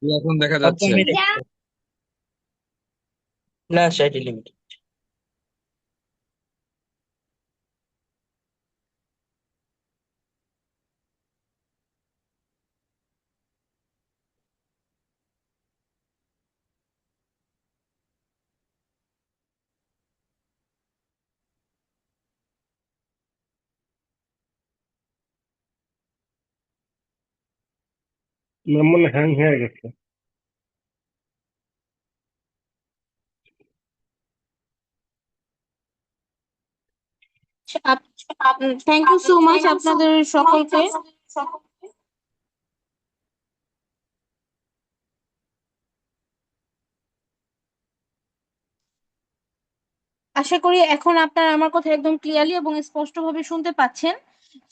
এখন দেখা সব যাচ্ছে। গানই দেখছো? না, সেটি লিমিটেড। আমার মনে হ্যাং হয়ে গেছে। থ্যাংক ইউ সো মাচ আপনাদের সকলকে। আশা করি এখন আপনারা আমার কথা একদম ক্লিয়ারলি এবং স্পষ্টভাবে শুনতে পাচ্ছেন।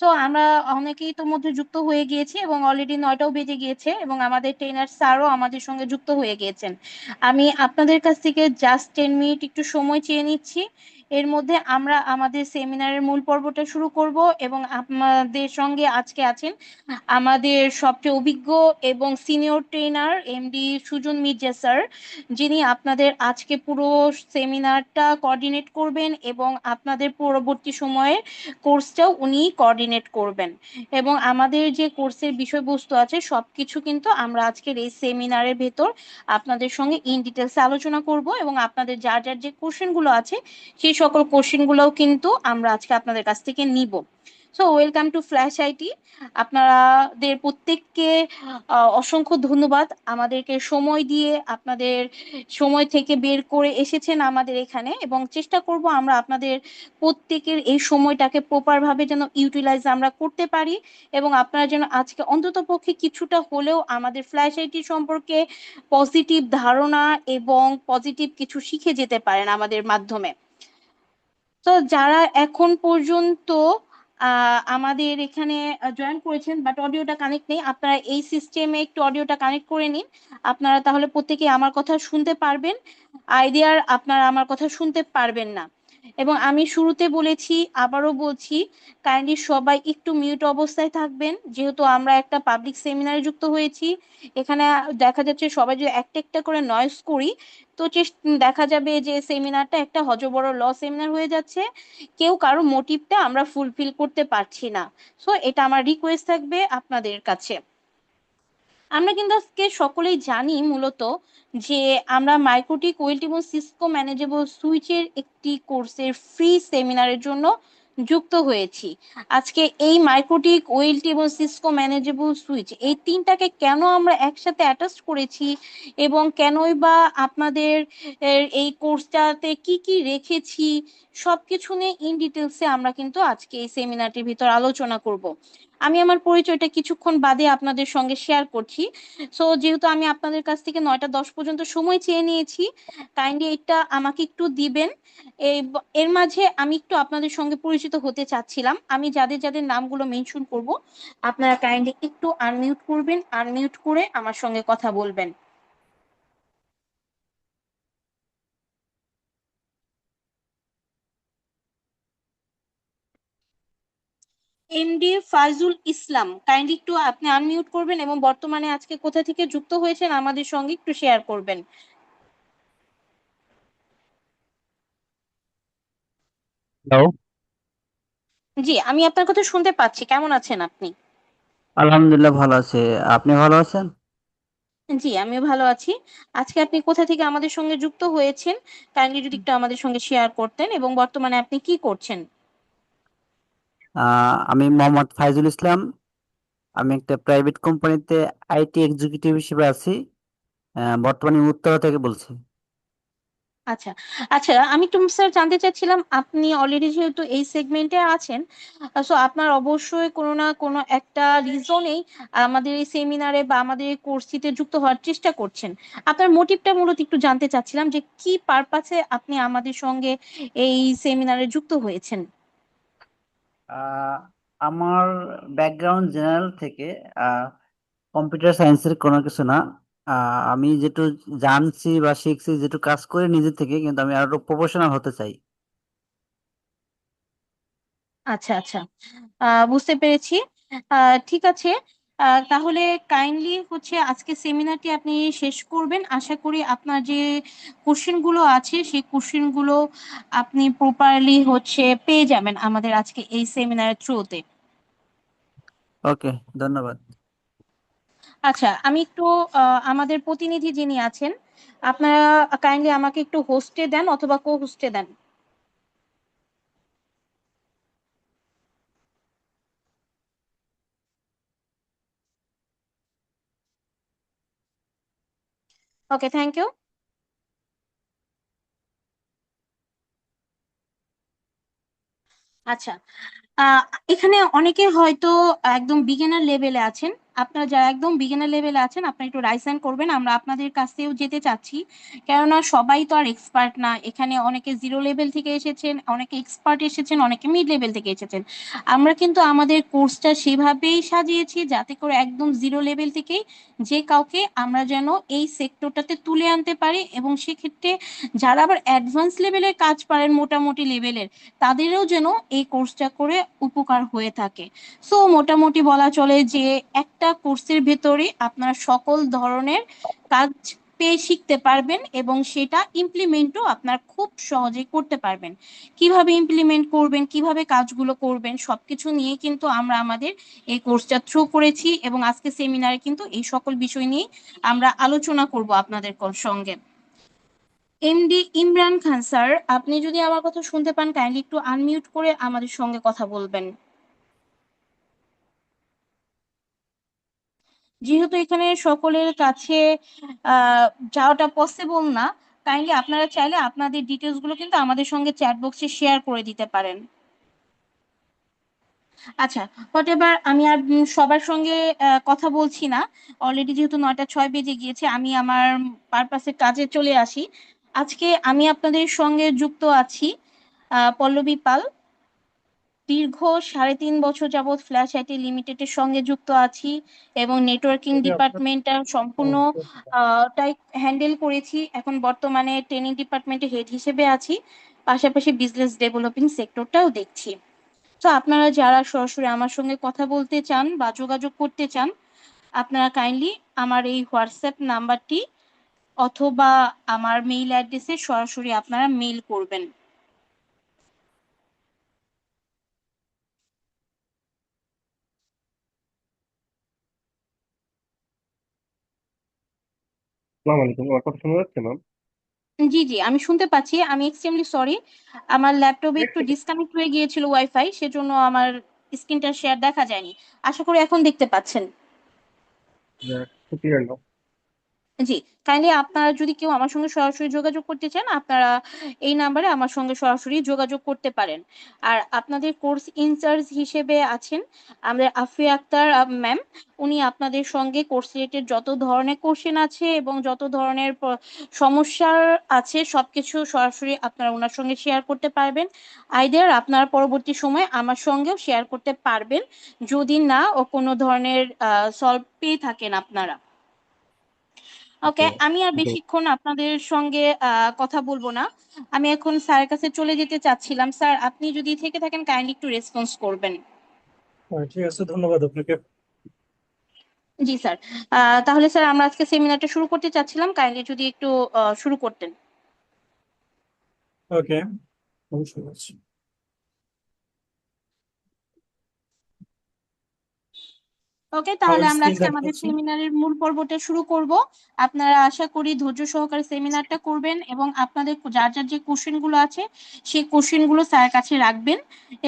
তো আমরা অনেকেই তো মধ্যে যুক্ত হয়ে গিয়েছি এবং অলরেডি ৯টাও বেজে গিয়েছে এবং আমাদের ট্রেনার স্যারও আমাদের সঙ্গে যুক্ত হয়ে গিয়েছেন। আমি আপনাদের কাছ থেকে জাস্ট 10 মিনিট একটু সময় চেয়ে নিচ্ছি। এর মধ্যে আমরা আমাদের সেমিনারের মূল পর্বটা শুরু করব এবং আপনাদের সঙ্গে আজকে আছেন আমাদের সবচেয়ে অভিজ্ঞ এবং senior trainer MD Sujan Mirza sir, যিনি আপনাদের আজকে পুরো সেমিনারটা কোঅর্ডিনেট করবেন এবং আপনাদের পরবর্তী সময়ে কোর্সটাও উনি কোঅর্ডিনেট করবেন। এবং আমাদের যে কোর্সের বিষয়বস্তু আছে সবকিছু কিন্তু আমরা আজকের এই সেমিনারের ভেতর আপনাদের সঙ্গে ইন ডিটেলসে আলোচনা করব এবং আপনাদের যার যার যে কোশ্চেনগুলো আছে সেই সকল কোশ্চেনগুলোও কিন্তু আমরা আজকে আপনাদের কাছ থেকে নিব। So welcome to flash IT. আপনাদের প্রত্যেককে অসংখ্য ধন্যবাদ আমাদেরকে সময় দিয়ে আপনাদের সময় থেকে বের করে এসেছেন আমাদের এখানে, এবং চেষ্টা করব আমরা আপনাদের প্রত্যেকের এই সময়টাকে প্রপার ভাবে যেন ইউটিলাইজ আমরা করতে পারি এবং আপনারা যেন আজকে অন্তত পক্ষে কিছুটা হলেও আমাদের ফ্ল্যাশ আইটি সম্পর্কে পজিটিভ ধারণা এবং পজিটিভ কিছু শিখে যেতে পারেন আমাদের মাধ্যমে। তো যারা এখন পর্যন্ত আমাদের এখানে জয়েন করেছেন বাট অডিওটা কানেক্ট নেই, আপনারা এই সিস্টেমে একটু অডিওটা কানেক্ট করে নিন। আপনারা তাহলে প্রত্যেকে আমার কথা শুনতে পারবেন। আইডিয়ার আপনারা আমার কথা শুনতে পারবেন না। এবং আমি শুরুতে বলেছি, আবারও বলছি, কাইন্ডলি সবাই একটু মিউট অবস্থায় থাকবেন, যেহেতু আমরা একটা পাবলিক সেমিনারে যুক্ত হয়েছি। এখানে দেখা যাচ্ছে সবাই যদি একটা একটা করে নয়েজ করি তো দেখা যাবে যে সেমিনারটা একটা হযবড় সেমিনার হয়ে যাচ্ছে। কেউ কারো মোটিভটা আমরা ফুলফিল করতে পারছি না। সো এটা আমার রিকোয়েস্ট থাকবে আপনাদের কাছে। আমরা কিন্তু আজকে সকলেই জানি মূলত যে আমরা মাইক্রোটিক ওয়েল্ট এবং সিসকো ম্যানেজেবল সুইচের একটি কোর্সের ফ্রি সেমিনারের জন্য যুক্ত হয়েছি। আজকে এই মাইক্রোটিক ওয়েল্ট এবং সিসকো ম্যানেজেবল সুইচ এই তিনটাকে কেন আমরা একসাথে অ্যাটাচ করেছি এবং কেনই বা আপনাদের এই কোর্সটাতে কি কি রেখেছি সবকিছু নিয়ে ইন ডিটেলসে আমরা কিন্তু আজকে এই সেমিনারটির ভিতর আলোচনা করব। আমি আমার পরিচয়টা কিছুক্ষণ বাদে আপনাদের সঙ্গে শেয়ার করছি। সো যেহেতু আমি আপনাদের কাছ থেকে ৯টা ১০ পর্যন্ত সময় চেয়ে নিয়েছি, কাইন্ডলি এটা আমাকে একটু দিবেন। এর মাঝে আমি একটু আপনাদের সঙ্গে পরিচিত হতে চাচ্ছিলাম। আমি যাদের যাদের নামগুলো মেনশন করব আপনারা কাইন্ডলি একটু আনমিউট করবেন, আনমিউট করে আমার সঙ্গে কথা বলবেন। এমডি ফাজুল ইসলাম, কাইন্ডলি একটু আপনি আনমিউট করবেন এবং বর্তমানে আজকে কোথা থেকে যুক্ত হয়েছেন আমাদের সঙ্গে একটু শেয়ার করবেন। হ্যালো। জি, আমি আপনার কথা শুনতে পাচ্ছি। কেমন আছেন আপনি? আলহামদুলিল্লাহ, ভালো আছে। আপনি ভালো আছেন? জি, আমিও ভালো আছি। আজকে আপনি কোথা থেকে আমাদের সঙ্গে যুক্ত হয়েছেন কাইন্ডলি যদি একটু আমাদের সঙ্গে শেয়ার করতেন, এবং বর্তমানে আপনি কি করছেন? আমি মোহাম্মদ ফাইজুল ইসলাম। আমি একটা প্রাইভেট কোম্পানিতে আইটি এক্সিকিউটিভ হিসেবে আছি। বর্তমানে আমি উত্তরা থেকে বলছি। আচ্ছা, আচ্ছা, আমি একটু স্যার জানতে চাচ্ছিলাম, আপনি অলরেডি যেহেতু এই সেগমেন্টে আছেন, সো আপনার অবশ্যই কোনো না কোনো একটা রিজনেই আমাদের এই সেমিনারে বা আমাদের এই কোর্সটিতে যুক্ত হওয়ার চেষ্টা করছেন। আপনার মোটিভটা মূলত একটু জানতে চাচ্ছিলাম যে কি পারপাসে আপনি আমাদের সঙ্গে এই সেমিনারে যুক্ত হয়েছেন। আহ, আমার ব্যাকগ্রাউন্ড জেনারেল থেকে, কম্পিউটার সায়েন্সের কোনো কিছু না। আমি যেটু জানছি বা শিখছি, যেটু কাজ করি নিজে থেকে, কিন্তু আমি আরো প্রফেশনাল হতে চাই। আচ্ছা, আচ্ছা, বুঝতে পেরেছি। ঠিক আছে। তাহলে কাইন্ডলি হচ্ছে আজকে সেমিনারটি আপনি শেষ করবেন। আশা করি আপনার যে কোশ্চেন গুলো আছে সেই কোশ্চেন গুলো আপনি প্রপারলি হচ্ছে পেয়ে যাবেন আমাদের আজকে এই সেমিনারের থ্রুতে। ওকে, ধন্যবাদ। আচ্ছা, আমি একটু আমাদের প্রতিনিধি যিনি আছেন, আপনারা কাইন্ডলি আমাকে একটু হোস্টে দেন অথবা কো হোস্টে দেন। ওকে, থ্যাংক ইউ। আচ্ছা, আহ এখানে অনেকে হয়তো একদম বিগিনার লেভেলে আছেন। আপনারা যারা একদম বিগিনার লেভেলে আছেন আপনারা একটু রাইজ হ্যান্ড করবেন, আমরা আপনাদের কাছেও যেতে চাচ্ছি। কেননা সবাই তো আর এক্সপার্ট না, এখানে অনেকে জিরো লেভেল থেকে এসেছেন, অনেকে এক্সপার্ট এসেছেন, অনেকে মিড লেভেল থেকে এসেছেন। আমরা কিন্তু আমাদের কোর্সটা সেভাবেই সাজিয়েছি যাতে করে একদম জিরো লেভেল থেকেই যে কাউকে আমরা যেন এই সেক্টরটাতে তুলে আনতে পারি, এবং সেক্ষেত্রে যারা আবার অ্যাডভান্স লেভেলের কাজ পারেন মোটামুটি লেভেলের, তাদেরও যেন এই কোর্সটা করে উপকার হয়ে থাকে। সো মোটামুটি বলা চলে যে একটা কোর্সের ভেতরে আপনারা সকল ধরনের কাজ পেয়ে শিখতে পারবেন এবং সেটা ইমপ্লিমেন্টও আপনার খুব সহজেই করতে পারবেন। কিভাবে ইমপ্লিমেন্ট করবেন, কিভাবে কাজগুলো করবেন, সবকিছু নিয়ে কিন্তু আমরা আমাদের এই কোর্সটা থ্রু করেছি, এবং আজকে সেমিনারে কিন্তু এই সকল বিষয় নিয়ে আমরা আলোচনা করব আপনাদের সঙ্গে। এমডি ইমরান খান স্যার, আপনি যদি আমার কথা শুনতে পান কাইন্ডলি একটু আনমিউট করে আমাদের সঙ্গে কথা বলবেন। যেহেতু এখানে সকলের কাছে আহ যাওয়াটা পসিবল না, কাইন্ডলি আপনারা চাইলে আপনাদের ডিটেলস গুলো কিন্তু আমাদের সঙ্গে চ্যাট বক্সে শেয়ার করে দিতে পারেন। আচ্ছা, হোয়াট এভার, আমি আর সবার সঙ্গে কথা বলছি না। অলরেডি যেহেতু 9টা 6 বেজে গিয়েছে, আমি আমার পারপাসের কাজে চলে আসি। আজকে আমি আপনাদের সঙ্গে যুক্ত আছি পল্লবী পাল। দীর্ঘ 3.5 বছর যাবৎ ফ্ল্যাশ আইটি লিমিটেডের সঙ্গে যুক্ত আছি এবং নেটওয়ার্কিং ডিপার্টমেন্টটা সম্পূর্ণ টাই হ্যান্ডেল করেছি। এখন বর্তমানে ট্রেনিং ডিপার্টমেন্টে হেড হিসেবে আছি, পাশাপাশি বিজনেস ডেভেলপিং সেক্টরটাও দেখছি। তো আপনারা যারা সরাসরি আমার সঙ্গে কথা বলতে চান বা যোগাযোগ করতে চান, আপনারা কাইন্ডলি আমার এই হোয়াটসঅ্যাপ নাম্বারটি অথবা আমার মেইল অ্যাড্রেসে সরাসরি আপনারা মেইল করবেন। আসসালামু আলাইকুম, আমার কথা শোনা যাচ্ছে ম্যাম? জি জি, আমি শুনতে পাচ্ছি। আমি এক্সট্রিমলি সরি, আমার ল্যাপটপে একটু ডিসকানেক্ট হয়ে গিয়েছিল ওয়াইফাই, সেজন্য আমার স্ক্রিনটা শেয়ার দেখা যায়নি। আশা করি এখন দেখতে পাচ্ছেন। Clear now. জি, কাইন্ডলি আপনারা যদি কেউ আমার সঙ্গে সরাসরি যোগাযোগ করতে চান আপনারা এই নাম্বারে আমার সঙ্গে সরাসরি যোগাযোগ করতে পারেন। আর আপনাদের কোর্স ইনচার্জ হিসেবে আছেন আমাদের আফিয়া আক্তার ম্যাম। উনি আপনাদের সঙ্গে কোর্স রিলেটেড যত ধরনের কোশ্চেন আছে এবং যত ধরনের সমস্যার আছে সবকিছু সরাসরি আপনারা ওনার সঙ্গে শেয়ার করতে পারবেন। আইদার আপনারা পরবর্তী সময় আমার সঙ্গেও শেয়ার করতে পারবেন যদি না ও কোনো ধরনের সলভ পেয়ে থাকেন আপনারা। ওকে, আমি আর বেশিক্ষণ আপনাদের সঙ্গে কথা বলবো না। আমি এখন স্যারের কাছে চলে যেতে চাচ্ছিলাম। স্যার, আপনি যদি থেকে থাকেন কাইন্ডলি একটু রেসপন্স করবেন। ঠিক আছে, ধন্যবাদ আপনাকে। জি স্যার। তাহলে স্যার আমরা আজকে সেমিনারটা শুরু করতে চাচ্ছিলাম, কাইন্ডলি যদি একটু শুরু করতেন। ওকে, অবশ্যই আছে। ওকে, তাহলে আমরা স্ক্রিন আজকে দেখা আমাদের যাচ্ছে। সেমিনারের মূল পর্বটা শুরু করব। আপনারা আশা করি ধৈর্য সহকারে সেমিনারটা করবেন এবং আপনাদের যার যার যে কোশ্চেন গুলো আছে সেই কোশ্চেন গুলো স্যারের কাছে রাখবেন,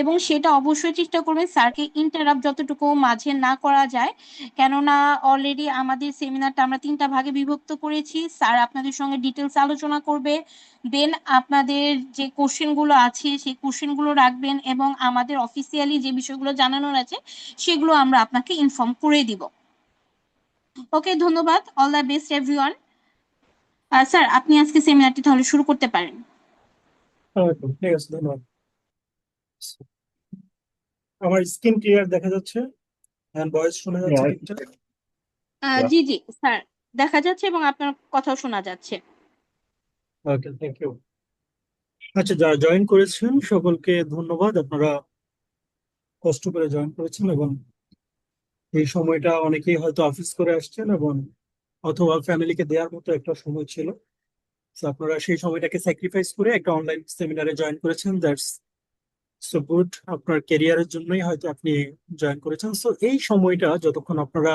এবং সেটা অবশ্যই চেষ্টা করবেন স্যারকে ইন্টারাপ্ট যতটুকু মাঝে না করা যায়। কেননা অলরেডি আমাদের সেমিনারটা আমরা 3টা ভাগে বিভক্ত করেছি। স্যার আপনাদের সঙ্গে ডিটেলস আলোচনা করবে, দেন আপনাদের যে কোশ্চেন গুলো আছে সেই কোশ্চেন গুলো রাখবেন, এবং আমাদের অফিসিয়ালি যে বিষয়গুলো জানানোর আছে সেগুলো আমরা আপনাকে ইনফর্ম করে দিব। ওকে, ধন্যবাদ। All the best everyone. Sir, আপনি আজকে সেমিনারটি তাহলে শুরু করতে পারেন। ঠিক আছে, ধন্যবাদ। আমার স্ক্রিন ক্লিয়ার দেখা যাচ্ছে, ভয়েস শোনা যাচ্ছে ঠিকঠাক? জি জি স্যার, দেখা যাচ্ছে এবং আপনার কথাও শোনা যাচ্ছে। ওকে, থ্যাংক ইউ। আচ্ছা, যারা জয়েন করেছেন সকলকে ধন্যবাদ। আপনারা কষ্ট করে জয়েন করেছেন এবং এই সময়টা অনেকেই হয়তো অফিস করে আসছেন এবং অথবা ফ্যামিলিকে দেওয়ার মতো একটা সময় ছিল। তো আপনারা সেই সময়টাকে স্যাক্রিফাইস করে একটা অনলাইন সেমিনারে জয়েন করেছেন। That's so good. আপনার ক্যারিয়ারের জন্যই হয়তো আপনি জয়েন করেছেন। সো এই সময়টা যতক্ষণ আপনারা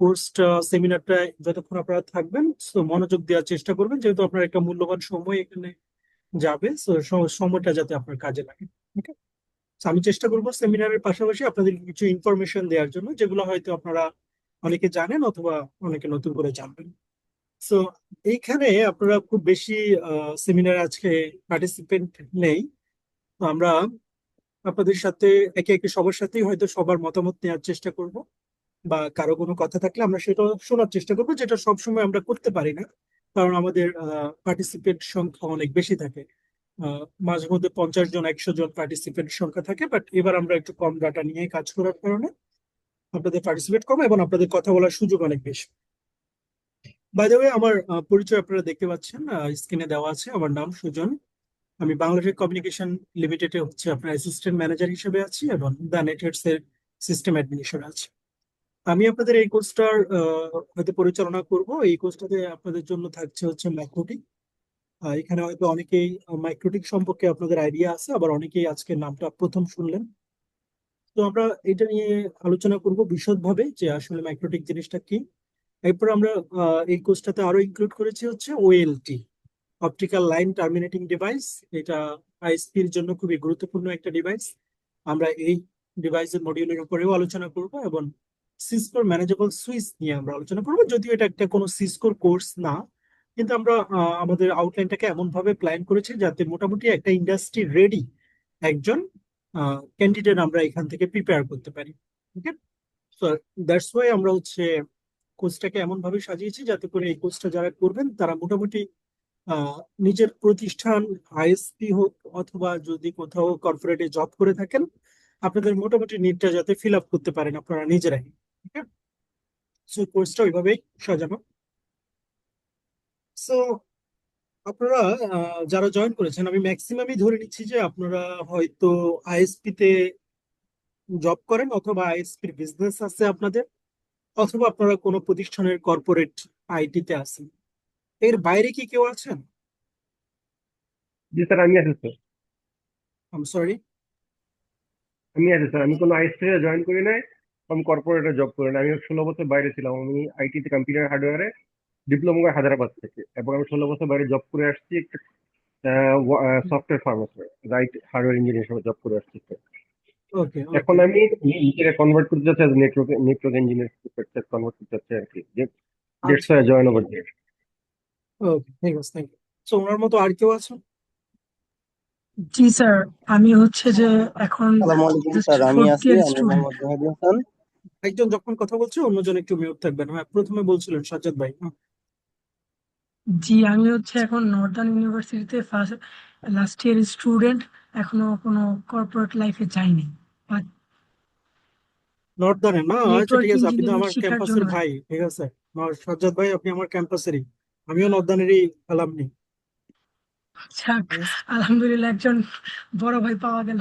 কোর্সটা সেমিনারটা যতক্ষণ আপনারা থাকবেন, সো মনোযোগ দেওয়ার চেষ্টা করবেন, যেহেতু আপনার একটা মূল্যবান সময় এখানে যাবে। সো সময়টা যাতে আপনার কাজে লাগে। ওকে। আমি চেষ্টা করবো সেমিনারের পাশাপাশি আপনাদের কিছু ইনফরমেশন দেওয়ার জন্য, যেগুলো হয়তো আপনারা অনেকে জানেন অথবা অনেকে নতুন করে জানবেন। সো এইখানে আপনারা খুব বেশি সেমিনারে আজকে পার্টিসিপেন্ট নেই। তো আমরা আপনাদের সাথে একে একে সবার সাথেই হয়তো সবার মতামত নেওয়ার চেষ্টা করব, বা কারো কোনো কথা থাকলে আমরা সেটা শোনার চেষ্টা করবো, যেটা সবসময় আমরা করতে পারি না, কারণ আমাদের পার্টিসিপেন্ট সংখ্যা অনেক বেশি থাকে। মাঝে মধ্যে 50 জন 100 জন পার্টিসিপেন্ট সংখ্যা থাকে, বাট এবার আমরা একটু কম ডাটা নিয়ে কাজ করার কারণে আপনাদের পার্টিসিপেট কম এবং আপনাদের কথা বলার সুযোগ অনেক বেশি। বাই দ্য ওয়ে, আমার পরিচয় আপনারা দেখতে পাচ্ছেন, স্ক্রিনে দেওয়া আছে। আমার নাম সুজন। আমি বাংলাদেশ কমিউনিকেশন লিমিটেডে হচ্ছে আপনার অ্যাসিস্ট্যান্ট ম্যানেজার হিসেবে আছি এবং দ্য নেটওয়ার্কস এর সিস্টেম অ্যাডমিন হিসেবে আছি। আমি আপনাদের এই কোর্সটার হয়তো পরিচালনা করব। এই কোর্সটাতে আপনাদের জন্য থাকছে হচ্ছে ম্যাক্রোটিক। এখানে হয়তো অনেকেই মাইক্রোটিক সম্পর্কে আপনাদের আইডিয়া আছে, আবার অনেকেই আজকে নামটা প্রথম শুনলেন। তো আমরা এটা নিয়ে আলোচনা করব বিশদভাবে যে আসলে মাইক্রোটিক জিনিসটা কি। এরপর আমরা এই কোর্সটাতে আরো ইনক্লুড করেছি হচ্ছে OLT, optical line terminating device. এটা আইএসপির জন্য খুবই গুরুত্বপূর্ণ একটা ডিভাইস। আমরা এই ডিভাইসের মডিউলের উপরেও আলোচনা করব এবং সিসকোর ম্যানেজেবল সুইচ নিয়ে আমরা আলোচনা করব, যদিও এটা একটা কোনো সিসকোর কোর্স না, কিন্তু আমরা আমাদের আউটলাইনটাকে এমন ভাবে প্ল্যান করেছি যাতে মোটামুটি একটা ইন্ডাস্ট্রি রেডি একজন ক্যান্ডিডেট আমরা এখান থেকে প্রিপেয়ার করতে পারি। ওকে। সো দ্যাটস ওয়াই আমরা হচ্ছে কোর্সটাকে এমন ভাবে সাজিয়েছি যাতে করে এই কোর্সটা যারা করবেন তারা মোটামুটি আহ, নিজের প্রতিষ্ঠান আইএসপি হোক অথবা যদি কোথাও কর্পোরেটে জব করে থাকেন, আপনাদের মোটামুটি নিডটা যাতে ফিল আপ করতে পারেন আপনারা নিজেরাই। ঠিক আছে। সো কোর্সটা ওইভাবেই সাজানো। সো আপনারা যারা জয়েন করেছেন, আমি ম্যাক্সিমামই ধরে নিচ্ছি যে আপনারা হয়তো আইএসপি তে জব করেন অথবা আইএসপির বিজনেস আছে আপনাদের, অথবা আপনারা কোনো প্রতিষ্ঠানের কর্পোরেট আইটি তে আছেন। এর বাইরে কি কেউ আছেন? জি স্যার, আমি আছি স্যার। I am sorry. আমি আছি স্যার, আমি কোনো আইএসপি জয়েন করি নাই। আমি কর্পোরেটে জব করি না। আমি 16 বছর বাইরে ছিলাম। আমি আইটিতে কম্পিউটার হার্ডওয়্যারে ডিপ্লোমা করি হায়দ্রাবাদ থেকে, এবং আমি 16 বছর বাইরে জব করে আসছি একটা সফটওয়্যার ফার্মে, রাইট হার্ডওয়্যার ইঞ্জিনিয়ার হিসেবে জব করে আসছি স্যার। ওকে এখন ওকে আমি নিজেকে কনভার্ট করতে চাচ্ছি নেটওয়ার্ক ইঞ্জিনিয়ার কনভার্ট করতে চাচ্ছি আর কি, যে দ্যাটস আচ্ছা। Why join over there. Okay, ঠিক আছে, থ্যাংক ইউ। সো ওনার মতো আর কেউ আছে? জি স্যার, আমি হচ্ছে যে এখন আসসালামু আলাইকুম জাস্ট স্যার, আমি ফোর্থ আছি, ইয়ার আমি স্টুডেন্ট। মোহাম্মদ মেহেদী হাসান। একজন যখন কথা বলছে অন্যজন একটু মিউট থাকবেন। হ্যাঁ, প্রথমে বলছিলেন সাজ্জাদ ভাই। হ্যাঁ। জি, আমি হচ্ছে এখন নর্দার্ন ইউনিভার্সিটিতে ফার্স্ট লাস্ট ইয়ার স্টুডেন্ট। এখনো কোনো কর্পোরেট লাইফে যাইনি, বাট নর্থ না? আচ্ছা, নেটওয়ার্ক ঠিক আছে, আপনি তো ইঞ্জিনিয়ারিং আমার শেখার ক্যাম্পাসের জন্য। ভাই। ঠিক আছে, সাজ্জাদ ভাই আপনি আমার ক্যাম্পাসেরই। আমিও নর্দানেরই অ্যালামনি। যাক, আলহামদুলিল্লাহ একজন বড় ভাই পাওয়া গেল।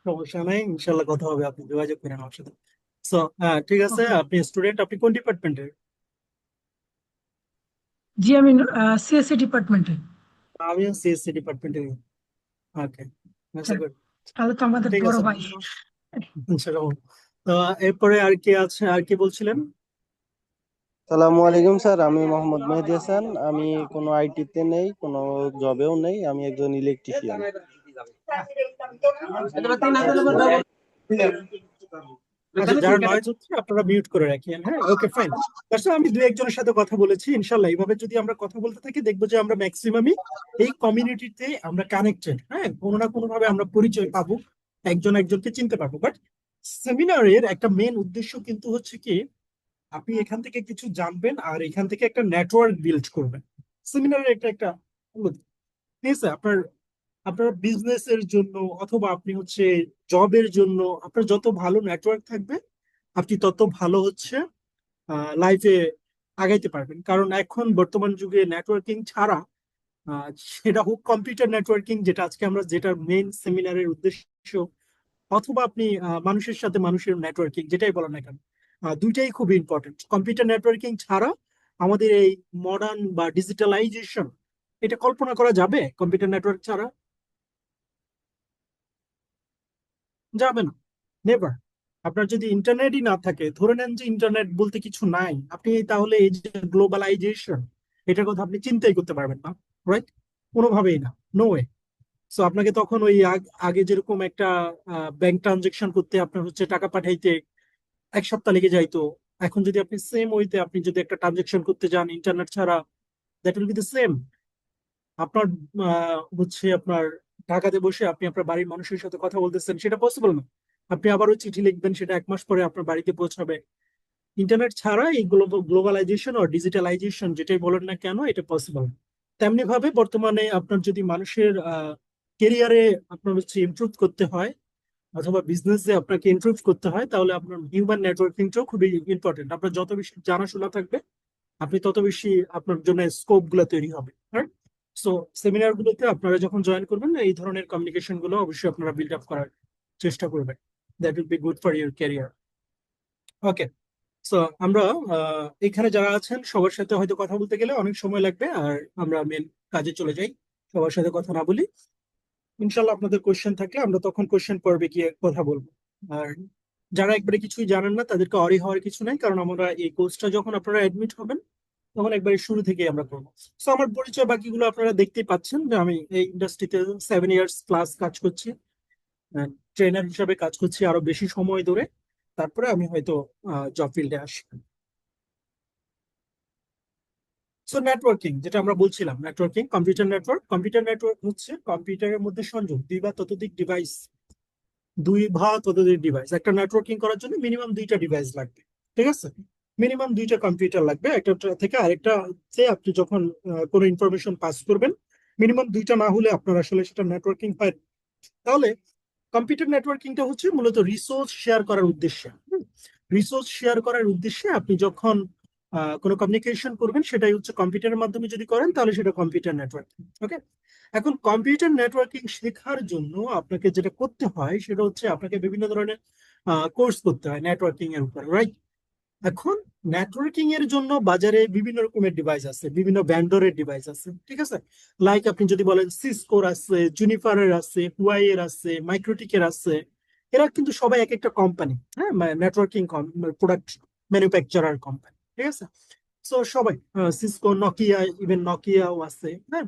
সমস্যা নাই, ইনশাল্লাহ কথা হবে, আপনি যোগাযোগ করেন আমার সাথে। সো ঠিক আছে, ওকে। আপনি স্টুডেন্ট, আপনি কোন ডিপার্টমেন্টের? জি, আমি সিএসসি ডিপার্টমেন্টে। আমিও সিএসসি ডিপার্টমেন্টের। ওকে, যাক, তাহলে তো আমাদের ঠিক বড় আছে। ভাই। ইনশাল্লাহ। তো এরপরে আর কি আছে, আর কি বলছিলেন? আসসালামু আলাইকুম স্যার, আমি মোহাম্মদ মেহেদী হাসান। আমি কোনো আইটিতে নেই, কোনো জবেও নেই, আমি একজন ইলেকট্রিশিয়ান। আচ্ছা, যারা নয়েজ হচ্ছে আপনারা মিউট করে রাখেন। হ্যাঁ, ওকে ফাইন। তাছাড়া আমি দু একজনের সাথে কথা বলেছি, ইনশাল্লাহ এইভাবে যদি আমরা কথা বলতে থাকি দেখবো যে আমরা ম্যাক্সিমামই এই কমিউনিটিতে আমরা কানেক্টেড। হ্যাঁ, কোনো না কোনো ভাবে আমরা পরিচয় পাবো, একজন একজনকে চিনতে পারবো। বাট সেমিনারের একটা মেন উদ্দেশ্য কিন্তু হচ্ছে কি, আপনি এখান থেকে কিছু জানবেন আর এখান থেকে একটা নেটওয়ার্ক বিল্ড করবেন। সেমিনারের একটা একটা ঠিক আছে। আপনার আপনার বিজনেস এর জন্য অথবা আপনি হচ্ছে জবের জন্য আপনার যত ভালো নেটওয়ার্ক থাকবে, আপনি তত ভালো হচ্ছে লাইফে আগাইতে পারবেন। কারণ এখন বর্তমান যুগে নেটওয়ার্কিং ছাড়া, সেটা হোক কম্পিউটার নেটওয়ার্কিং, যেটা আজকে আমরা যেটা মেইন সেমিনারের উদ্দেশ্য, অথবা আপনি মানুষের সাথে মানুষের নেটওয়ার্কিং যেটাই বলেন না কেন, দুইটাই খুব ইম্পর্টেন্ট। কম্পিউটার নেটওয়ার্কিং ছাড়া আমাদের এই মডার্ন বা ডিজিটালাইজেশন এটা কল্পনা করা যাবে কম্পিউটার নেটওয়ার্ক ছাড়া? যাবে না, নেভার। আপনার যদি ইন্টারনেটই না থাকে, ধরে নেন যে ইন্টারনেট বলতে কিছু নাই, আপনি তাহলে এই যে গ্লোবালাইজেশন এটার কথা আপনি চিন্তাই করতে পারবেন না, রাইট? কোনোভাবেই না, নো ওয়ে। সো আপনাকে তখন ওই আগে যেরকম একটা ব্যাংক ট্রানজেকশন করতে আপনার হচ্ছে টাকা পাঠাইতে 1 সপ্তাহ লেগে যাইতো, এখন যদি আপনি সেম ওইতে আপনি যদি একটা ট্রানজেকশন করতে যান ইন্টারনেট ছাড়া, that will be the same. আপনার হচ্ছে আপনার ঢাকাতে বসে আপনি আপনার বাড়ির মানুষের সাথে কথা বলতেছেন, সেটা পসিবল না। আপনি আবারও চিঠি লিখবেন, সেটা 1 মাস পরে আপনার বাড়িতে পৌঁছাবে। ইন্টারনেট ছাড়া এই গ্লোবালাইজেশন ও ডিজিটালাইজেশন যেটাই বলেন না কেন এটা পসিবল। তেমনি ভাবে বর্তমানে আপনার যদি মানুষের কেরিয়ারে আপনার হচ্ছে ইমপ্রুভ করতে হয় অথবা বিজনেসে আপনাকে ইমপ্রুভ করতে হয়, তাহলে আপনার হিউম্যান নেটওয়ার্কিংটাও খুবই ইম্পর্টেন্ট। আপনার যত বেশি জানাশোনা থাকবে আপনি তত বেশি আপনার জন্য স্কোপ গুলো তৈরি হবে। সো সেমিনার গুলোতে আপনারা যখন জয়েন করবেন এই ধরনের কমিউনিকেশন গুলো অবশ্যই আপনারা বিল্ড আপ করার চেষ্টা করবেন। That will be good for your career. Okay, so আমরা এখানে যারা আছেন সবার সাথে হয়তো কথা বলতে গেলে অনেক সময় লাগবে, আর আমরা মেন কাজে চলে যাই, সবার সাথে কথা না বলি। ইনশাল্লাহ আপনাদের কোশ্চেন থাকলে আমরা তখন কোশ্চেন পর্বে গিয়ে কথা বলবো। আর যারা একবারে কিছুই জানেন না তাদেরকে অরি হওয়ার কিছু নাই, কারণ আমরা এই কোর্সটা যখন আপনারা অ্যাডমিট হবেন তখন একবারে শুরু থেকেই আমরা করবো। সো আমার পরিচয় বাকিগুলো আপনারা দেখতেই পাচ্ছেন যে আমি এই ইন্ডাস্ট্রিতে 7 ইয়ার্স প্লাস কাজ করছি, ট্রেনার হিসাবে কাজ করছি আরো বেশি সময় ধরে। তারপরে আমি হয়তো জব ফিল্ডে আসি। সো নেটওয়ার্কিং যেটা আমরা বলছিলাম, নেটওয়ার্কিং কম্পিউটার নেটওয়ার্ক হচ্ছে কম্পিউটারের মধ্যে সংযোগ দুই বা ততোধিক ডিভাইস। একটা নেটওয়ার্কিং করার জন্য মিনিমাম 2টা ডিভাইস লাগবে, ঠিক আছে? মিনিমাম 2টা কম্পিউটার লাগবে, একটা থেকে আরেকটা আপনি যখন কোনো ইনফরমেশন পাস করবেন, মিনিমাম 2টা না হলে আপনার আসলে সেটা নেটওয়ার্কিং হয় না। তাহলে কম্পিউটার নেটওয়ার্কিংটা হচ্ছে মূলত রিসোর্স শেয়ার করার উদ্দেশ্যে। রিসোর্স শেয়ার করার উদ্দেশ্যে আপনি যখন কোনো কমিউনিকেশন করবেন সেটাই হচ্ছে কম্পিউটারের মাধ্যমে যদি করেন তাহলে সেটা কম্পিউটার নেটওয়ার্কিং। ওকে, এখন কম্পিউটার নেটওয়ার্কিং শেখার জন্য আপনাকে যেটা করতে হয় সেটা হচ্ছে আপনাকে বিভিন্ন ধরনের কোর্স করতে হয় নেটওয়ার্কিং এর উপর, রাইট? এখন নেটওয়ার্কিং এর জন্য বাজারে বিভিন্ন রকমের ডিভাইস আছে, বিভিন্ন ভ্যান্ডরের ডিভাইস আছে, ঠিক আছে? লাইক আপনি যদি বলেন সিসকোর আছে, জুনিফারের আছে, হুয়াই এর আছে, মাইক্রোটিকের আছে। এরা কিন্তু সবাই এক একটা কোম্পানি, হ্যাঁ, নেটওয়ার্কিং প্রোডাক্ট ম্যানুফ্যাকচারার কোম্পানি, ঠিক আছে? সো সবাই সিসকো, নকিয়া, ইভেন নকিয়াও আছে, হ্যাঁ।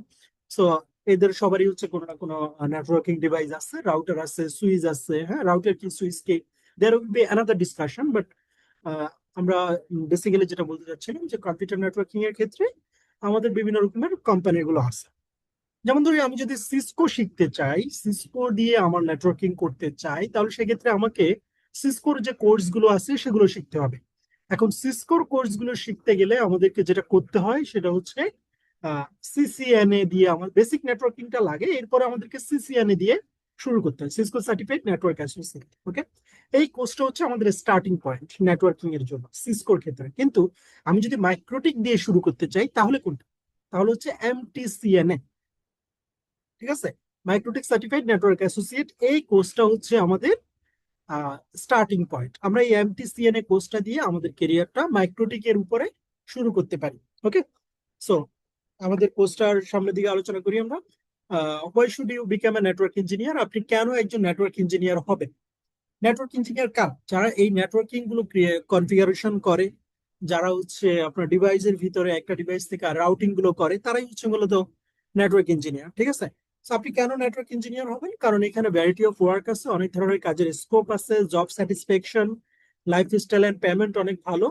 সো এদের সবারই হচ্ছে কোনো না কোনো নেটওয়ার্কিং ডিভাইস আছে, রাউটার আছে, সুইচ আছে, হ্যাঁ। রাউটার কি সুইচ কি, there will be another discussion, but আমরা বেসিক্যালি যেটা বলতে চাচ্ছিলাম যে কম্পিউটার নেটওয়ার্কিং এর ক্ষেত্রে আমাদের বিভিন্ন রকমের কোম্পানি গুলো আছে। যেমন ধরি আমি যদি সিসকো শিখতে চাই, সিসকো দিয়ে আমার নেটওয়ার্কিং করতে চাই, তাহলে সেক্ষেত্রে আমাকে সিসকোর যে কোর্স গুলো আছে সেগুলো শিখতে হবে। এখন সিসকোর কোর্স গুলো শিখতে গেলে আমাদেরকে যেটা করতে হয় সেটা হচ্ছে সিসিএনএ দিয়ে আমার বেসিক নেটওয়ার্কিংটা লাগে, এরপরে আমাদেরকে সিসিএনএ দিয়ে শুরু করতে হয়, সিসকো সার্টিফাইড নেটওয়ার্ক অ্যাসোসিয়েট। ওকে, এই কোর্সটা হচ্ছে আমাদের স্টার্টিং পয়েন্ট নেটওয়ার্কিং এর জন্য সিসকোর ক্ষেত্রে। কিন্তু আমি যদি মাইক্রোটিক দিয়ে শুরু করতে চাই তাহলে কোনটা? তাহলে হচ্ছে এমটিসিএনএ, ঠিক আছে? মাইক্রোটিক সার্টিফাইড নেটওয়ার্ক অ্যাসোসিয়েট, এই কোর্সটা হচ্ছে আমাদের স্টার্টিং পয়েন্ট। আমরা এই এমটিসিএনএ কোর্সটা দিয়ে আমাদের কেরিয়ারটা মাইক্রোটিক এর উপরে শুরু করতে পারি। ওকে, সো আমাদের কোর্সটার সামনের দিকে আলোচনা করি আমরা। Why should you become a network engineer? আপনি কেন একজন নেটওয়ার্ক ইঞ্জিনিয়ার হবেন? নেটওয়ার্ক ইঞ্জিনিয়ার কার? যারা এই নেটওয়ার্কিং গুলো কনফিগারেশন করে, যারা হচ্ছে আপনার ডিভাইসের ভিতরে একটা ডিভাইস থেকে রাউটিং গুলো করে, তারাই হচ্ছে মূলত নেটওয়ার্ক ইঞ্জিনিয়ার, ঠিক আছে? তো আপনি কেন নেটওয়ার্ক ইঞ্জিনিয়ার হবেন? কারণ এখানে ভ্যারাইটি অফ ওয়ার্ক আছে, অনেক ধরনের কাজের স্কোপ আছে, job satisfaction, lifestyle and payment অনেক ভালো।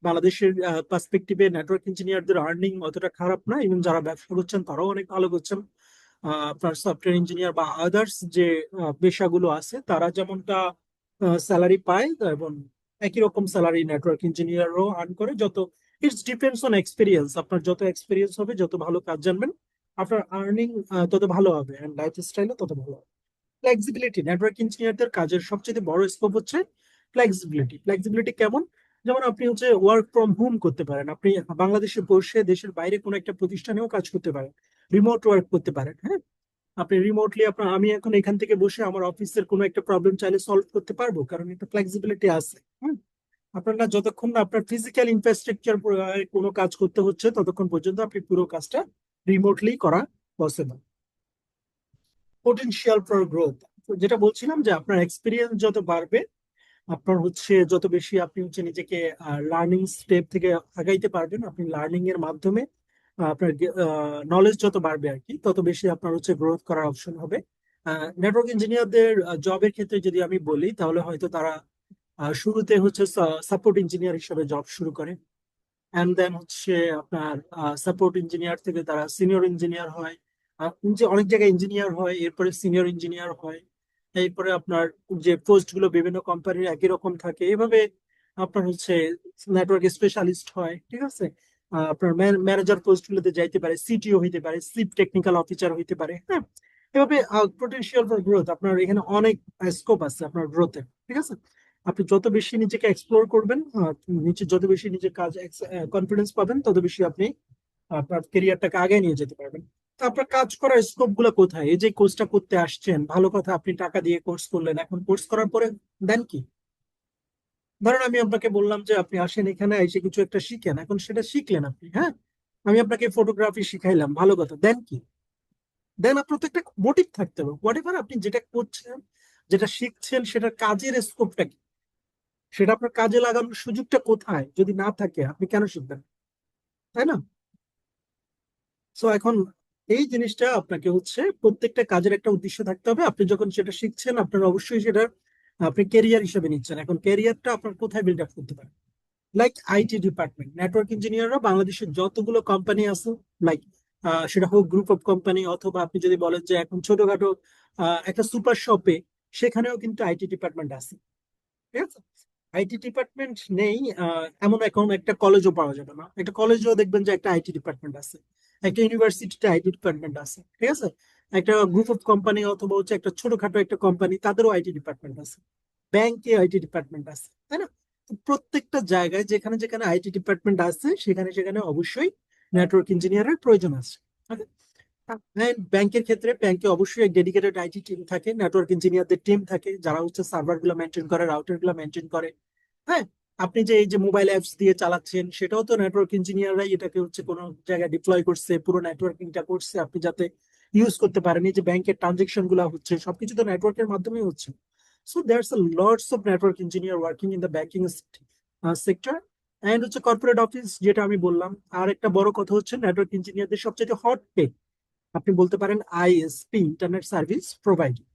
বাংলাদেশের পার্সপেক্টিভে নেটওয়ার্ক ইঞ্জিনিয়ারদের আর্নিং অতটা খারাপ না, এবং যারা ব্যবসা করছেন তারাও অনেক ভালো করছেন। আপনার সফটওয়্যার ইঞ্জিনিয়ার বা আদার্স যে পেশাগুলো আছে তারা যেমনটা স্যালারি পায়, এবং একই রকম স্যালারি নেটওয়ার্ক ইঞ্জিনিয়ারও আর্ন করে। যত ইটস ডিপেন্ডস অন এক্সপিরিয়েন্স, আপনার যত এক্সপিরিয়েন্স হবে, যত ভালো কাজ জানবেন, আপনার আর্নিং তত ভালো হবে, এন্ড লাইফস্টাইলও তত ভালো হবে। ফ্লেক্সিবিলিটি, নেটওয়ার্ক ইঞ্জিনিয়ারদের কাজের সবচেয়ে বড় স্কোপ হচ্ছে ফ্লেক্সিবিলিটি। ফ্লেক্সিবিলিটি কেমন? যেমন আপনি হচ্ছে ওয়ার্ক ফ্রম হোম করতে পারেন, আপনি বাংলাদেশে বসে দেশের বাইরে কোনো একটা প্রতিষ্ঠানেও কাজ করতে পারেন, রিমোট ওয়ার্ক করতে পারেন, হ্যাঁ। আপনি রিমোটলি আমি এখন এখান থেকে বসে আমার অফিসের কোনো একটা প্রবলেম চাইলে সলভ করতে পারবো, কারণ একটা ফ্লেক্সিবিলিটি আছে। আপনার না যতক্ষণ না আপনার ফিজিক্যাল ইনফ্রাস্ট্রাকচার কোনো কাজ করতে হচ্ছে ততক্ষণ পর্যন্ত আপনি পুরো কাজটা রিমোটলি করা পসিবল। পোটেনশিয়াল ফর গ্রোথ, যেটা বলছিলাম যে আপনার এক্সপিরিয়েন্স যত বাড়বে, আপনার হচ্ছে যত বেশি আপনি হচ্ছে নিজেকে লার্নিং স্টেপ থেকে আগাইতে পারবেন, আপনি লার্নিং এর মাধ্যমে আপনার নলেজ যত বাড়বে আর কি, তত বেশি আপনার হচ্ছে গ্রোথ করার অপশন হবে। নেটওয়ার্ক ইঞ্জিনিয়ারদের জবের ক্ষেত্রে যদি আমি বলি, তাহলে হয়তো তারা শুরুতে হচ্ছে সাপোর্ট ইঞ্জিনিয়ার হিসেবে জব শুরু করে, অ্যান্ড দেন হচ্ছে আপনার সাপোর্ট ইঞ্জিনিয়ার থেকে তারা সিনিয়র ইঞ্জিনিয়ার হয়, যে অনেক জায়গায় ইঞ্জিনিয়ার হয়, এরপরে সিনিয়র ইঞ্জিনিয়ার হয়, এরপরে আপনার যে পোস্ট গুলো বিভিন্ন কোম্পানির একই রকম থাকে, এভাবে আপনার হচ্ছে নেটওয়ার্ক স্পেশালিস্ট হয়, ঠিক আছে। আপনার ম্যানেজার পোস্ট গুলোতে যাইতে পারে, সিটিও হইতে পারে, চিফ টেকনিক্যাল অফিসার হইতে পারে, হ্যাঁ। এভাবে পোটেনশিয়াল ফর গ্রোথ, আপনার এখানে অনেক স্কোপ আছে আপনার গ্রোথের, ঠিক আছে। আপনি যত বেশি নিজেকে এক্সপ্লোর করবেন, নিচে যত বেশি নিজের কাজ কনফিডেন্স পাবেন, তত বেশি আপনি আপনার কেরিয়ারটাকে আগে নিয়ে যেতে পারবেন। তো আপনার কাজ করার স্কোপ গুলো কোথায়? এই যে কোর্সটা করতে আসছেন, ভালো কথা, আপনি টাকা দিয়ে কোর্স করলেন, এখন কোর্স করার পরে দেন কি? ধরেন আমি আপনাকে বললাম যে আপনি আসেন এখানে এসে কিছু একটা শিখেন, এখন সেটা শিখলেন আপনি, হ্যাঁ। আমি আপনাকে ফটোগ্রাফি শিখাইলাম, ভালো কথা, দেন কি? দেন আপনার তো একটা মোটিভ থাকতে হবে, হোয়াট এভার আপনি যেটা করছেন, যেটা শিখছেন, সেটার কাজের স্কোপটা কি, সেটা আপনার কাজে লাগানোর সুযোগটা কোথায় যদি না থাকে, আপনি কেন শিখবেন, তাই না? সো এখন এই জিনিসটা আপনাকে হচ্ছে প্রত্যেকটা কাজের একটা উদ্দেশ্য থাকতে হবে। আপনি যখন সেটা শিখছেন, আপনার অবশ্যই সেটা আপনি ক্যারিয়ার হিসেবে নিচ্ছেন। এখন ক্যারিয়ারটা আপনার কোথায় বিল্ড আপ করতে পারেন? লাইক আইটি ডিপার্টমেন্ট, নেটওয়ার্ক ইঞ্জিনিয়াররা বাংলাদেশের যতগুলো কোম্পানি আছে, লাইক সেটা হোক গ্রুপ অফ কোম্পানি, অথবা আপনি যদি বলেন যে এখন ছোটখাটো একটা সুপার শপে, সেখানেও কিন্তু আইটি ডিপার্টমেন্ট আছে, ঠিক আছে। আইটি ডিপার্টমেন্ট নেই এমন এখন একটা কলেজও পাওয়া যাবে না, একটা কলেজেও দেখবেন যে একটা আইটি ডিপার্টমেন্ট আছে, একটা ইউনিভার্সিটিতে আইটি ডিপার্টমেন্ট আছে, ঠিক আছে। একটা গ্রুপ অফ কোম্পানি অথবা হচ্ছে একটা ছোটখাটো একটা কোম্পানি, তাদেরও আইটি ডিপার্টমেন্ট আছে, ব্যাংকে আইটি ডিপার্টমেন্ট আছে, তাই না? তো প্রত্যেকটা জায়গায় যেখানে যেখানে আইটি ডিপার্টমেন্ট আছে, সেখানে সেখানে অবশ্যই নেটওয়ার্ক ইঞ্জিনিয়ারের প্রয়োজন আছে। ব্যাংকের ক্ষেত্রে ব্যাংকে অবশ্যই ডেডিকেটেড আইটি টিম থাকে, নেটওয়ার্ক ইঞ্জিনিয়ারদের টিম থাকে, যারা হচ্ছে সার্ভার গুলো মেনটেন করে, রাউটার গুলো মেনটেন করে, হ্যাঁ। আপনি যে এই যে মোবাইল অ্যাপস দিয়ে চালাচ্ছেন, সেটাও তো নেটওয়ার্ক ইঞ্জিনিয়াররাই এটাকে হচ্ছে কোনো জায়গায় ডিপ্লয় করছে, পুরো নেটওয়ার্কিংটা করছে আপনি যাতে ইউজ করতে পারেন। এই যে ব্যাংকের ট্রানজেকশন গুলো হচ্ছে, সবকিছু তো নেটওয়ার্কের মাধ্যমেই হচ্ছে। So there's a lots of network engineer working in the banking sector. And হচ্ছে কর্পোরেট অফিস, যেটা আমি বললাম। আর একটা বড় কথা হচ্ছে নেটওয়ার্ক ইঞ্জিনিয়ারদের সবচেয়ে হট পে, আপনি বলতে পারেন আইএসপি, ইন্টারনেট সার্ভিস প্রোভাইডার।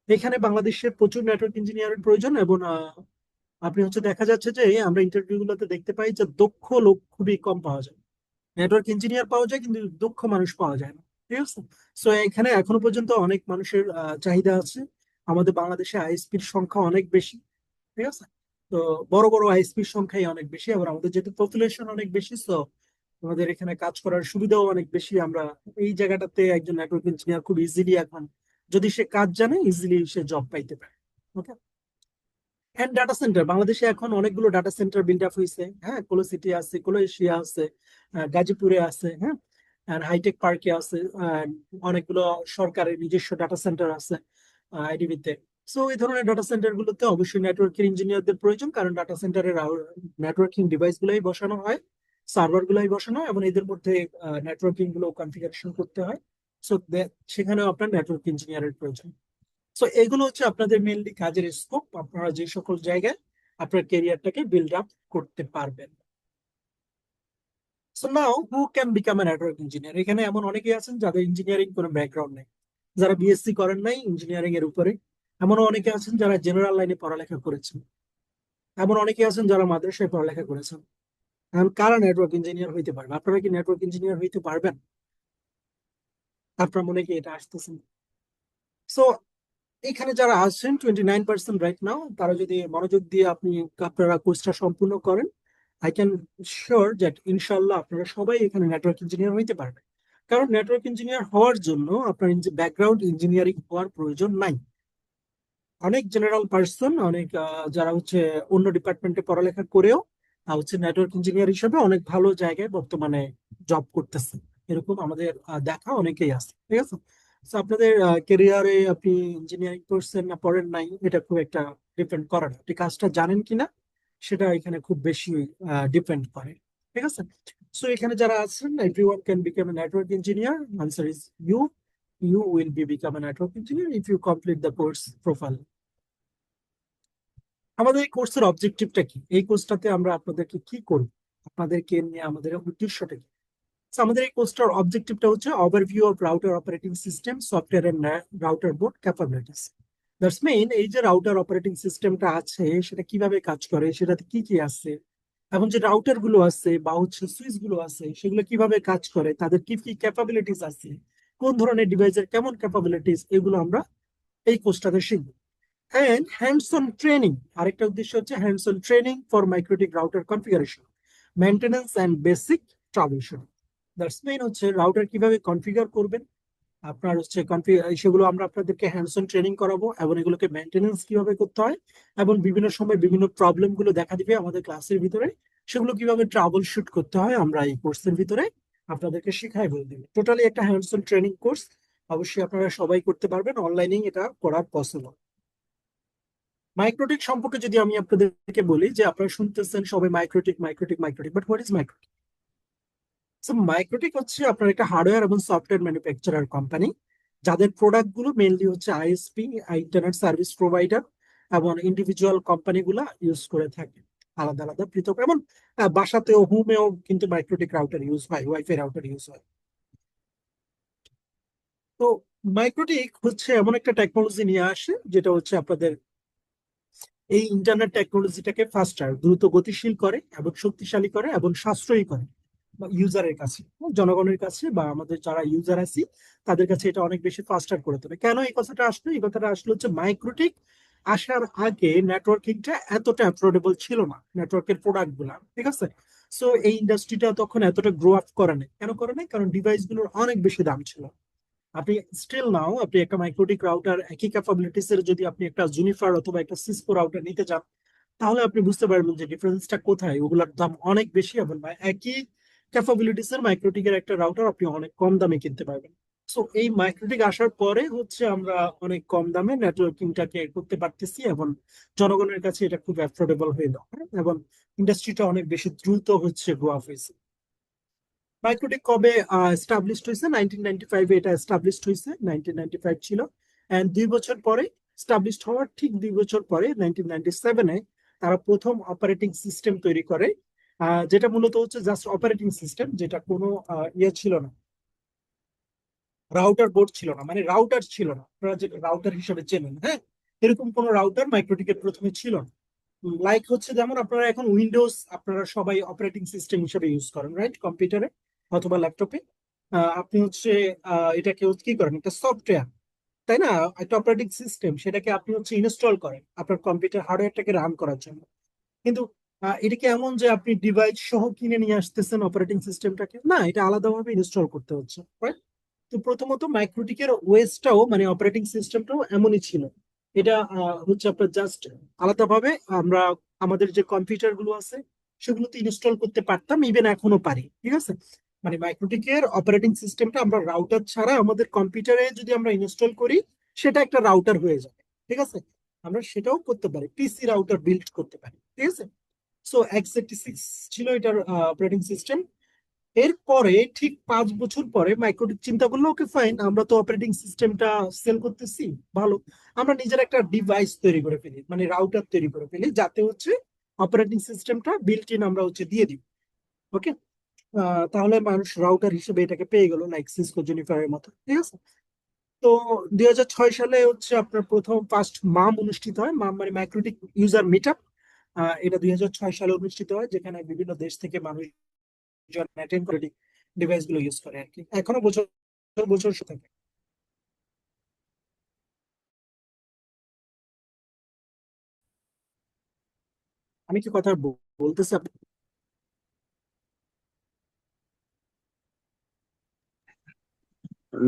এখানে বাংলাদেশের প্রচুর নেটওয়ার্ক ইঞ্জিনিয়ারের প্রয়োজন, এবং আপনি হচ্ছে দেখা যাচ্ছে যে আমরা ইন্টারভিউ গুলোতে দেখতে পাই যে দক্ষ লোক খুবই কম পাওয়া যায়। নেটওয়ার্ক ইঞ্জিনিয়ার পাওয়া যায় কিন্তু দক্ষ মানুষ পাওয়া যায় না, ঠিক আছে। সো এখানে এখনো পর্যন্ত অনেক মানুষের চাহিদা আছে। আমাদের বাংলাদেশে আইএসপির সংখ্যা অনেক বেশি, ঠিক আছে। তো বড় বড় আইএসপির সংখ্যাই অনেক বেশি, আবার আমাদের যেহেতু পপুলেশন অনেক বেশি, তো আমাদের এখানে কাজ করার সুবিধাও অনেক বেশি। আমরা এই জায়গাটাতে একজন নেটওয়ার্ক ইঞ্জিনিয়ার খুব ইজিলি এখন, যদি সে কাজ জানে, ইজিলি সে জব পাইতে পারে। ওকে। এন্ড ডাটা সেন্টার, বাংলাদেশে এখন অনেকগুলো ডাটা সেন্টার বিল্ড আপ হয়েছে, হ্যাঁ। কোলোসিটি আছে, কোলোএশিয়া আছে, গাজীপুরে আছে, হ্যাঁ। আর হাইটেক পার্কে আছে, অনেকগুলো সরকারের নিজস্ব ডাটা সেন্টার আছে আইডিবিতে। সো এই ধরনের ডাটা সেন্টার গুলোতে অবশ্যই নেটওয়ার্কের ইঞ্জিনিয়ারদের প্রয়োজন, কারণ ডাটা সেন্টারের নেটওয়ার্কিং ডিভাইস গুলাই বসানো হয়, সার্ভার গুলাই বসানো হয়, এবং এদের মধ্যে নেটওয়ার্কিং গুলো কনফিগারেশন করতে হয়। সো সেখানেও আপনার নেটওয়ার্ক ইঞ্জিনিয়ারের প্রয়োজন। সো এগুলো হচ্ছে আপনাদের মেইনলি কাজের স্কোপ, আপনারা যে সকল জায়গায় আপনার ক্যারিয়ারটাকে বিল্ড আপ করতে পারবেন। So now who can become a network engineer? এখানে এমন অনেকেই আছেন যাদের ইঞ্জিনিয়ারিং কোনো ব্যাকগ্রাউন্ড নেই, যারা বিএসসি করেন নাই ইঞ্জিনিয়ারিং এর উপরে। এমনও অনেকে আছেন যারা জেনারেল লাইনে পড়ালেখা করেছেন। এমন অনেকে আছেন যারা মাদ্রাসায় পড়ালেখা করেছেন। এখন কারা নেটওয়ার্ক ইঞ্জিনিয়ার হইতে পারবে? আপনারা কি নেটওয়ার্ক ইঞ্জিনিয়ার হইতে পারবেন? আপনার মনে কি এটা আসতেছে? সো এখানে যারা আছেন 29% রাইট নাও, তারা যদি মনোযোগ দিয়ে আপনারা কোর্সটা সম্পূর্ণ করেন, আই ক্যান শিওর দ্যাট ইনশাল্লাহ আপনারা সবাই এখানে নেটওয়ার্ক ইঞ্জিনিয়ার হইতে পারবেন। কারণ নেটওয়ার্ক ইঞ্জিনিয়ার হওয়ার জন্য আপনার ব্যাকগ্রাউন্ড ইঞ্জিনিয়ারিং হওয়ার প্রয়োজন নাই। অনেক জেনারেল পার্সন, অনেক যারা হচ্ছে অন্য ডিপার্টমেন্টে পড়ালেখা করেও হচ্ছে নেটওয়ার্ক ইঞ্জিনিয়ার হিসেবে অনেক ভালো জায়গায় বর্তমানে জব করতেছে, এরকম আমাদের দেখা অনেকেই আছে, ঠিক আছে। তো আপনাদের কেরিয়ারে আপনি ইঞ্জিনিয়ারিং করছেন না পড়েন নাই, এটা খুব একটা ডিপেন্ড করে না। আপনি কাজটা জানেন কিনা সেটা এখানে খুব বেশি ডিপেন্ড করে। ঠিক আছে? সো এখানে যারা আছেন, everyone can become a network engineer. Answer is you. You will be become a network engineer if you complete the course profile. আমাদের এই কোর্সের অবজেক্টিভটা কি? এই কোর্সটাতে আমরা আপনাদেরকে কি করব, আপনাদেরকে নিয়ে আমাদের উদ্দেশ্যটা কি? So, আমাদের এই কোর্সটার অবজেক্টিভটা হচ্ছে overview of router operating system, software and router board capabilities. That's main, এই যে রাউটার অপারেটিং সিস্টেমটা আছে সেটা কিভাবে কাজ করে, সেটাতে কি কি আছে, এখন যে রাউটার গুলো আছে বা হচ্ছে সুইচ গুলো আছে সেগুলো কিভাবে কাজ করে, তাদের কি কি ক্যাপাবিলিটিস আছে, কোন ধরনের ডিভাইসের কেমন ক্যাপাবিলিটিস, এগুলো আমরা এই কোর্সটাতে শিখবো। এন্ড হ্যান্ডস অন ট্রেনিং, আরেকটা উদ্দেশ্য হচ্ছে hands on training for MikroTik router configuration, maintenance and basic trouble shooting. That's main হচ্ছে রাউটার কিভাবে কনফিগার করবেন, আপনার হচ্ছে সেগুলো আমরা আপনাদেরকে হ্যান্ডস অন ট্রেনিং করাবো, এবং এগুলোকে মেনটেন্যান্স কিভাবে করতে হয়, এবং বিভিন্ন সময় বিভিন্ন প্রবলেম গুলো দেখা দিবে আমাদের ক্লাসের ভিতরে, সেগুলো কিভাবে ট্রাবল শুট করতে হয় আমরা এই কোর্সের ভিতরে আপনাদেরকে শেখাই বলে দিবে। টোটালি একটা হ্যান্ডস অন ট্রেনিং কোর্স, অবশ্যই আপনারা সবাই করতে পারবেন, অনলাইনেই এটা করা পসিবল। মাইক্রোটিক সম্পর্কে যদি আমি আপনাদেরকে বলি, যে আপনারা শুনতেছেন সবাই MikroTik MikroTik MikroTik, but what is MikroTik? So MikroTik হচ্ছে আপনার একটা হার্ডওয়্যার এবং সফটওয়্যার ম্যানুফ্যাকচারার কোম্পানি, যাদের প্রোডাক্ট গুলো মেনলি হচ্ছে আইএসপি, ইন্টারনেট সার্ভিস প্রোভাইডার, এবং ইন্ডিভিজুয়াল কোম্পানিগুলো ইউজ করে থাকে আলাদা আলাদা পৃথক। এবং বাসাতেও হোমেও কিন্তু মাইক্রোটিক রাউটার ইউজ হয়, ওয়াইফাই রাউটার ইউজ হয়। তো মাইক্রোটিক হচ্ছে এমন একটা টেকনোলজি নিয়ে আসে যেটা হচ্ছে আপনাদের এই ইন্টারনেট টেকনোলজিটাকে ফাস্টার, দ্রুত গতিশীল করে এবং শক্তিশালী করে এবং সাশ্রয়ী করে ইউজারের কাছে, জনগণের কাছে, বা আমাদের যারা ইউজার আছি তাদের কাছে এটা অনেক বেশি ফাস্টার করে তোলে। কেন এই কথাটা আসলো? এই কথাটা আসলো হচ্ছে মাইক্রোটিক আসার আগে নেটওয়ার্কিংটা এতটা অ্যাফোর্ডেবল ছিল না, নেটওয়ার্কের প্রোডাক্ট গুলা। ঠিক আছে? সো এই ইন্ডাস্ট্রিটা তখন এতটা গ্রো আপ করে নাই। কেন করে নাই? কারণ ডিভাইস গুলোর অনেক বেশি দাম ছিল। আপনি স্টিল নাও আপনি একটা মাইক্রোটিক রাউটার একই ক্যাপাবিলিটিস এর যদি আপনি একটা জুনিফার অথবা একটা সিসকো রাউটার নিতে চান, তাহলে আপনি বুঝতে পারবেন যে ডিফারেন্সটা কোথায়। ওগুলোর দাম অনেক বেশি, এবং একই ক্যাপাবিলিটিস এর মাইক্রোটিকের একটা রাউটার আপনি অনেক কম দামে কিনতে পারবেন। সো এই মাইক্রোটিক আসার পরে হচ্ছে আমরা অনেক কম দামে নেটওয়ার্কিংটাকে করতে পারতেছি, এবং জনগণের কাছে এটা খুব অ্যাফোর্ডেবল হয়ে যাবে, এবং ইন্ডাস্ট্রিটা অনেক বেশি দ্রুত হচ্ছে গ্রো আপ হয়েছে। মাইক্রোটেক কবে এস্টাবলিশড হয়েছে? 1995-এ এটা এস্টাবলিশড হয়েছে, 1995 ছিল। এন্ড 2 বছর পরে, এস্টাবলিশড হওয়ার ঠিক 2 বছর পরে 1997-এ তারা প্রথম অপারেটিং সিস্টেম তৈরি করে, যেটা মূলত হচ্ছে জাস্ট অপারেটিং সিস্টেম, যেটা কোনো ইয়ে ছিল না, রাউটার বোর্ড ছিল না, মানে রাউটার ছিল না, আপনারা যে রাউটার হিসেবে চেনেন, হ্যাঁ, এরকম কোনো রাউটার মাইক্রোটিকের প্রথমে ছিল না। লাইক হচ্ছে যেমন আপনারা এখন উইন্ডোজ আপনারা সবাই অপারেটিং সিস্টেম হিসেবে ইউজ করেন, রাইট? কম্পিউটারে অথবা ল্যাপটপে আপনি হচ্ছে এটাকে কি করেন, একটা সফটওয়্যার, তাই না? একটা অপারেটিং সিস্টেম, সেটাকে আপনি হচ্ছে ইনস্টল করেন আপনার কম্পিউটার হার্ডওয়্যারটাকে রান করার জন্য। কিন্তু এটা কি এমন যে আপনি ডিভাইস সহ কিনে নিয়ে আসতেছেন অপারেটিং সিস্টেমটাকে? না, এটা আলাদাভাবে ইনস্টল করতে হচ্ছে, right? তো প্রথমত মাইক্রোটিকের ওয়েসটাও মানে অপারেটিং সিস্টেমটাও এমনই ছিল। এটা হচ্ছে আপনার জাস্ট আলাদাভাবে আমরা আমাদের যে কম্পিউটার গুলো আছে সেগুলোতে ইনস্টল করতে পারতাম, ইভেন এখনো পারি। ঠিক আছে? মানে মাইক্রোটিকের অপারেটিং সিস্টেমটা আমরা রাউটার ছাড়া আমাদের কম্পিউটারে যদি আমরা ইনস্টল করি, সেটা একটা রাউটার হয়ে যাবে। ঠিক আছে? আমরা সেটাও করতে পারি, পিসি রাউটার বিল্ড করতে পারি। ঠিক আছে? সো x86 ছিল এটার অপারেটিং সিস্টেম। এরপরে ঠিক 5 বছর পরে মাইক্রোটিক চিন্তা করলো, ওকে ফাইন, আমরা তো অপারেটিং সিস্টেমটা সেল করতেছি, ভালো, আমরা নিজের একটা ডিভাইস তৈরি করে ফেলি, মানে রাউটার তৈরি করে ফেলি, যাতে হচ্ছে অপারেটিং সিস্টেমটা বিল্ট ইন আমরা হচ্ছে দিয়ে দিই। ওকে, তাহলে মানুষ রাউটার হিসেবে এটাকে পেয়ে গেল, লাইক সিসকো জুনিফারের মতো। ঠিক আছে? তো 2006 সালে হচ্ছে আপনার প্রথম ফার্স্ট মাম অনুষ্ঠিত হয়, মাম মানে মাইক্রোটিক ইউজার মিট আপ। এটা 2006 সালে অনুষ্ঠিত হয়, যেখানে বিভিন্ন দেশ থেকে মানুষ অ্যাটেন্ড করে ডিভাইস গুলো ইউজ করে আর কি, এখনো বছর বছর থাকে। আমি কি কথা বলতেছি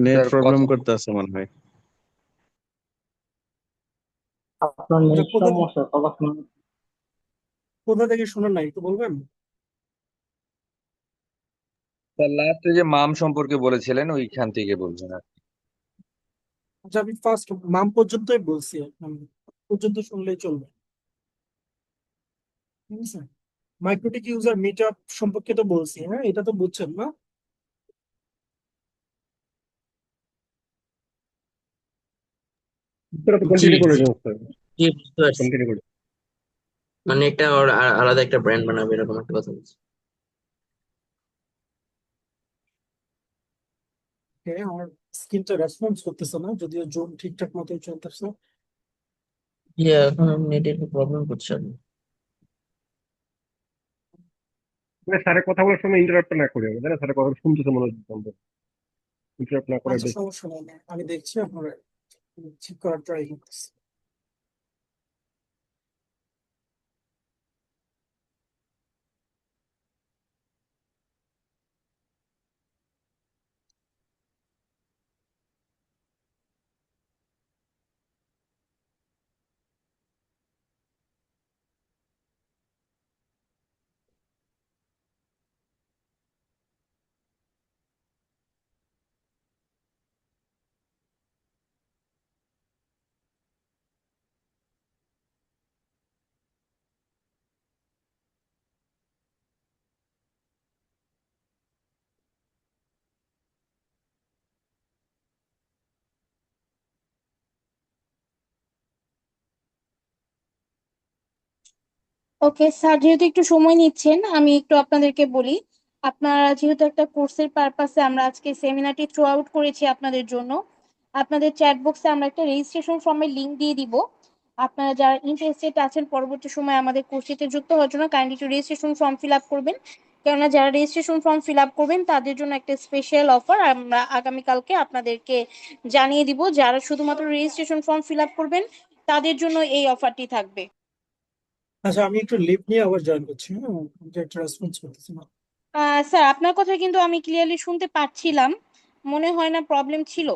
নেট স্যার প্রবলেম কথা করতে আছে মনে হয়। আপনার নেট কোথা সমস্যা, কথা শুনুন। কোথা থেকে শোনেন না একটু বলবেন? স্যার লাস্টে যে মাম সম্পর্কে বলেছিলেন ওইখান থেকে বলছেন আর কি। আচ্ছা, আমি ফার্স্ট মাম পর্যন্তই বলছি, পর্যন্ত শুনলেই চলবে। ঠিক আছে, মাইক্রোটিক ইউজার মিট আপ সম্পর্কে তো বলছি, হ্যাঁ এটা তো বুঝছেন না? তোরা তো জি কন্টিনিউ করে যাও স্যার, জি বুঝতে পারছি। কন্টিনিউ করে। মানে একটা ওর আলাদা একটা ব্র্যান্ড বানাবে এরকম একটা কথা বলছি। হ্যাঁ, আমার স্ক্রিনটা রেসপন্স করতেছে না, যদিও জুম ঠিকঠাক মতোই চলতেছে। এখন নেটে একটু প্রবলেম করছে আর কি। মানে স্যারের কথা বলার সময় ইন্টারাপ্ট না করি আমি, তাই না? স্যারের কথা শুনতেছে মনে হচ্ছে, ইন্টারাপ্ট না করার আচ্ছা, বেস্ট। সমস্যা নেই, আমি দেখছি আপনার ঠিক করার ট্রাই করতেছি। ওকে স্যার, যেহেতু একটু সময় নিচ্ছেন আমি একটু আপনাদেরকে বলি। আপনারা যেহেতু একটা কোর্সের পারপাসে আমরা আজকে সেমিনারটি থ্রু আউট করেছি আপনাদের জন্য, আপনাদের চ্যাট বক্সে আমরা একটা রেজিস্ট্রেশন ফর্মের লিংক দিয়ে দিব। আপনারা যারা ইন্টারেস্টেড আছেন পরবর্তী সময় আমাদের কোর্সটিতে যুক্ত হওয়ার জন্য কাইন্ডলি একটু রেজিস্ট্রেশন ফর্ম ফিল আপ করবেন। কেননা যারা রেজিস্ট্রেশন ফর্ম ফিল আপ করবেন তাদের জন্য একটা স্পেশাল অফার আমরা আগামীকালকে আপনাদেরকে জানিয়ে দিব। যারা শুধুমাত্র রেজিস্ট্রেশন ফর্ম ফিল আপ করবেন তাদের জন্য এই অফারটি থাকবে। আচ্ছা, আমি একটু লিভ নিয়ে আবার জয়েন করছি, হ্যাঁ আমি একটা রেসপন্স করতেছি না। স্যার আপনার কথা কিন্তু আমি ক্লিয়ারলি শুনতে পাচ্ছিলাম, মনে হয় না প্রবলেম ছিল।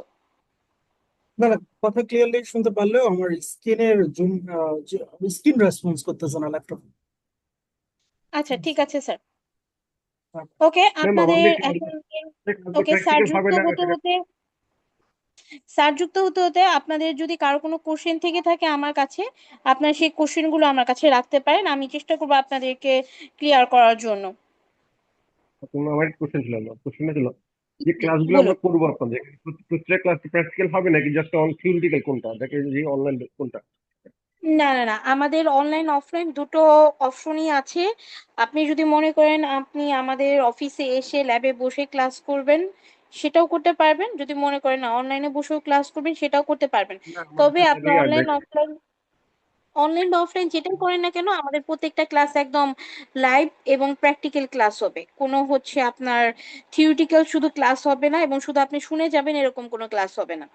না না, কথা ক্লিয়ারলি শুনতে পারলেও আমার স্ক্রিনের জুম, স্ক্রিন রেসপন্স করতেছে না ল্যাপটপ। আচ্ছা ঠিক আছে স্যার। ওকে, ম্যাম আপনাদের আমাদের এখন আজকে ওকে স্যার প্র্যাকটিক্যাল হবে যুক্ত না হতে হতে স্যার যুক্ত হতে হতে আপনাদের যদি কারো কোনো কোশ্চেন থেকে থাকে আমার কাছে, আপনার সেই কোশ্চেনগুলো আমার কাছে রাখতে পারেন, আমি চেষ্টা করবো আপনাদেরকে ক্লিয়ার করার জন্য। আমার কোশ্চেন ছিল না, কোশ্চেনটা ছিল যে ক্লাসগুলো আমরা বলুন। করবো আপনাদের, প্রত্যেকটা ক্লাস প্র্যাকটিক্যাল হবে নাকি জাস্ট অন থিওরিটিক্যাল কোনটা, দেখে যে অনলাইন কোনটা? না না না, আমাদের অনলাইন অফলাইন দুটো অপশনই আছে। আপনি যদি মনে করেন আপনি আমাদের অফিসে এসে ল্যাবে বসে ক্লাস করবেন সেটাও করতে পারবেন, যদি মনে করেন না অনলাইনে বসেও ক্লাস করবেন সেটাও করতে পারবেন। না আমাদের তবে কাছে আপনি আগে আসবে। অনলাইন বা অফলাইন যেটাই করেন না কেন আমাদের প্রত্যেকটা ক্লাস একদম লাইভ এবং প্র্যাকটিক্যাল ক্লাস হবে। কোনো হচ্ছে আপনার থিওরিটিক্যাল শুধু ক্লাস হবে না এবং শুধু আপনি শুনে যাবেন এরকম কোনো ক্লাস হবে না।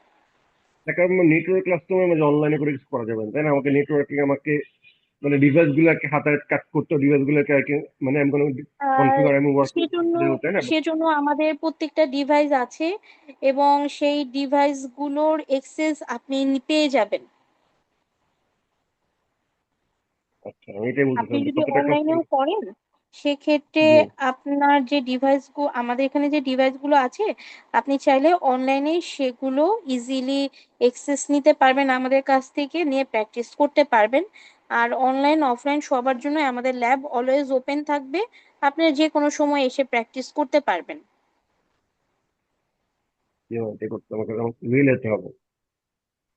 তাকে নেটওয়ার্ক ক্লাস তো অনলাইনে করে কিছু করা যাবে না, তাই না? আমাকে নেটওয়ার্কিং আমাকে মানে ডিভাইস গুলোকে হাতে কাজ করতে, ডিভাইস গুলোকে আর কি, মানে আমি কোনো আর কনফিগার আমি ওয়ার্ক সেজন্য করতে, তাই না? সেজন্য আমাদের প্রত্যেকটা ডিভাইস আছে এবং সেই ডিভাইসগুলোর এক্সেস আপনি পেয়ে যাবেন। আচ্ছা, আমি এটাই আপনি বলতেছিলাম যে যদি প্রত্যেকটা ক্লাস। অনলাইনেও করেন সেক্ষেত্রে জি। আপনার যে ডিভাইসগুলো আমাদের এখানে যে ডিভাইসগুলো আছে আপনি চাইলে অনলাইনে সেগুলো ইজিলি এক্সেস নিতে পারবেন, আমাদের কাছ থেকে নিয়ে প্র্যাকটিস করতে পারবেন। আর অনলাইন অফলাইন সবার জন্য আমাদের ল্যাব অলওয়েজ ওপেন থাকবে, আপনি যে কোনো সময় এসে প্র্যাকটিস করতে পারবেন। জি, এটাই করতে আমাকে রিয়েল যেতে হবে,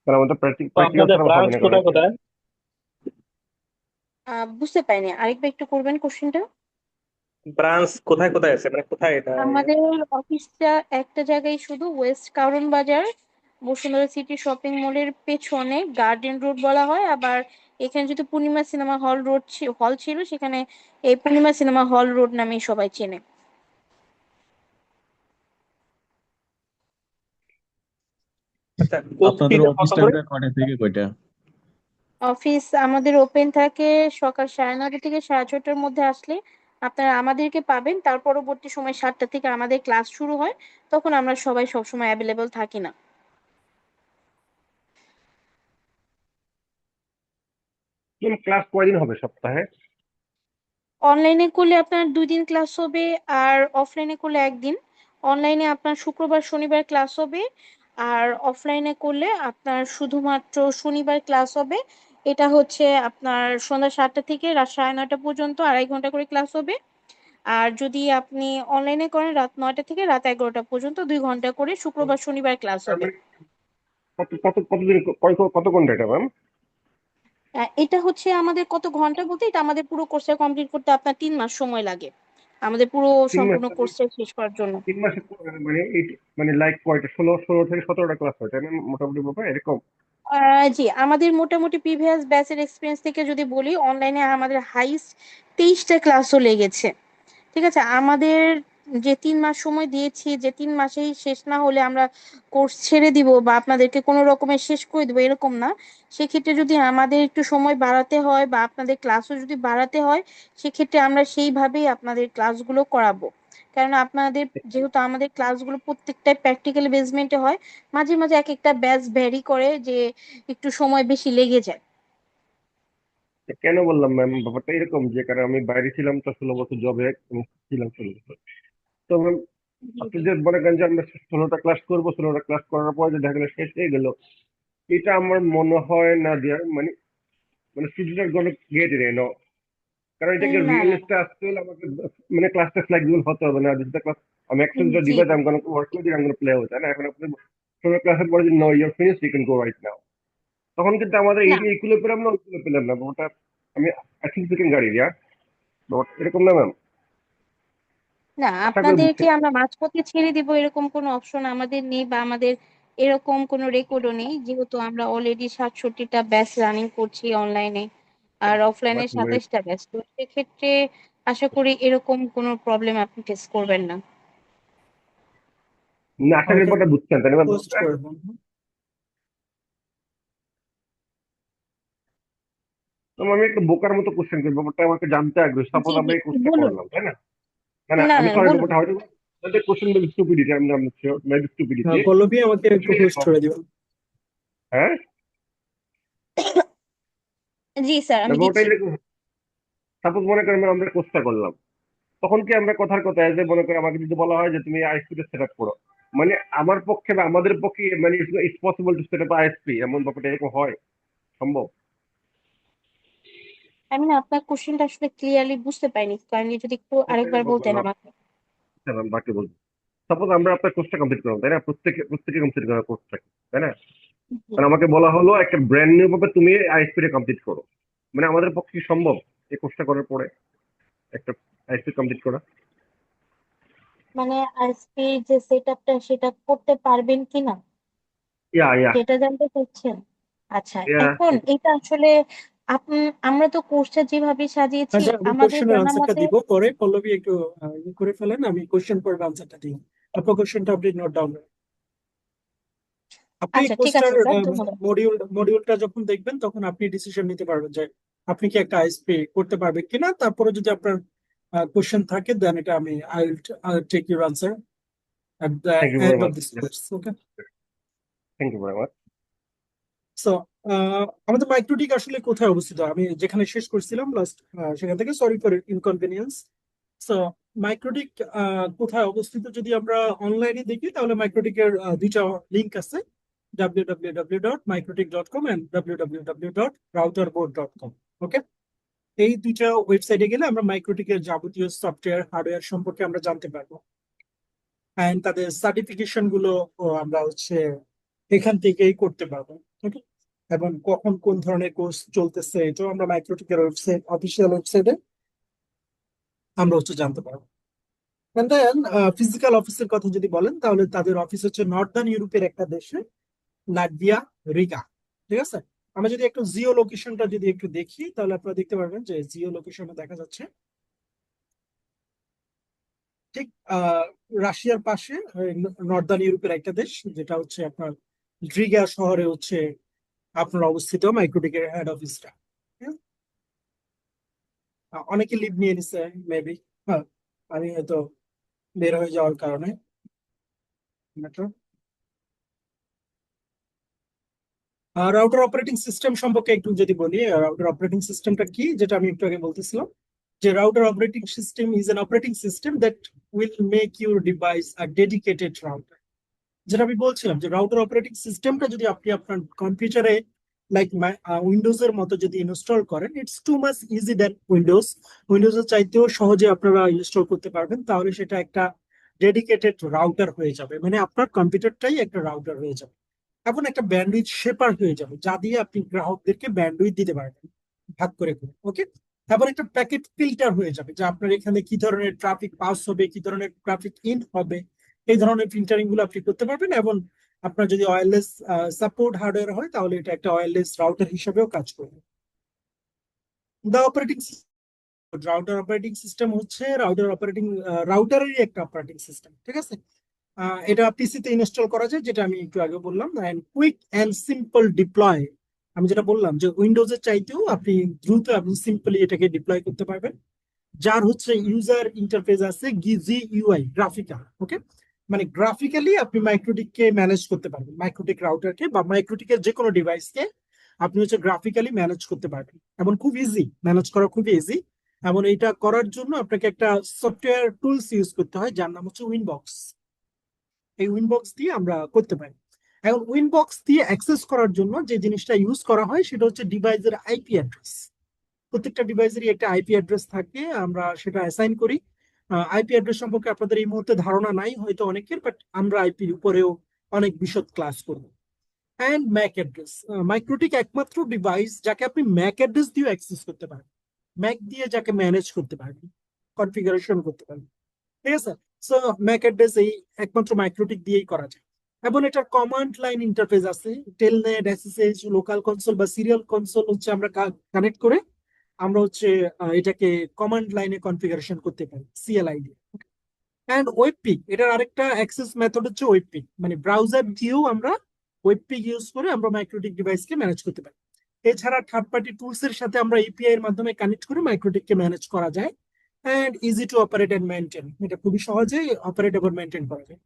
কারণ আমাদের তো প্র্যাকটিক্যাল আপনাদের ছাড়া হবে ব্রাঞ্চ না, কারণ কোথায় কোথায়? বুঝতে পারিনি, আরেকবার একটু করবেন কোশ্চেনটা। ব্রাঞ্চ কোথায় কোথায় আছে, মানে কোথায় এটা? আমাদের অফিসটা একটা জায়গায় শুধু ওয়েস্ট কারওয়ান বাজার বসুন্ধরা সিটি শপিং মলের পেছনে গার্ডেন রোড বলা হয়। আবার এখানে যদি পূর্ণিমা সিনেমা হল রোড হল ছিল সেখানে এই পূর্ণিমা সিনেমা হল রোড নামেই সবাই চেনে। আচ্ছা, কোর্স আপনাদের ফিটা অফিস কত করে? টাইমটা কয়টা থেকে কয়টা? অফিস আমাদের ওপেন থাকে সকাল 9:30 থেকে 6:30টার মধ্যে আসলে আপনারা আমাদেরকে পাবেন। তার পরবর্তী সময় 7টা থেকে আমাদের ক্লাস শুরু হয়, তখন আমরা সবাই সবসময় অ্যাভেলেবল থাকি না। ক্লাস কয়দিন হবে সপ্তাহে? অনলাইনে করলে আপনার 2 দিন ক্লাস হবে আর অফলাইনে করলে 1 দিন। অনলাইনে আপনার শুক্রবার শনিবার ক্লাস হবে আর অফলাইনে করলে আপনার শুধুমাত্র শনিবার ক্লাস হবে। এটা হচ্ছে আপনার সন্ধ্যা 7টা থেকে রাত 9:30 পর্যন্ত 2.5 ঘন্টা করে ক্লাস হবে। আর যদি আপনি অনলাইনে করেন রাত 9টা থেকে রাত 11টা পর্যন্ত 2 ঘন্টা করে শুক্রবার শনিবার ক্লাস তার হবে। মানে কতদিন কত ঘন্টা এটা ম্যাম? এটা হচ্ছে আমাদের কত ঘন্টা বলতে, এটা আমাদের পুরো কোর্সটা কমপ্লিট করতে আপনার 3 মাস সময় লাগে, আমাদের পুরো 3 মাস? সম্পূর্ণ কোর্সটা শেষ করার জন্য। 3 মাসে মানে মানে লাইক কয়টা, 16 থেকে 17টা ক্লাস হয় তাই না মোটামুটি ব্যাপার এরকম? জি, আমাদের মোটামুটি প্রিভিয়াস ব্যাচের এক্সপিরিয়েন্স থেকে যদি বলি, অনলাইনে আমাদের হাইস্ট 23টা ক্লাসও লেগেছে। ঠিক আছে, আমাদের যে 3 মাস সময় দিয়েছি, যে 3 মাসেই শেষ না হলে আমরা কোর্স ছেড়ে দিব বা আপনাদেরকে কোনো রকমের শেষ করে দেবো এরকম না। সেক্ষেত্রে যদি আমাদের একটু সময় বাড়াতে হয় বা আপনাদের ক্লাসও যদি বাড়াতে হয়, সেক্ষেত্রে আমরা সেইভাবেই আপনাদের ক্লাসগুলো করাবো। কারণ আপনাদের যেহেতু আমাদের ক্লাসগুলো প্রত্যেকটাই প্র্যাকটিক্যাল বেসমেন্টে হয়, মাঝে মাঝে এক একটা ব্যাচ ভ্যারি করে যে একটু সময় বেশি লেগে যায়। কেন বললাম ম্যাম ব্যাপারটা এরকম, যে কারণ আমি বাইরে ছিলাম তো 16 বছর জবে ছিলাম 16 বছর। তো ম্যাম জি আপনি জি। যে মনে করেন যে আমরা 16টা ক্লাস করবো, 16টা ক্লাস করার পর যে দেখা গেলো শেষ হয়ে গেল, এটা আমার মনে হয় না দেওয়ার মানে মানে স্টুডেন্ট আর গonna গেট ইট নো। কারণ এটাকে না না রিয়েলিস্টটা আসতে হলে আমাকে মানে ক্লাসটা ফ্লেক্সিবল হতে হবে না। দিস ক্লাস আমি access the G device I'm gonna work with it, I'm gonna play with, তাই না? এখন আপনি 16 ক্লাসের পরে যে no you are finished you can go right now, তখন কিন্তু আমাদের না এইগুলো পেলাম না, ওইগুলো পেলাম না। ওটা আমি আই থিঙ্ক ইউ ক্যান গাড়ি ইয়া এরকম না ম্যাম? না, আশা করি আপনাদেরকে বুঝছেন। আমরা মাঝপথে ছেড়ে দিব এরকম কোনো অপশন আমাদের নেই, বা আমাদের এরকম কোনো রেকর্ডও নেই, যেহেতু আমরা অলরেডি 67টা ব্যাচ রানিং করছি অনলাইনে আর অফলাইনে বাট 27টা ব্যাচ। তো সেক্ষেত্রে আশা করি এরকম কোনো প্রবলেম আপনি ফেস করবেন না। না, আশা করি আমাকে ব্যাপারটা বুঝছেন তাই না ম্যাম? পোস্ট করে বলুন। তো আমি একটা বোকার মতো কোশ্চেন করি, ব্যাপারটা আমাকে জানতে আগ্রহী। সাপোজ জি আমরা জি, এই কোর্সটা বলুন। করলাম তাই না? না না, না আমি না সরি, বলুন। ব্যাপারটা হয়তো কোশ্চেন মেবি স্টুপিডিটি, আমি not sure, maybe stupidity. Pallavi আমাকে একটু হোস্ট করে দিবেন। হ্যাঁ, জি স্যার, আমি ব্যাপারটা দিচ্ছি। এরকম। সাপোজ মনে করেন আমরা কোর্সটা করলাম, তখন কি আমরা কথার কথা যে মনে করেন আমাকে যদি বলা হয় যে তুমি আইএসপি সেট আপ করো, মানে আমার পক্ষে বা আমাদের পক্ষে মানে it's possible to set up ISP, এমন ব্যাপারটা এরকম হয় সম্ভব? আমি না আপনার কোশ্চেনটা আসলে ক্লিয়ারলি বুঝতে পারিনি, কাইন্ডলি যদি একটু আরেকবার বলতেন আমাকে। বাকি বলবো। সাপোজ আমরা আপনার কোর্সটা কমপ্লিট করলাম তাই না, প্রত্যেকে প্রত্যেকে কমপ্লিট করা কোর্সটাকে, তাই না? জি। মানে আমাকে বলা হলো একটা ব্র্যান্ড নিউ ভাবে তুমি আইএসপি টা কমপ্লিট করো, মানে আমাদের পক্ষে কি সম্ভব এই কোর্সটা করার পরে একটা আইএসপি কমপ্লিট করা? মানে আজকে যে সেটআপটা সেটা করতে পারবেন কিনা ইয়া ইয়া সেটা জানতে চাচ্ছেন? আচ্ছা, ইয়া এখন এটা আসলে আমরা তো কোর্সটা যেভাবে সাজিয়েছি আচ্ছা, আমি আমাদের কোশ্চেনের জানা আনসারটা মতে। দিব পরে। পল্লবী একটু করে ফেলেন, আমি কোশ্চেন পড়বে আনসারটা দিই। আপনার কোশ্চেনটা আপনি নোট ডাউন। আপনি আচ্ছা ঠিক কোর্সটার আছে স্যার, ধন্যবাদ। মডিউলটা যখন দেখবেন তখন আপনি ডিসিশন নিতে পারবেন যে আপনি কি একটা আইএসপি করতে পারবেন কিনা। তারপরে যদি আপনার কোশ্চেন থাকে, দেন এটা আমি I will take your answer at the thank you very end of much. this course. Okay. Thank you very much. So, আমাদের মাইক্রোটিক আসলে কোথায় অবস্থিত? আমি যেখানে শেষ করছিলাম লাস্ট, সেখান থেকে sorry for inconvenience. So MikroTik কোথায় অবস্থিত যদি আমরা অনলাইনে দেখি, তাহলে মাইক্রোটিকের দুইটা লিংক আছে, www.microtik.com and www.routerboard.com. ওকে, এই দুইটা ওয়েবসাইটে গেলে আমরা মাইক্রোটিকের যাবতীয় সফটওয়্যার হার্ডওয়্যার সম্পর্কে আমরা জানতে পারবো, এন্ড তাদের সার্টিফিকেশন গুলো আমরা এখান থেকেই করতে পারবো। ওকে, এবং কখন কোন ধরনের কোর্স চলতেছে এটাও আমরা মাইক্রোটিকের ওয়েবসাইট, অফিসিয়াল ওয়েবসাইটে আমরা জানতে পারবো। And then ফিজিক্যাল অফিসের কথা যদি বলেন, তাহলে তাদের অফিস হচ্ছে নর্দার্ন ইউরোপের একটা দেশে, লাটভিয়া, রিগা। ঠিক আছে, আমরা যদি একটু জিও লোকেশনটা যদি একটু দেখি, তাহলে আপনারা দেখতে পারবেন যে জিও লোকেশনে দেখা যাচ্ছে ঠিক রাশিয়ার পাশে নর্দার্ন ইউরোপের একটা দেশ, যেটা আপনার রিগা শহরে আপনার অবস্থিত মাইক্রোটিকের হেড অফিসটা। অনেকে লিভ নিয়ে নিছে মেবি, হ্যাঁ, আমি হয়তো বের হয়ে যাওয়ার কারণে। রাউটার অপারেটিং সিস্টেম সম্পর্কে একটু যদি বলি, রাউটার অপারেটিং সিস্টেমটা কি, যেটা আমি একটু আগে বলতেছিলাম, যে router operating system is an operating system that will make your device a dedicated router. যেটা আমি বলছিলাম যে রাউটার অপারেটিং সিস্টেমটা যদি আপনি আপনার কম্পিউটারে লাইক উইন্ডোজ এর মতো যদি ইনস্টল করেন, it's too much easy than উইন্ডোজের চাইতেও সহজে আপনারা ইনস্টল করতে পারবেন, তাহলে সেটা একটা ডেডিকেটেড রাউটার হয়ে যাবে, মানে আপনার কম্পিউটারটাই একটা রাউটার হয়ে যাবে। এখন একটা ব্যান্ডউইথ শেপার হয়ে যাবে যা দিয়ে আপনি গ্রাহকদেরকে ব্যান্ডউইথ দিতে পারবেন ভাগ করে করে, ওকে। তারপর একটা প্যাকেট ফিল্টার হয়ে যাবে, যে আপনার এখানে কি ধরনের ট্রাফিক পাস হবে, কি ধরনের ট্রাফিক ইন হবে, এই ধরনের ফিল্টারিং গুলো আপনি করতে পারবেন। এবং আপনার যদি ওয়্যারলেস সাপোর্ট হার্ডওয়্যার হয় তাহলে এটা একটা ওয়্যারলেস রাউটার হিসেবেও কাজ করবে। দা অপারেটিং অপারেটিং সিস্টেম হচ্ছে রাউটারেরই একটা অপারেটিং সিস্টেম, ঠিক আছে। এটা পিসিতে ইনস্টল করা যায়, যেটা আমি একটু আগে বললাম, and quick and simple deploy. আমি যেটা বললাম যে উইন্ডোজের চাইতেও আপনি দ্রুত এবং সিম্পলি এটাকে ডিপ্লয় করতে পারবেন, যার হচ্ছে ইউজার ইন্টারফেস আছে GUI, গ্রাফিক্যাল, ওকে। মানে গ্রাফিক্যালি আপনি মাইক্রোটিককে ম্যানেজ করতে পারবেন, মাইক্রোটিক রাউটারকে বা মাইক্রোটিকের যে কোনো ডিভাইসকে আপনি হচ্ছে গ্রাফিক্যালি ম্যানেজ করতে পারবেন, এবং খুব ইজি ম্যানেজ করা, খুব ইজি। এবং এটা করার জন্য আপনাকে একটা সফটওয়্যার টুলস ইউজ করতে হয় যার নাম হচ্ছে উইনবক্স। এই উইনবক্স দিয়ে আমরা করতে পারি। এখন উইনবক্স দিয়ে অ্যাক্সেস করার জন্য যে জিনিসটা ইউজ করা হয় সেটা হচ্ছে ডিভাইসের আইপি অ্যাড্রেস। প্রত্যেকটা ডিভাইসেরই একটা আইপি অ্যাড্রেস থাকে, আমরা সেটা অ্যাসাইন করি। আইপি অ্যাড্রেস সম্পর্কে আপনাদের এই মুহূর্তে ধারণা নাই হয়তো অনেকের, বাট আমরা আইপির উপরেও অনেক বিশদ ক্লাস করব। অ্যান্ড ম্যাক অ্যাড্রেস, মাইক্রোটিক একমাত্র ডিভাইস যাকে আপনি ম্যাক অ্যাড্রেস দিয়ে অ্যাক্সেস করতে পারেন, ম্যাক দিয়ে যাকে ম্যানেজ করতে পারবেন, কনফিগারেশন করতে পারবেন, ঠিক আছে। সো ম্যাক অ্যাড্রেস এই একমাত্র মাইক্রোটিক দিয়েই করা যায়। এবং এটার কমান্ড লাইন ইন্টারফেস আছে, টেলনেট, এসএসএইচ, লোকাল কনসোল বা সিরিয়াল কনসোল হচ্ছে আমরা কানেক্ট করে আমরা হচ্ছে এটাকে কমান্ড লাইনে কনফিগারেশন করতে পারি, CLI দিয়ে। অ্যান্ড ওয়েবপিক, এটার আরেকটা অ্যাক্সেস মেথড হচ্ছে ওয়েবপিক, মানে ব্রাউজার দিয়েও আমরা ওয়েবপিক ইউজ করে আমরা মাইক্রোটিক ডিভাইসকে ম্যানেজ করতে পারি। এছাড়া থার্ড পার্টি টুলস এর সাথে আমরা এপিআই এর মাধ্যমে কানেক্ট করে মাইক্রোটিককে ম্যানেজ করা যায়। And easy to operate and maintain, এটা খুবই সহজেই অপারেট এবং মেনটেন করা যায়।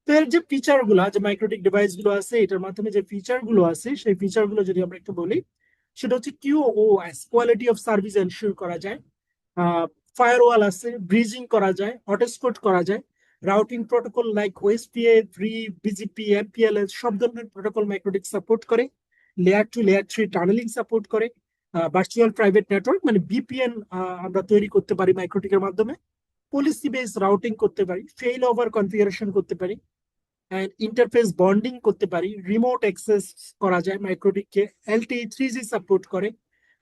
তো এর যে ফিচার গুলো, যে মাইক্রোটিক ডিভাইস গুলো আছে এটার মাধ্যমে যে ফিচার গুলো আছে, সেই ফিচার গুলো যদি আমরা একটু বলি, সেটা হচ্ছে QoS, quality of service ensure করা যায়। ফায়ারওয়াল আছে, ব্রিজিং করা যায়, হটস্পট করা যায়, routing protocol like OSPF, BGP, MPLS সব ধরনের প্রোটোকল মাইক্রোটিক সাপোর্ট করে। লেয়ার 2 লেয়ার 3 টানেলিং সাপোর্ট করে। ভার্চুয়াল প্রাইভেট নেটওয়ার্ক মানে VPN আমরা তৈরি করতে পারি মাইক্রোটিকের মাধ্যমে। পলিসি বেস রাউটিং করতে পারি, ফেইল ওভার কনফিগারেশন করতে পারি, এন্ড ইন্টারফেস বন্ডিং করতে পারি, রিমোট অ্যাক্সেস করা যায় মাইক্রোটিককে, LTE 3G সাপোর্ট করে।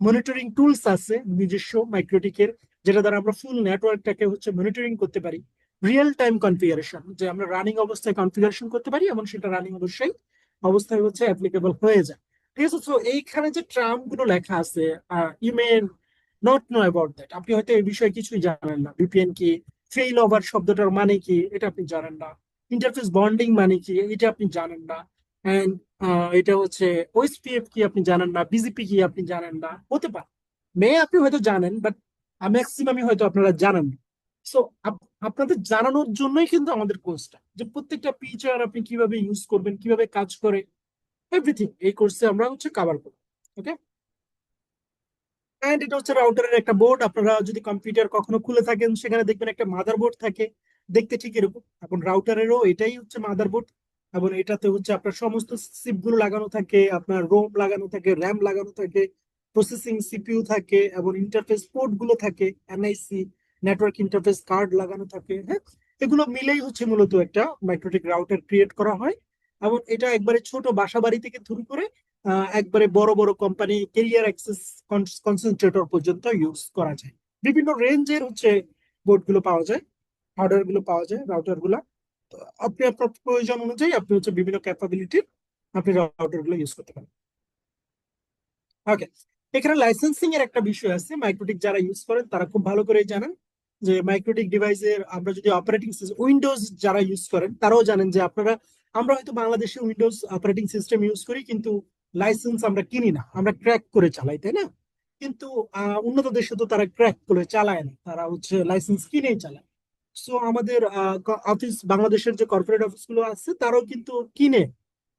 মনিটরিং টুলস আছে নিজস্ব মাইক্রোটিকের, যেটা দ্বারা আমরা ফুল নেটওয়ার্কটাকে হচ্ছে মনিটরিং করতে পারি। রিয়েল টাইম কনফিগারেশন, যে আমরা রানিং অবস্থায় কনফিগারেশন করতে পারি এবং সেটা রানিং অবস্থায় হচ্ছে অ্যাপ্লিকেবল হয়ে যায়, ঠিক আছে। তো এইখানে যে টার্ম গুলো লেখা আছে, you may not know about that, আপনি হয়তো এই বিষয়ে কিছুই জানেন না। VPN কি, ফেইল ওভার শব্দটার মানে কি এটা আপনি জানেন না, ইন্টারফেস বন্ডিং মানে কি এটা আপনি জানেন না, এন্ড এটা হচ্ছে OSPF কি আপনি জানেন না, BGP কি আপনি জানেন না, হতে পারে আপনি হয়তো জানেন, বাট ম্যাক্সিমামই হয়তো আপনারা জানেন না। সো আপনাদের জানানোর জন্যই কিন্তু আমাদের কোর্সটা, যে প্রত্যেকটা ফিচার আপনি কিভাবে ইউজ করবেন, কিভাবে কাজ করে, এভরিথিং এই কোর্সে আমরা হচ্ছে কভার করব, ওকে। এন্ড এটা হচ্ছে রাউটারের একটা বোর্ড, আপনারা যদি কম্পিউটার কখনো খুলে থাকেন সেখানে দেখবেন একটা মাদারবোর্ড থাকে, দেখতে ঠিক এরকম। এখন রাউটারেরও এটাই হচ্ছে মাদারবোর্ড, এবং এটাতে হচ্ছে আপনার সমস্ত চিপ গুলো লাগানো থাকে, আপনার রোম লাগানো থাকে, র্যাম লাগানো থাকে, প্রসেসিং CPU থাকে, এবং ইন্টারফেস পোর্ট গুলো থাকে, NIC নেটওয়ার্ক ইন্টারফেস কার্ড লাগানো থাকে, হ্যাঁ। এগুলো মিলেই হচ্ছে মূলত একটা মাইক্রোটিক রাউটার ক্রিয়েট করা হয়। এবং এটা একবারে ছোট বাসা বাড়ি থেকে শুরু করে একবারে বড় বড় কোম্পানি ক্যারিয়ার অ্যাক্সেস কনসেন্ট্রেটর পর্যন্ত ইউজ করা যায়। বিভিন্ন রেঞ্জের হচ্ছে বোর্ড গুলো পাওয়া যায়, হার্ডওয়্যার গুলো পাওয়া যায়, রাউটার গুলা। তো আপনি আপনার প্রয়োজন অনুযায়ী আপনি হচ্ছে বিভিন্ন ক্যাপাবিলিটির আপনি রাউটার গুলো ইউজ করতে পারেন, ওকে। এখানে লাইসেন্সিং এর একটা বিষয় আছে, মাইক্রোটিক যারা ইউজ করেন তারা খুব ভালো করে জানেন যে মাইক্রোটিক ডিভাইসের আমরা যদি অপারেটিং সিস্টেম, উইন্ডোজ যারা ইউজ করেন তারাও জানেন যে আমরা হয়তো বাংলাদেশে উইন্ডোজ অপারেটিং সিস্টেম ইউজ করি, কিন্তু লাইসেন্স আমরা কিনি না, আমরা ক্র্যাক করে চালাই, তাই না? কিন্তু উন্নত দেশে তো তারা ক্র্যাক করে চালায় না, তারা হচ্ছে লাইসেন্স কিনেই চালায়। সো আমাদের অফিস, বাংলাদেশের যে কর্পোরেট অফিস গুলো আছে তারাও কিন্তু কিনে,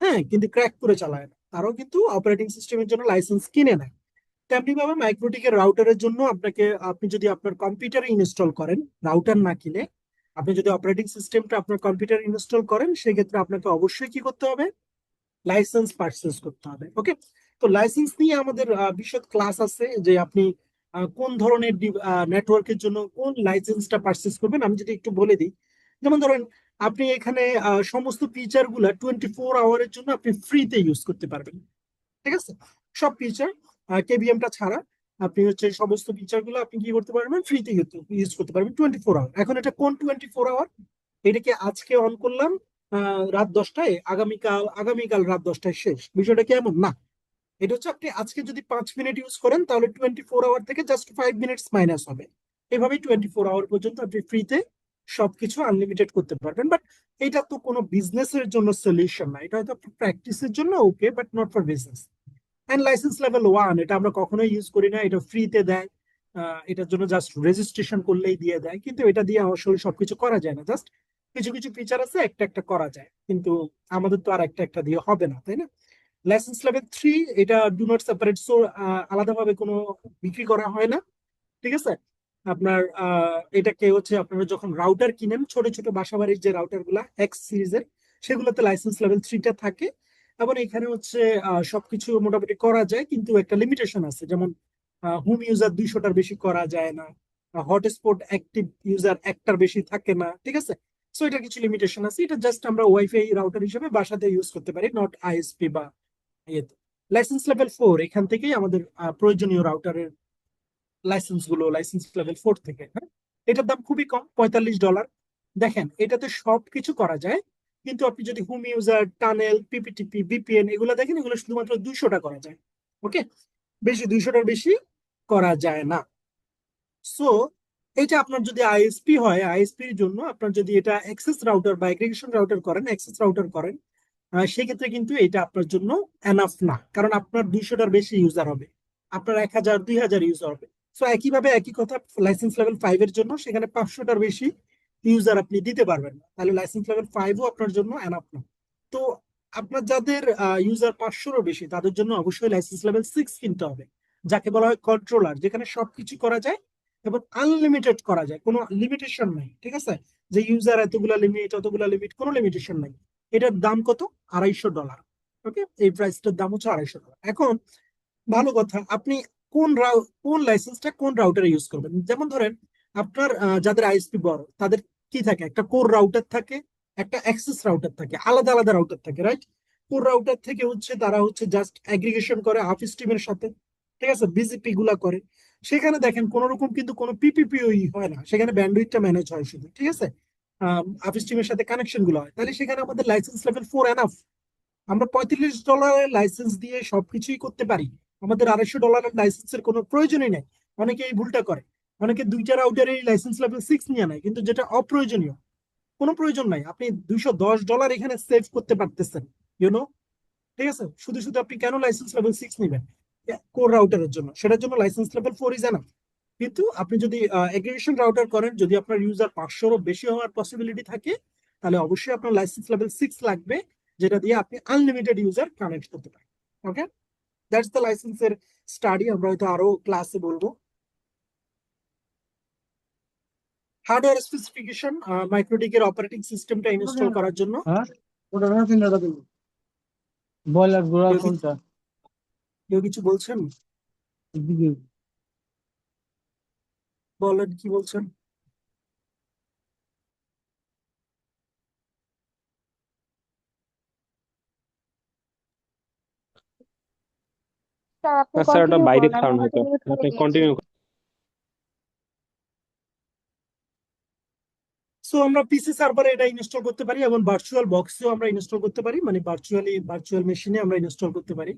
হ্যাঁ, কিন্তু ক্র্যাক করে চালায় না, তারাও কিন্তু অপারেটিং সিস্টেমের জন্য লাইসেন্স কিনে নেয়। তেমনি ভাবে মাইক্রোটিকের রাউটারের জন্য আপনি যদি আপনার কম্পিউটারে ইনস্টল করেন রাউটার না কিনে, আপনি যদি অপারেটিং সিস্টেমটা আপনার কম্পিউটার ইনস্টল করেন সেক্ষেত্রে আপনাকে অবশ্যই কি করতে হবে, লাইসেন্স পারচেজ করতে হবে। ওকে, তো লাইসেন্স নিয়ে আমাদের বিশদ ক্লাস আছে যে আপনি কোন ধরনের নেটওয়ার্কের জন্য কোন লাইসেন্সটা পারচেজ করবেন। আমি যদি একটু বলে দিই, যেমন ধরেন আপনি এখানে সমস্ত ফিচার গুলা 24 আওয়ারের জন্য আপনি ফ্রিতে ইউজ করতে পারবেন, ঠিক আছে? সব ফিচার কেবিএমটা ছাড়া আপনি হচ্ছে সমস্ত ফিচার গুলো আপনি কি করতে পারবেন, ফ্রিতে ইউজ করতে পারবেন 24 আওয়ার। এখন এটা কোন 24 আওয়ার? এটাকে আজকে অন করলাম রাত 10টায়, আগামীকাল রাত 10টায় শেষ, বিষয়টা কি এমন না। এটা হচ্ছে আপনি আজকে যদি 5 মিনিট ইউজ করেন তাহলে 24 আওয়ার থেকে জাস্ট 5 মিনিটস মাইনাস হবে। এভাবেই 24 আওয়ার পর্যন্ত আপনি ফ্রিতে সবকিছু আনলিমিটেড করতে পারবেন। বাট এটা তো কোনো বিজনেসের জন্য সলিউশন না, এটা হয়তো প্র্যাকটিসের জন্য okay, but not for business. And license level 1 এটা আমরা কখনোই ইউজ করি না, এটা ফ্রিতে দেয়। এটার জন্য জাস্ট রেজিস্ট্রেশন করলেই দিয়ে দেয়, কিন্তু এটা দিয়ে আসলে সবকিছু করা যায় না। জাস্ট কিছু কিছু ফিচার আছে একটা একটা করা যায়, কিন্তু আমাদের তো আর একটা একটা দিয়ে হবে না, তাই না? লাইসেন্স লেভেল 3 এটা ডু নট সেপারেট, সো আলাদাভাবে কোনো বিক্রি করা হয় না, ঠিক আছে? আপনার এটাকে হচ্ছে আপনারা যখন রাউটার কিনেন, ছোট ছোট বাসাবাড়ির যে রাউটার গুলা এক্স সিরিজের, সেগুলোতে লাইসেন্স লেভেল 3টা থাকে। এবং এখানে হচ্ছে সবকিছু মোটামুটি করা যায়, কিন্তু একটা লিমিটেশন আছে, যেমন হোম ইউজার 200টার বেশি করা যায় না, হটস্পট অ্যাক্টিভ ইউজার একটার বেশি থাকে না, ঠিক আছে? সো এটা কিছু লিমিটেশন আছে, এটা জাস্ট আমরা ওয়াইফাই রাউটার হিসেবে বাসাতে ইউজ করতে পারি, নট আইএসপি বা ইয়েতে। লাইসেন্স লেভেল 4 এখান থেকেই আমাদের প্রয়োজনীয় রাউটারের লাইসেন্স লেভেল 4 থেকে, হ্যাঁ? এটার দাম খুবই কম, $45। দেখেন এটাতে সবকিছু করা যায়, কিন্তু আপনি যদি হোম ইউজার, টানেল, পিপিটিপি, ভিপিএন এগুলো দেখেন, এগুলো শুধুমাত্র 200টা করা যায়। ওকে, বেশি 200টার বেশি করা যায় না। সো এটা আপনার যদি আইএসপি হয়, আইএসপির জন্য আপনার যদি এটা অ্যাক্সেস রাউটার বা এগ্রিগেশন রাউটার করেন, অ্যাক্সেস রাউটার করেন, সেক্ষেত্রে কিন্তু এটা আপনার জন্য এনাফ না, কারণ আপনার 200টার বেশি ইউজার হবে, আপনার 1000 2000 ইউজার হবে। সো একইভাবে একই কথা লাইসেন্স লেভেল 5 এর জন্য, সেখানে 500টার বেশি ইউজার আপনি দিতে পারবেন না, তাহলে লাইসেন্স লেভেল 5ও আপনার জন্য এনাফ না। তো আপনার যাদের ইউজার 500রও বেশি, তাদের জন্য অবশ্যই লাইসেন্স লেভেল 6 কিনতে হবে, যাকে বলা হয় কন্ট্রোলার, যেখানে সবকিছু করা যায় এবং আনলিমিটেড করা যায়, কোনো লিমিটেশন নাই, ঠিক আছে? যে ইউজার এতগুলা লিমিট, অতগুলা লিমিট, কোনো লিমিটেশন নাই। এটার দাম কত? $250। ওকে, এই প্রাইসটার দাম হচ্ছে $250। এখন ভালো কথা, আপনি কোন লাইসেন্সটা কোন রাউটারে ইউজ করবেন। যেমন ধরেন আপনার যাদের আইএসপি বড়, তাদের কি থাকে, একটা কোর রাউটার থাকে, একটা অ্যাক্সেস রাউটার থাকে, আলাদা আলাদা রাউটার থাকে, রাইট? কোর রাউটার থেকে হচ্ছে তারা হচ্ছে জাস্ট অ্যাগ্রিগেশন করে হাফ স্ট্রিমের সাথে, ঠিক আছে, বিজিপি গুলা করে। সেখানে দেখেন কোন রকম কিন্তু কোনো পিপিপি হয় না, সেখানে ব্যান্ডউইথটা ম্যানেজ হয় শুধু, ঠিক আছে? হাফ স্ট্রিমের সাথে কানেকশন গুলো হয়, তাহলে সেখানে আমাদের লাইসেন্স লেভেল 4 এনাফ। আমরা $35 লাইসেন্স দিয়ে সবকিছুই করতে পারি, আমাদের $250 লাইসেন্সের কোনো প্রয়োজনই নেই। অনেকে এই ভুলটা করে, অনেকে 2টা রাউটারের লাইসেন্স লেভেল 6 নিয়ে নেয়, কিন্তু যেটা অপ্রয়োজনীয়, কোনো প্রয়োজন নাই। আপনি $210 এখানে সেভ করতে পারতেছেন, ইউনো, ঠিক আছে? শুধু শুধু আপনি কেন লাইসেন্স লেভেল 6 নেবেন কোর রাউটারের জন্য? সেটার জন্য লাইসেন্স লেভেল 4 ইজ এনাফ। কিন্তু আপনি যদি এগ্রিগেশন রাউটার করেন, যদি আপনার ইউজার 500রও বেশি হওয়ার পসিবিলিটি থাকে, তাহলে অবশ্যই আপনার লাইসেন্স লেভেল 6 লাগবে, যেটা দিয়ে আপনি আনলিমিটেড ইউজার কানেক্ট করতে পারেন। ওকে, দ্যাটস দ্য লাইসেন্সের স্টাডি, আমরা হয়তো আরো ক্লাসে বলবো। হার্ডওয়্যার স্পেসিফিকেশন, মাইক্রোটিকের অপারেটিং সিস্টেমটা ইনস্টল করার জন্য হ্যাঁ ওটা না তিনটা দিন বয়লার গোড়া কেউ কি- কোনটা কেউ কিছু বলছেন? এদিকে বলেন, কি বলছেন? স্যার আপনি স্যার ওটা কন্টিনিউ বাইরের করুন, আমি সাউন্ড হয়তো হয়তো, মিউট করে আপনি দিয়েছি। কন্টিনিউ। সো আমরা পিসি সার্ভারে এটা ইনস্টল করতে পারি, এবং ভার্চুয়াল বক্সেও আমরা ইনস্টল করতে পারি, মানে ভার্চুয়াল মেশিনে আমরা ইনস্টল করতে পারি।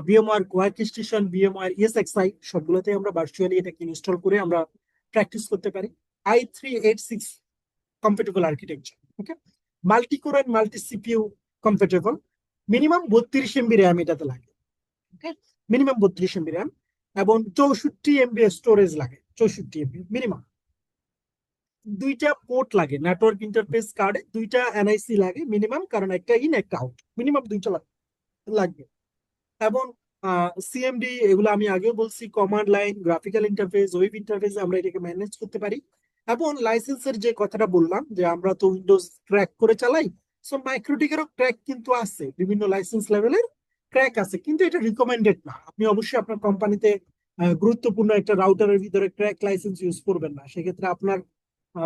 ভিএমওয়ার ওয়ার্ক স্টেশন, ভিএমওয়ার ইএসএক্সআই সবগুলোতে আমরা ভার্চুয়ালি এটাকে ইনস্টল করে আমরা প্র্যাকটিস করতে পারি। i386 compatible architecture, okay, multi core and multi CPU compatible. Minimum 32 MB RAM এটাতে লাগে, ওকে, মিনিমাম 32 MB র্যাম, এবং 64 MB স্টোরেজ লাগে, 64 MB মিনিমাম। 2টা পোর্ট লাগে, নেটওয়ার্ক ইন্টারফেস কার্ডে 2টা এনআইসি লাগে মিনিমাম, কারণ একটা ইন একটা আউট, মিনিমাম 2টা লাগবে। এবং সিএমডি এগুলো আমি আগেও বলছি, command line, graphical interface, web interface আমরা এটাকে ম্যানেজ করতে পারি। এবং লাইসেন্সের যে কথাটা বললাম যে আমরা তো উইন্ডোজ ক্র্যাক করে চালাই, সো মাইক্রোটিকেরও ক্র্যাক কিন্তু আছে, বিভিন্ন লাইসেন্স লেভেলের ক্র্যাক আছে, কিন্তু এটা রিকমেন্ডেড না। আপনি অবশ্যই আপনার কোম্পানিতে গুরুত্বপূর্ণ একটা রাউটারের ভিতরে ক্র্যাক লাইসেন্স ইউজ করবেন না, সেক্ষেত্রে আপনার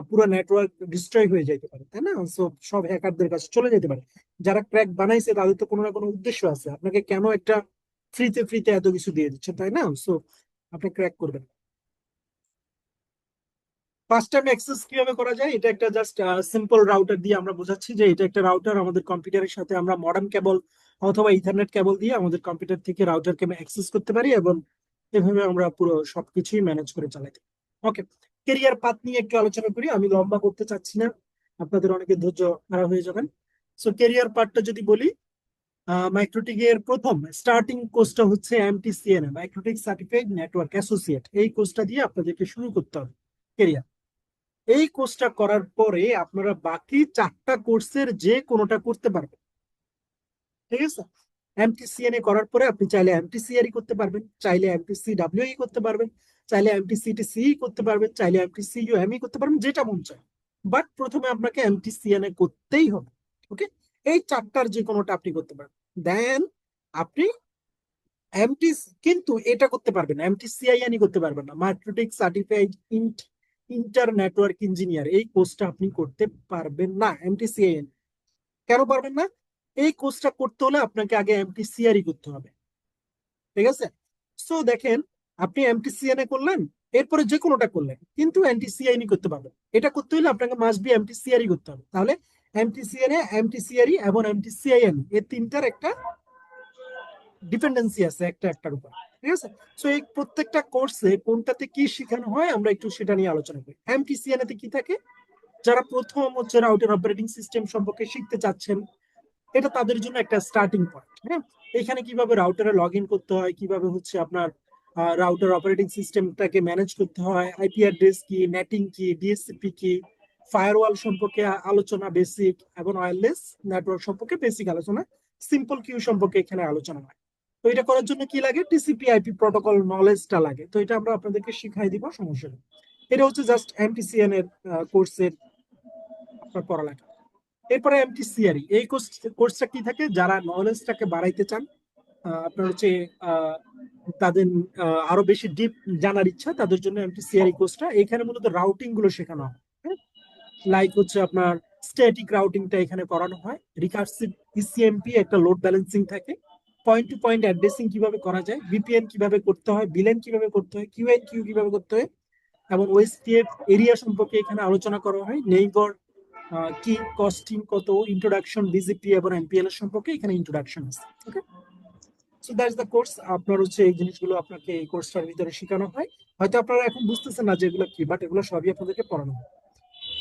পুরো নেটওয়ার্ক ডিস্ট্রয় হয়ে যেতে পারে, তাই না? সো সব হ্যাকারদের কাছে চলে যেতে পারে। যারা ক্র্যাক বানাইছে তাদের তো কোনো না কোনো উদ্দেশ্য আছে, আপনাকে কেন একটা ফ্রিতে ফ্রিতে এত কিছু দিয়ে দিচ্ছে, তাই না? সো আপনি ক্র্যাক করবেন। ফার্স্ট টাইম অ্যাক্সেস কিভাবে করা যায়, এটা একটা জাস্ট সিম্পল রাউটার দিয়ে আমরা বোঝাচ্ছি যে এটা একটা রাউটার, আমাদের কম্পিউটারের সাথে আমরা মডার্ন কেবল অথবা ইথারনেট কেবল দিয়ে আমাদের কম্পিউটার থেকে রাউটারকে অ্যাক্সেস করতে পারি, এবং এভাবে আমরা পুরো সবকিছুই ম্যানেজ করে চালাতে পারি। ওকে, কেরিয়ার পাথ নিয়ে একটু আলোচনা করি, আমি লম্বা করতে চাচ্ছি না, আপনাদের অনেকে ধৈর্য হারা হয়ে যাবেন। সো কেরিয়ার পার্টটা যদি বলি, মাইক্রোটিকের প্রথম স্টার্টিং কোর্সটা হচ্ছে এমটিসিএন, মাইক্রোটিক সার্টিফাইড নেটওয়ার্ক অ্যাসোসিয়েট। এই কোর্সটা দিয়ে আপনাদেরকে শুরু করতে হবে কেরিয়ার। এই কোর্সটা করার পরে আপনারা বাকি 4টা কোর্সের যে কোনোটা করতে পারবেন, ঠিক আছে? এমটিসিএনএ করার পরে আপনি চাইলে এমটিসিআরই করতে পারবেন, চাইলে এমটিসি ডাব্লিউই করতে পারবেন, চাইলে এমটিসিটিসি করতে পারবেন, চাইলে এমটিসিইউএমই করতে পারবেন, যেটা মন চায়। বাট প্রথমে আপনাকে এমটিসিএনএ করতেই হবে। ওকে, এই 4টার যে কোনোটা আপনি করতে পারবেন, দেন আপনি এমটি কিন্তু এটা করতে পারবেন না, এমটিসিআইএনই করতে পারবেন না, MikroTik certified inter network engineer, এই কোর্সটা আপনি করতে পারবেন না এমটিসিআইএন। কেন পারবেন না? এই কোর্সটা করতে হলে আপনাকে আগে এমটিসিআরই করতে হবে, ঠিক আছে? সো দেখেন, আপনি এমটিসিএনএ করলেন, এরপরে যে কোনোটা করলেন, কিন্তু এমটিসিআইএনই করতে পারবেন। এটা করতে হলে আপনাকে মাস্ট বি এমটিসিআরই করতে হবে। তাহলে এমটিসিএনএ, এমটিসিআরই এবং এমটিসিআইএন এই তিনটার একটা ডিপেন্ডেন্সি আছে একটা একটার উপর, ঠিক আছে? সো এই প্রত্যেকটা কোর্সে কোনটাতে কি শেখানো হয় আমরা একটু সেটা নিয়ে আলোচনা করি। এমটিসিএন তে কি থাকে, যারা প্রথম হচ্ছে রাউটার অপারেটিং সিস্টেম সম্পর্কে শিখতে চাচ্ছেন, এটা তাদের জন্য একটা স্টার্টিং পয়েন্ট। হ্যাঁ, এখানে কিভাবে রাউটারে লগ ইন করতে হয়, কিভাবে হচ্ছে আপনার রাউটার অপারেটিং সিস্টেমটাকে ম্যানেজ করতে হয়, আইপি অ্যাড্রেস কি, নেটিং কি, ডিএসসিপি কি, ফায়ারওয়াল সম্পর্কে আলোচনা বেসিক, এবং ওয়্যারলেস নেটওয়ার্ক সম্পর্কে বেসিক আলোচনা, সিম্পল কিউ সম্পর্কে এখানে আলোচনা হয়। তো এটা করার জন্য কি লাগে, টিসিপি আইপি প্রটোকল নলেজটা লাগে, তো এটা আমরা আপনাদেরকে শিখাই দিব, সমস্যা নেই। এটা হচ্ছে জাস্ট এমটিসিএন এর কোর্সের আপনার পড়ালেখা। এরপরে এমটিসিআরই, এই কোর্সটা কি থাকে, যারা নলেজটাকে বাড়াইতে চান, আপনার হচ্ছে তাদের আরো বেশি ডিপ জানার ইচ্ছা, তাদের জন্য এমটিসিআরই কোর্সটা। এখানে মূলত রাউটিং গুলো শেখানো হয়, লাইক হচ্ছে আপনার স্ট্যাটিক রাউটিংটা এখানে করানো হয়, রিকার্সিভ ইসিএমপি একটা লোড ব্যালেন্সিং থাকে, পয়েন্ট টু পয়েন্ট অ্যাড্রেসিং কিভাবে করা যায়, ভিপিএন কিভাবে করতে হয়, বিলেন কিভাবে করতে হয়, কিউএন কিউ কিভাবে করতে হয়, এবং ওএসপিএফ এরিয়া সম্পর্কে এখানে আলোচনা করা হয়, নেইবার কি, কস্টিং কত, ইন্ট্রোডাকশন বিজিপি এবং এমপিএল এর সম্পর্কে এখানে ইন্ট্রোডাকশন আছে। ওকে, সো দ্যাটস দ্য কোর্স। আপনার হচ্ছে এই জিনিসগুলো আপনাকে এই কোর্সটার ভিতরে শেখানো হয়। হয়তো আপনারা এখন বুঝতেছেন না যে এগুলো কি, বাট এগুলো সবই আপনাদেরকে পড়ানো হয়।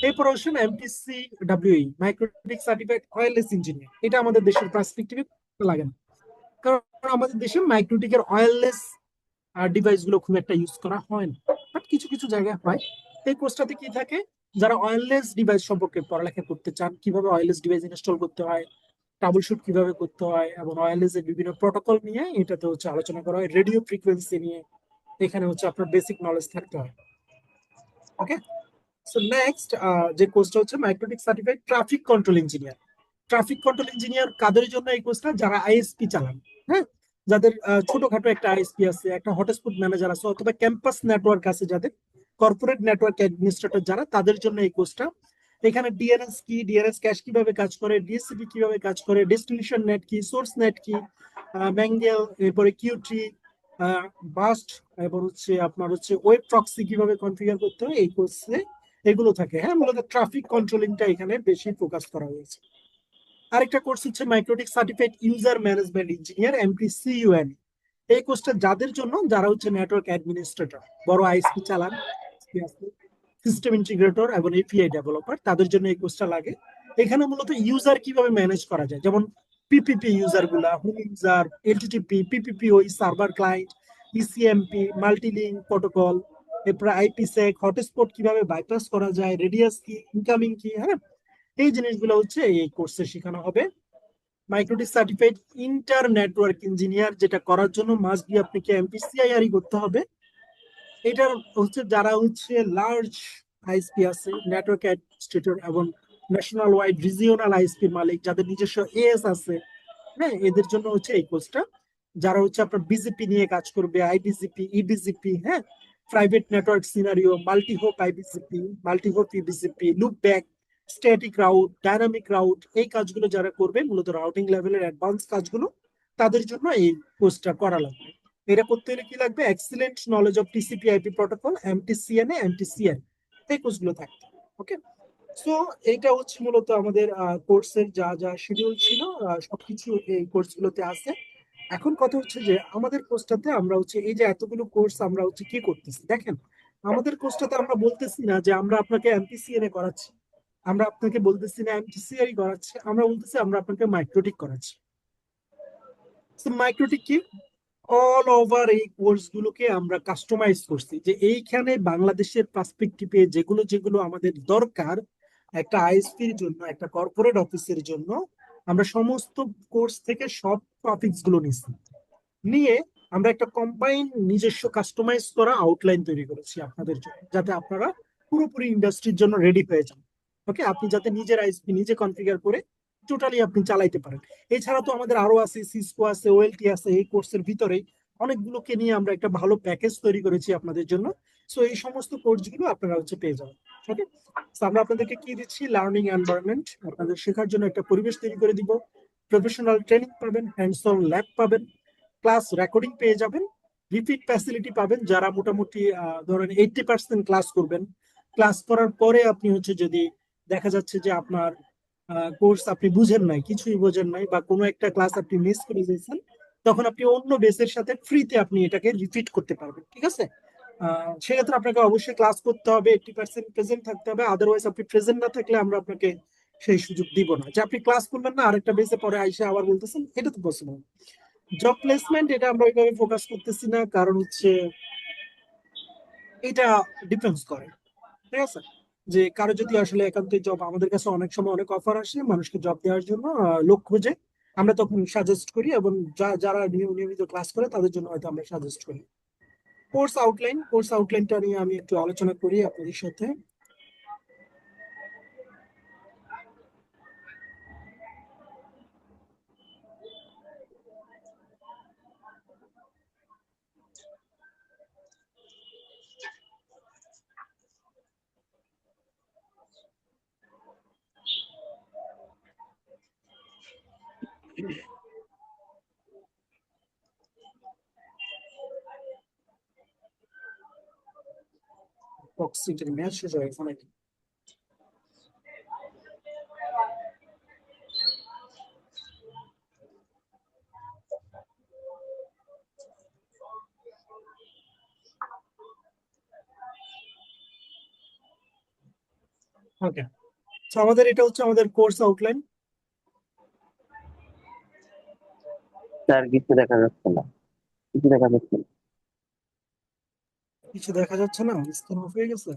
এরপর আসেন MTC ডাব্লিউই, MikroTik certified wireless engineer. এটা আমাদের দেশের পার্সপেক্টিভে লাগে না, কারণ আমাদের দেশে মাইক্রোটিকের ওয়্যারলেস ডিভাইস গুলো খুব একটা ইউজ করা হয় না, বাট কিছু কিছু জায়গায় হয়। এই কোর্সটাতে কি থাকে, যারা ওয়্যারলেস ডিভাইস সম্পর্কে পড়ালেখা করতে চান, কিভাবে ওয়্যারলেস ডিভাইস ইনস্টল করতে হয়, ট্রাবল শুট কিভাবে করতে হয়, এবং ওয়্যারলেস এর বিভিন্ন প্রোটোকল নিয়ে এটাতে হচ্ছে আলোচনা করা হয়, রেডিও ফ্রিকোয়েন্সি নিয়ে এখানে হচ্ছে আপনার বেসিক নলেজ থাকতে হয়। ওকে, সো নেক্সট যে কোর্সটা হচ্ছে MikroTik certified traffic control engineer. Traffic control engineer কাদের জন্য এই কোর্সটা, যারা আইএসপি চালান, হ্যাঁ, যাদের ছোটখাটো একটা আইএসপি আছে, একটা হটস্পট ম্যানেজার আছে, অথবা ক্যাম্পাস নেটওয়ার্ক আছে, যাদের কর্পোরেট নেটওয়ার্ক অ্যাডমিনিস্ট্রেটর যারা, তাদের জন্য এই কোর্সটা। এখানে ডিএনএস কি, ডিএনএস ক্যাশ কিভাবে কাজ করে, ডিএসসিপি কিভাবে কাজ করে, ডেস্টিনেশন নেট কি, সোর্স নেট কি, ম্যাঙ্গেল, এরপরে কিউটি, বাস্ট, এবং হচ্ছে আপনার হচ্ছে ওয়েব প্রক্সি কিভাবে কনফিগার করতে হয়, এই কোর্সে এগুলো থাকে। হ্যাঁ, মূলত ট্রাফিক কন্ট্রোলিংটা এখানে বেশি ফোকাস করা হয়েছে। আরেকটা কোর্স হচ্ছে MikroTik certified user management engineer, MPCUN. এই কোর্সটা যাদের জন্য, যারা হচ্ছে নেটওয়ার্ক অ্যাডমিনিস্ট্রেটর, বড় আইএসপি চালান, সিস্টেম ইন্টিগ্রেটর এবং এপিআই ডেভেলপার, তাদের জন্য এই কোর্সটা লাগে। এখানে মূলত ইউজার কিভাবে ম্যানেজ করা যায়, যেমন পিপিপি ইউজার গুলা, home user, LTTP, PPPoE, server client, ECMP, multilink protocol, এরপরে আইপিসেক, হটস্পট কিভাবে বাইপাস করা যায়, রেডিয়াস কি, ইনকামিং কি, হ্যাঁ, এই জিনিসগুলো হচ্ছে এই কোর্সে শেখানো হবে। MikroTik certified inter network engineer, যেটা করার জন্য মাস্ট বি আপনাকে এমপিসিআইআরই করতে হবে। এটার হচ্ছে যারা হচ্ছে লার্জ আইএসপি আছে, নেটওয়ার্ক অ্যাডমিনিস্ট্রেটর এবং ন্যাশনাল ওয়াইড রিজিওনাল আইএসপির মালিক যাদের নিজস্ব এএস আছে, হ্যাঁ, এদের জন্য হচ্ছে এই কোর্সটা। যারা হচ্ছে আপনার বিজেপি নিয়ে কাজ করবে, আইবিজিপি, ইবিজিপি, হ্যাঁ, private network scenario, multi hop iBGP, multi hop eBGP, loop back, static route, dynamic route, এই কাজগুলো যারা করবে মূলত রাউটিং লেভেলের অ্যাডভান্স কাজগুলো, তাদের জন্য এই কোর্সটা করা লাগবে। এটা করতে হলে কি লাগবে? Excellent knowledge of TCP IP protocol, MTCNA, MTCN, এই কোর্সগুলো থাকতে। ওকে, সো এইটা হচ্ছে মূলত আমাদের কোর্সের যা যা শিডিউল ছিল, সবকিছু এই কোর্সগুলোতে আছে। এখন কথা হচ্ছে যে আমাদের কোর্সটাতে আমরা হচ্ছে এই যে এতগুলো কোর্স আমরা হচ্ছে কি করতেছি দেখেন, আমাদের কোর্সটাতে আমরা বলতেছি না যে আমরা আপনাকে এমপিসিএনএ করাচ্ছি, আমরা আপনাকে বলতেছি না এমটিসিআই করাচ্ছি, আমরা বলতেছি আমরা আপনাকে মাইক্রোটিক করাচ্ছি। মাইক্রোটিক কি? অল ওভার এই কোর্স গুলোকে আমরা কাস্টমাইজ করছি, যে এইখানে বাংলাদেশের পার্সপেক্টিভে যেগুলো যেগুলো আমাদের দরকার একটা আইএসপির জন্য, একটা কর্পোরেট অফিসের জন্য, আমরা সমস্ত কোর্স থেকে সব টপিকস গুলো নিচ্ছি, নিয়ে আমরা একটা কম্বাইন নিজস্ব কাস্টমাইজ করা আউটলাইন তৈরি করেছি আপনাদের জন্য, যাতে আপনারা পুরোপুরি ইন্ডাস্ট্রির জন্য রেডি হয়ে যান। ওকে, আপনি যাতে নিজের আইএসপি নিজে কনফিগার করে টোটালি আপনি চালাইতে পারেন। এছাড়া তো আমাদের আরো আছে, সিসকো আছে, ওএলটি আছে, এই কোর্সের ভিতরেই অনেকগুলোকে নিয়ে আমরা একটা ভালো প্যাকেজ তৈরি করেছি আপনাদের জন্য। সো এই সমস্ত কোর্স গুলো আপনারা হচ্ছে পেয়ে যাবেন। ওকে, আমরা আপনাদেরকে কি দিচ্ছি? লার্নিং এনভায়রনমেন্ট, আপনাদের শেখার জন্য একটা পরিবেশ তৈরি করে দিব, প্রফেশনাল ট্রেনিং পাবেন, হ্যান্ডস অন ল্যাব পাবেন, ক্লাস রেকর্ডিং পেয়ে যাবেন, রিপিট ফ্যাসিলিটি পাবেন। যারা মোটামুটি ধরেন 80% ক্লাস করবেন, ক্লাস করার পরে আপনি হচ্ছে যদি দেখা যাচ্ছে যে আপনার কোর্স আপনি বুঝেন নাই, কিছুই বোঝেন নাই, বা কোনো একটা ক্লাস আপনি মিস করে দিয়েছেন, তখন আপনি অন্য বেসের সাথে ফ্রিতে আপনি এটাকে রিপিট করতে পারবেন। ঠিক আছে, সেক্ষেত্রে আপনাকে অবশ্যই ক্লাস করতে হবে, 80% প্রেজেন্ট থাকতে হবে, আদারওয়াইজ আপনি প্রেজেন্ট না থাকলে আমরা আপনাকে সেই সুযোগ দিব না যে আপনি ক্লাস করবেন না আরেকটা বেসে পরে আইসে আবার বলতেছেন, এটা তো পসিবল। জব প্লেসমেন্ট এটা আমরা ওইভাবে ফোকাস করতেছি না, কারণ হচ্ছে এটা ডিফেন্স করে। ঠিক আছে, যে কারো যদি আসলে একান্ত জব, আমাদের কাছে অনেক সময় অনেক অফার আসে মানুষকে জব দেওয়ার জন্য, লোক খুঁজে, আমরা তখন সাজেস্ট করি, এবং যারা নিয়মিত ক্লাস করে তাদের জন্য হয়তো আমরা সাজেস্ট করি। কোর্স আউটলাইনটা নিয়ে আমি একটু আলোচনা করি আপনাদের সাথে। অক্সিজেন ম্যাচ শেষ হয়ে গেছে নাকি? ওকে, তো আমাদের এটা হচ্ছে আমাদের কোর্স আউটলাইন। স্যার কিছু দেখা যাচ্ছে না, কিছু দেখা যাচ্ছে না। কিছু দেখা যাচ্ছে না, স্ক্রিন অফ হয়ে গেছে,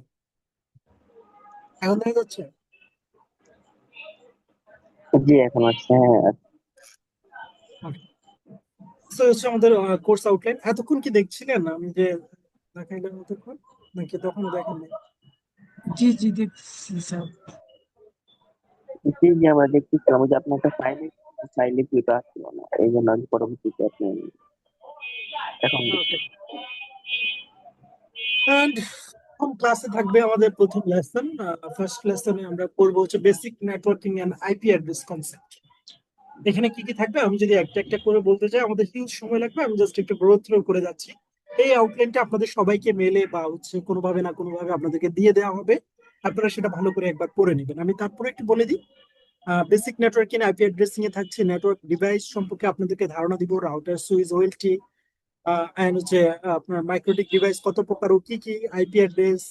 এখন দেখা যাচ্ছে? জি এখন আসছে, হ্যাঁ। তো হচ্ছে আমাদের কোর্স আউটলাইন। এতক্ষণ কি দেখছিলেন আমি যে দেখাইলাম এতক্ষণ, নাকি তখনও দেখেন নাই? জি জি দেখছি স্যার। জি জি আমরা দেখতেছিলাম ওই যে আপনার একটা ফাইলে ভিউটা আসছিল না, এই জন্য আমি পরবর্তীতে আপনি এখন ওকে, এন্ড ক্লাসে থাকবে আমাদের প্রথম লেসন। ফার্স্ট লেসনে আমরা পড়বো হচ্ছে basic networking and IP address concept. এখানে কি কি থাকবে আমি যদি একটা একটা করে বলতে চাই, আমাদের হিউজ সময় লাগবে, আমি জাস্ট একটু গ্রোথ থ্রু করে যাচ্ছি। এই আউটলাইনটা আপনাদের সবাইকে মেলে বা হচ্ছে কোনোভাবে না কোনোভাবে আপনাদেরকে দিয়ে দেওয়া হবে, আপনারা সেটা ভালো করে একবার পড়ে নেবেন। আমি তারপরে একটু বলে দিই, বেসিক নেটওয়ার্কিং আইপি অ্যাড্রেসিং এ থাকছে নেটওয়ার্ক ডিভাইস সম্পর্কে আপনাদেরকে ধারণা দিব, রাউটার, সুইচ, ওএলটি, এন্ড হচ্ছে আপনার মাইক্রোটিক ডিভাইস কত প্রকার ও কি কি, IP address,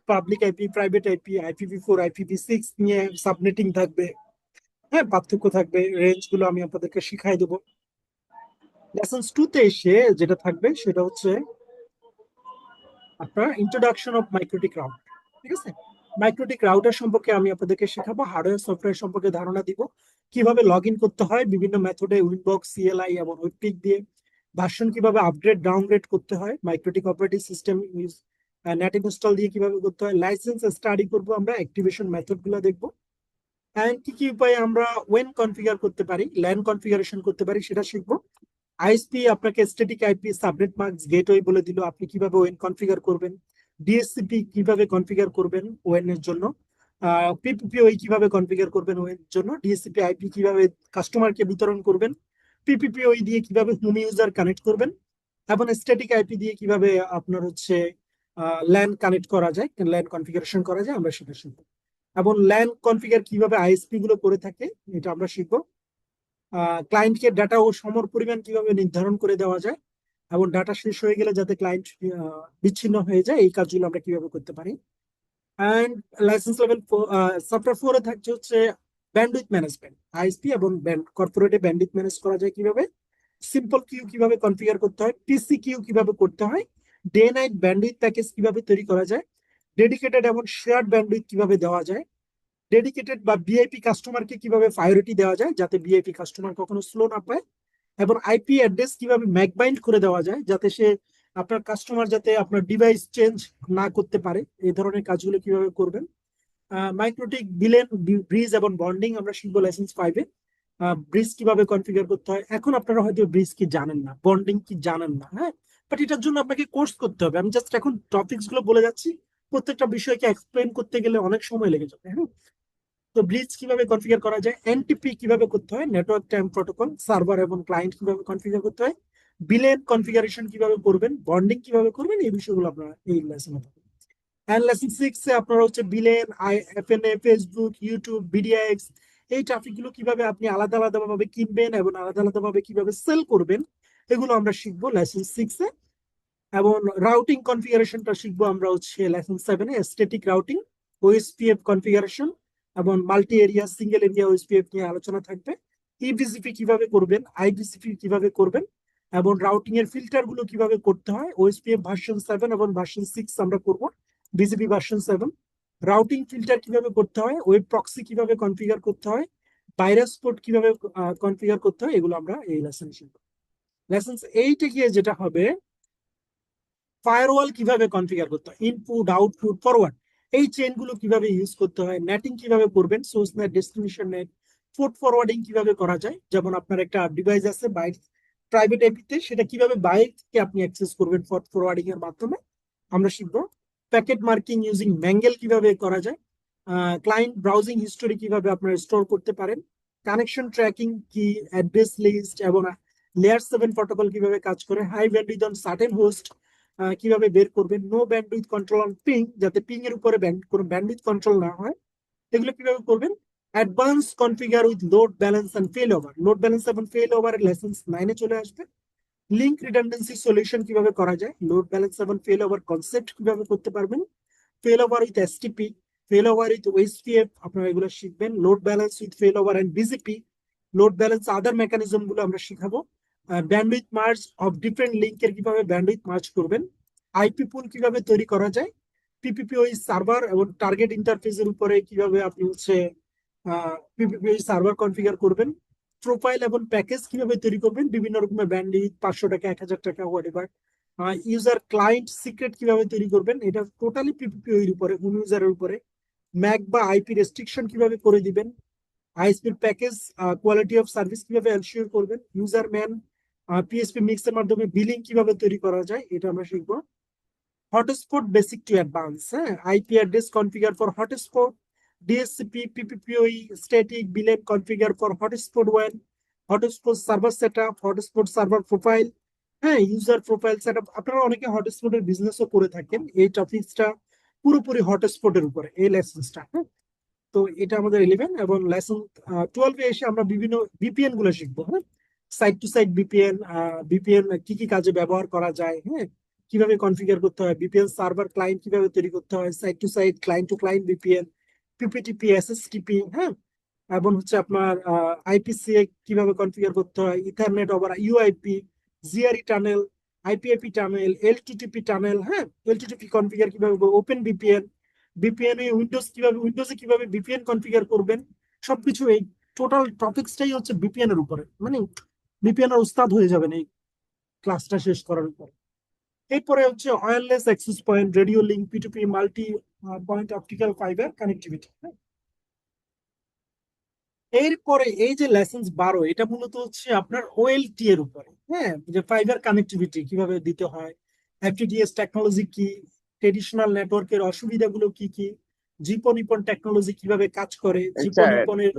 public IP, private IP, IPv4, IPv6 নিয়ে সাবনেটিং থাকবে, হ্যাঁ, পার্থক্য থাকবে, রেঞ্জ গুলো আমি আপনাদেরকে শিখাই দেবো। লেসন 2 তে এসে যেটা থাকবে সেটা হচ্ছে আপনার ইন্ট্রোডাকশন অফ মাইক্রোটিক রাউটার। ঠিক আছে, মাইক্রোটিক রাউটার সম্পর্কে আমি আপনাদেরকে শেখাবো, হার্ডওয়্যার সফটওয়্যার সম্পর্কে ধারণা দিব, কিভাবে লগ ইন করতে হয় বিভিন্ন মেথডে, উইনবক্স, CLI এবং ওয়েবপিক দিয়ে, ভার্সন কিভাবে আপগ্রেড ডাউনগ্রেড করতে হয়, MikroTik operating system use net install দিয়ে কিভাবে করতে হয়, লাইসেন্স স্টাডি করবো আমরা, অ্যাক্টিভেশন মেথড গুলো দেখবো, এন্ড কি কি উপায়ে আমরা ওয়েন কনফিগার করতে পারি, ল্যান কনফিগারেশন করতে পারি সেটা শিখবো। আইএসপি আপনাকে static IP subnet mask gateway বলে দিল, আপনি কিভাবে ওয়েন কনফিগার করবেন, ডিএসসিপি কিভাবে কনফিগার করবেন ওয়েন এর জন্য, পিপিপিওই কিভাবে কনফিগার করবেন ওয়েন এর জন্য, ডিএসসিপি আইপি কিভাবে কাস্টমারকে বিতরণ করবেন, পিপিপিওই দিয়ে কিভাবে হোম ইউজার কানেক্ট করবেন, এবং স্ট্যাটিক আইপি দিয়ে কিভাবে আপনার হচ্ছে ল্যান কানেক্ট করা যায়, ল্যান কনফিগারেশন করা যায়, আমরা সেটা শিখবো। এবং ল্যান কনফিগার কিভাবে আইএসপি গুলো করে থাকে এটা আমরা শিখবো। ক্লায়েন্টকে ডাটা ও সমর পরিমাণ কিভাবে নির্ধারণ করে দেওয়া যায়, এবং ডাটা শেষ হয়ে গেলে যাতে ক্লায়েন্ট বিচ্ছিন্ন হয়ে যায়, এই কাজগুলো আমরা কিভাবে করতে পারি। অ্যান্ড লাইসেন্স লেভেল সফটওয়্যার 4 এ থাকছে হচ্ছে ব্যান্ডউইথ ম্যানেজমেন্ট, আইএসপি এবং কর্পোরেটে ব্যান্ডউইথ ম্যানেজ করা যায় কিভাবে, সিম্পল কিউ কিভাবে কনফিগার করতে হয়, পিসি কিউ কিভাবে করতে হয়, ডে নাইট ব্যান্ডউইথ প্যাকেজ কিভাবে তৈরি করা যায়, ডেডিকেটেড এবং শেয়ার্ড ব্যান্ডউইথ কিভাবে দেওয়া যায়, ডেডিকেটেড বা ভিআইপি কাস্টমারকে কিভাবে প্রায়োরিটি দেওয়া যায় যাতে ভিআইপি কাস্টমার কখনো স্লো না পায়, এবং আইপি অ্যাড্রেস কিভাবে ম্যাকবাইন্ড করে দেওয়া যায় যাতে সে আপনার কাস্টমার যাতে আপনার ডিভাইস চেঞ্জ না করতে পারে, এই ধরনের কাজগুলো কিভাবে করবেন। মাইক্রোটিক বিলেন ব্রিজ এবং বন্ডিং আমরা শিখবো লাইসেন্স 5 এ। ব্রিজ কিভাবে কনফিগার করতে হয়, এখন আপনারা হয়তো ব্রিজ কি জানেন না, বন্ডিং কি জানেন না, হ্যাঁ, বাট এটার জন্য আপনাকে কোর্স করতে হবে। আমি জাস্ট এখন টপিকস গুলো বলে যাচ্ছি, প্রত্যেকটা বিষয়কে এক্সপ্লেন করতে গেলে অনেক সময় লেগে যাবে, হ্যাঁ। তো ব্রিজ কিভাবে কনফিগার করা যায়, এনটিপি কিভাবে করতে হয়, নেটওয়ার্ক টাইম প্রোটোকল, সার্ভার এবং ক্লায়েন্ট কিভাবে কনফিগার করতে হয়, বিলেন কনফিগারেশন কিভাবে করবেন, বন্ডিং কিভাবে করবেন, এই বিষয়গুলো আপনারা এই লেসনে পাবেন। এন্ড লেসন 6 এ আপনারা হচ্ছে বিলেন, এফএনএ, ফেসবুক, ইউটিউব, বিডিএক্স, এই ট্রাফিক গুলো কিভাবে আপনি আলাদা আলাদা ভাবে কিনবেন এবং আলাদা আলাদা ভাবে কিভাবে সেল করবেন, এগুলো আমরা শিখবো লেসন 6 এ। এবং রাউটিং কনফিগারেশনটা শিখবো আমরা হচ্ছে লেসন 7 এ, স্ট্যাটিক রাউটিং, ওএসপিএফ কনফিগারেশন এবং multi area single area OSPF নিয়ে আলোচনা থাকবে। ইবিসিপি কিভাবে করবেন, আইবিসিপি কিভাবে করবেন, এবং রাউটিং এর ফিল্টার গুলো কিভাবে করতে হয়, ওএসপিএফ ভার্সন 7 এবং ভার্সন 6 আমরা করব, বিজিপি ভার্সন 7। রাউটিং ফিল্টার কিভাবে করতে হয়, ওয়েব প্রক্সি কিভাবে কনফিগার করতে হয়, ভাইরাস পোর্ট কিভাবে কনফিগার করতে হয়, এগুলো আমরা এই লেসন শিখব। লেসন 8 এ গিয়ে যেটা হবে, ফায়ারওয়াল কিভাবে কনফিগার করতে হয়, ইনপুট আউটপুট ফরওয়ার্ড, এই চেইন গুলো কিভাবে ইউজ করতে হয়, নেটিং কিভাবে করবেন, source net, destination net, port forwarding কিভাবে করা যায়, যেমন আপনার একটা ডিভাইস আছে বাইরে প্রাইভেট এপিতে, সেটা কিভাবে বাইরে থেকে আপনি অ্যাক্সেস করবেন পোর্ট ফরওয়ার্ডিং এর মাধ্যমে আমরা শিখবো। প্যাকেট মার্কিং ইউজিং ম্যাঙ্গেল কিভাবে করা যায়, ক্লায়েন্ট ব্রাউজিং হিস্টোরি কিভাবে আপনারা স্টোর করতে পারেন, কানেকশন ট্র্যাকিং কি, অ্যাড্রেস লিস্ট এবং লেয়ার 7 প্রটোকল কিভাবে কাজ করে, high bandwidth on certain host কিভাবে বের করবেন, no bandwidth control on ping, যাতে পিং এর উপরে কোনো ব্যান্ডউইথ কন্ট্রোল না হয়, এগুলো কিভাবে করবেন। Advance configure with load balance and fail over, load balance এবং ফেল ওভার লেসন 9 এ চলে আসবে। লিঙ্ক রিডান্ডেন্সি সলিউশন কিভাবে করা যায়, লোড ব্যালেন্স এবং ফেল ওভার কনসেপ্ট কিভাবে করতে পারবেন, fail over with STP, fail over with OSPF আপনারা এগুলো শিখবেন, load balance with fail over and BGP, load balance other mechanism গুলো আমরা শিখাবো। ব্যান্ডউইথ মার্জ অফ ডিফারেন্ট লিঙ্কের কিভাবে ব্যান্ডউইথ মার্জ করবেন, আইপি পুল কিভাবে তৈরি করা যায়, পিপিপিওই সার্ভার এবং টার্গেট ইন্টারফেসের উপরে কিভাবে আপনি হচ্ছে পিপিপিওই সার্ভার কনফিগার করবেন, প্রোফাইল এবং প্যাকেজ কিভাবে তৈরি করবেন, বিভিন্ন রকমের ব্যান্ডউইথ 500 টাকা 1000 টাকা হোয়াটএভার, ইউজার ক্লায়েন্ট সিক্রেট কিভাবে তৈরি করবেন, এটা টোটালি পিপিপিওই এর উপরে, হোম ইউজারের উপরে, ম্যাক বা আইপি রেস্ট্রিকশন কিভাবে করে দিবেন, আইএসপির প্যাকেজ কোয়ালিটি অফ সার্ভিস কিভাবে এনশিওর করবেন, ইউজার ম্যান পিএসপি মিক্স এর মাধ্যমে বিলিং কিভাবে তৈরি করা যায়, এটা আমরা শিখবো। হটস্পট বেসিক টু অ্যাডভান্স, হ্যাঁ, IP address configure for hotspot, DSCP, PPPoE, static VLAN configure for hotspot ওয়ান, hotspot server setup, hotspot server profile, হ্যাঁ, ইউজার প্রোফাইল সেটআপ। আপনারা অনেকে হটস্পটের বিজনেসও করে থাকেন, এই টপিকসটা পুরোপুরি হটস্পটের উপরে এই লেসনসটা, হ্যাঁ। তো এটা আমাদের 11 এবং লেসন 12 এ এসে আমরা বিভিন্ন ভিপিএন গুলো শিখবো, হ্যাঁ, site to site VPN, VPN কি কি কাজে ব্যবহার করা যায়, হ্যাঁ, কিভাবে কনফিগার করতে হয়, ভিপিএন সার্ভার ক্লায়েন্ট কিভাবে তৈরি করতে হয়, site to site, client to client VPN, PPTP, SSTP, হ্যাঁ, এবং হচ্ছে আপনার আইপিসিএ কিভাবে কনফিগার করতে হয়, Ethernet over EoIP, GRE tunnel, IPIP tunnel, LTTP tunnel, হ্যাঁ, এলটিটিপি কনফিগার কিভাবে, ওপেন ভিপিএন, ভিপিএন এ উইন্ডোজে কিভাবে ভিপিএন কনফিগার করবেন, সবকিছু এই টোটাল টপিকসটাই হচ্ছে ভিপিএন এর উপরে, মানে ভিপিএন এর উস্তাদ হয়ে যাবেন এই ক্লাসটা শেষ করার পর। এরপরে হচ্ছে wireless access point, radio link, P2P multi point optical fibre connectivity. এরপরে এই যে লাইসেন্স 12 এটা মূলত হচ্ছে আপনার ওএলটি এর উপরে, হ্যাঁ, যে ফাইবার কানেক্টিভিটি কিভাবে দিতে হয়, এফটিডিএস টেকনোলজি কি, ট্রেডিশনাল নেটওয়ার্কের অসুবিধাগুলো কি কি, জিপো-নিপন টেকনোলজি কিভাবে কাজ করে, স্যার জিপো-নিপনের।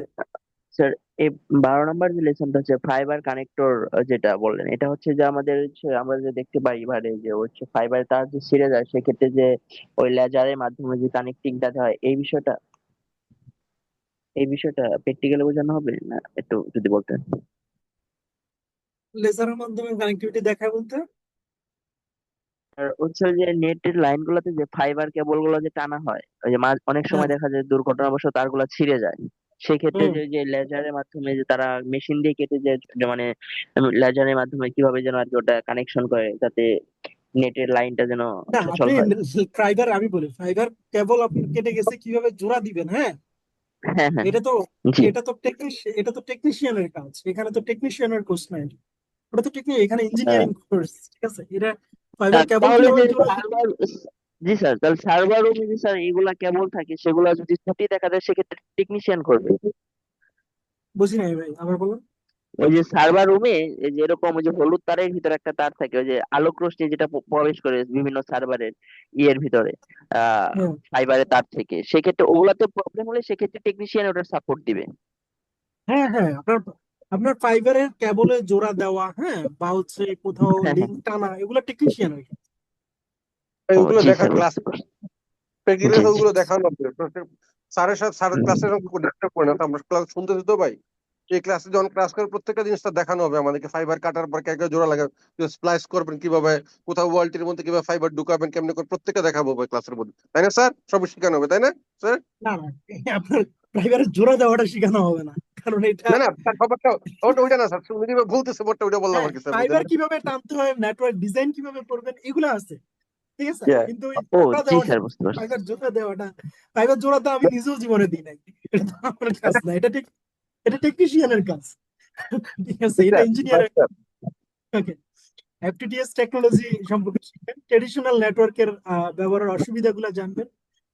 স্যার এই 12 নম্বর যে লেসনটা হচ্ছে ফাইবার কানেক্টর, যেটা বললেন এটা হচ্ছে যে আমাদের আমরা যে দেখতে পাই এবারে যে হচ্ছে ফাইবার তার যে ছিঁড়ে যায় সেক্ষেত্রে যে ওই লেজারের মাধ্যমে যে কানেক্টিংটা হয় এই বিষয়টা প্র্যাকটিক্যালি বোঝানো হবে না, একটু যদি বলতেন। লেজারের মাধ্যমে কানেক্টিভিটি দেখায় বলতে আর হচ্ছে যে নেটের লাইন গুলাতে যে ফাইবার কেবল গুলো যে টানা হয়, ওই যে অনেক হ্যাঁ। সময় দেখা যায় দুর্ঘটনাবশত তারগুলা ছিঁড়ে যায়, সেক্ষেত্রে হুম। যে যে লেজারের মাধ্যমে যে তারা মেশিন দিয়ে কেটে যে মানে লেজারের মাধ্যমে কিভাবে যেন আর কি ওটা কানেকশন করে যাতে নেটের লাইনটা যেন না, সচল আপনি হয়। ফাইবার, আমি বলি ফাইবার কেবল আপনার কেটে গেছে কিভাবে জোড়া দিবেন, হ্যাঁ, হ্যাঁ হ্যাঁ এটা তো জি। এটা তো টেকনিশিয়ানের কাজ, এখানে তো টেকনিশিয়ানের কোর্স নাই, ওটা তো টেকনিক, এখানে আহ, ইঞ্জিনিয়ারিং কোর্স, ঠিক আছে, এটা ফাইবার কেবল তাহলে কিভাবে যে জোড়া দিবেন। সার্ভার, জি স্যার, তাহলে সার্ভার রুমে যে স্যার এগুলা কেবল থাকে সেগুলা যদি ত্রুটি দেখা যায় সেক্ষেত্রে টেকনিশিয়ান করবে। বুঝি নাই ভাই, আবার বলুন। ওই যে সার্ভার রুমে যেরকম ওই যে হলুদ তারের ভিতরে একটা তার থাকে, ওই যে আলোক রশ্মি যেটা প্রবেশ করে বিভিন্ন সার্ভারের ইয়ের ভিতরে হ্যাঁ ফাইবারের তার থেকে, সেক্ষেত্রে ওগুলাতে প্রবলেম হলে সেক্ষেত্রে টেকনিশিয়ান ওটার সাপোর্ট দিবে। হ্যাঁ হ্যাঁ, আপনার আপনার ফাইবারের কেবলে জোড়া দেওয়া, হ্যাঁ, বা হচ্ছে কোথাও হ্যাঁ হ্যাঁ। লিঙ্ক টানা, এগুলো টেকনিশিয়ান হয়। ও ওগুলো জি দেখা স্যার, ক্লাস বুঝতে পারছি। প্র্যাকটিক্যালি জি জি। ওগুলো দেখানো হবে স্যারের সাথে স্যারের ক্লাসে ডিস্টার্ব করে না তো, আমরা ক্লাস শুনতেছি তো ভাই, এই ক্লাসে যখন ক্লাস করে প্রত্যেকটা জিনিসটা দেখানো হবে আমাদেরকে, ফাইবার কাটার পর কে জোড়া লাগাবে, স্প্লাইস করবেন কিভাবে, কোথাও ওয়ালটির মধ্যে কিভাবে ফাইবার ঢুকাবেন কেমনে করে, প্রত্যেকটা দেখাবো ভাই ক্লাসের মধ্যে, তাই না স্যার? সব শেখানো হবে তাই না স্যার? না না, আপনার ফাইবারের জোড়া দেওয়াটা শেখানো হবে না, কারণ এটা, না না স্যার, খবরটা ওটা ওইটা না স্যার, উনি যেভাবে বলতেছে বোর্ডটা ওইটা বললাম হ্যাঁ, আর কি স্যার, বুঝলেন ফাইবার না? কিভাবে টানতে হয়, নেটওয়ার্ক ডিজাইন কিভাবে করবেন, এগুলো আছে, ঠিক আছে, Yeah. কিন্তু ওই ও জোড়া জি দেওয়াটা, স্যার, বুঝতে পারছি। ফাইবার জোড়া দেওয়াটা, ফাইবার জোড়া তো আমি নিজেও জীবনে দিই নাই, এটা তো আমার কাজ না, এটা ঠিক, এটা টেকনিশিয়ানের কাজ, ঠিক আছে, এটা স্যার ইঞ্জিনিয়ারের। ওকে, এফটিটিএস টেকনোলজি সম্পর্কে শিখবেন, ট্রেডিশনাল নেটওয়ার্কের ব্যবহারের অসুবিধাগুলো জানবেন,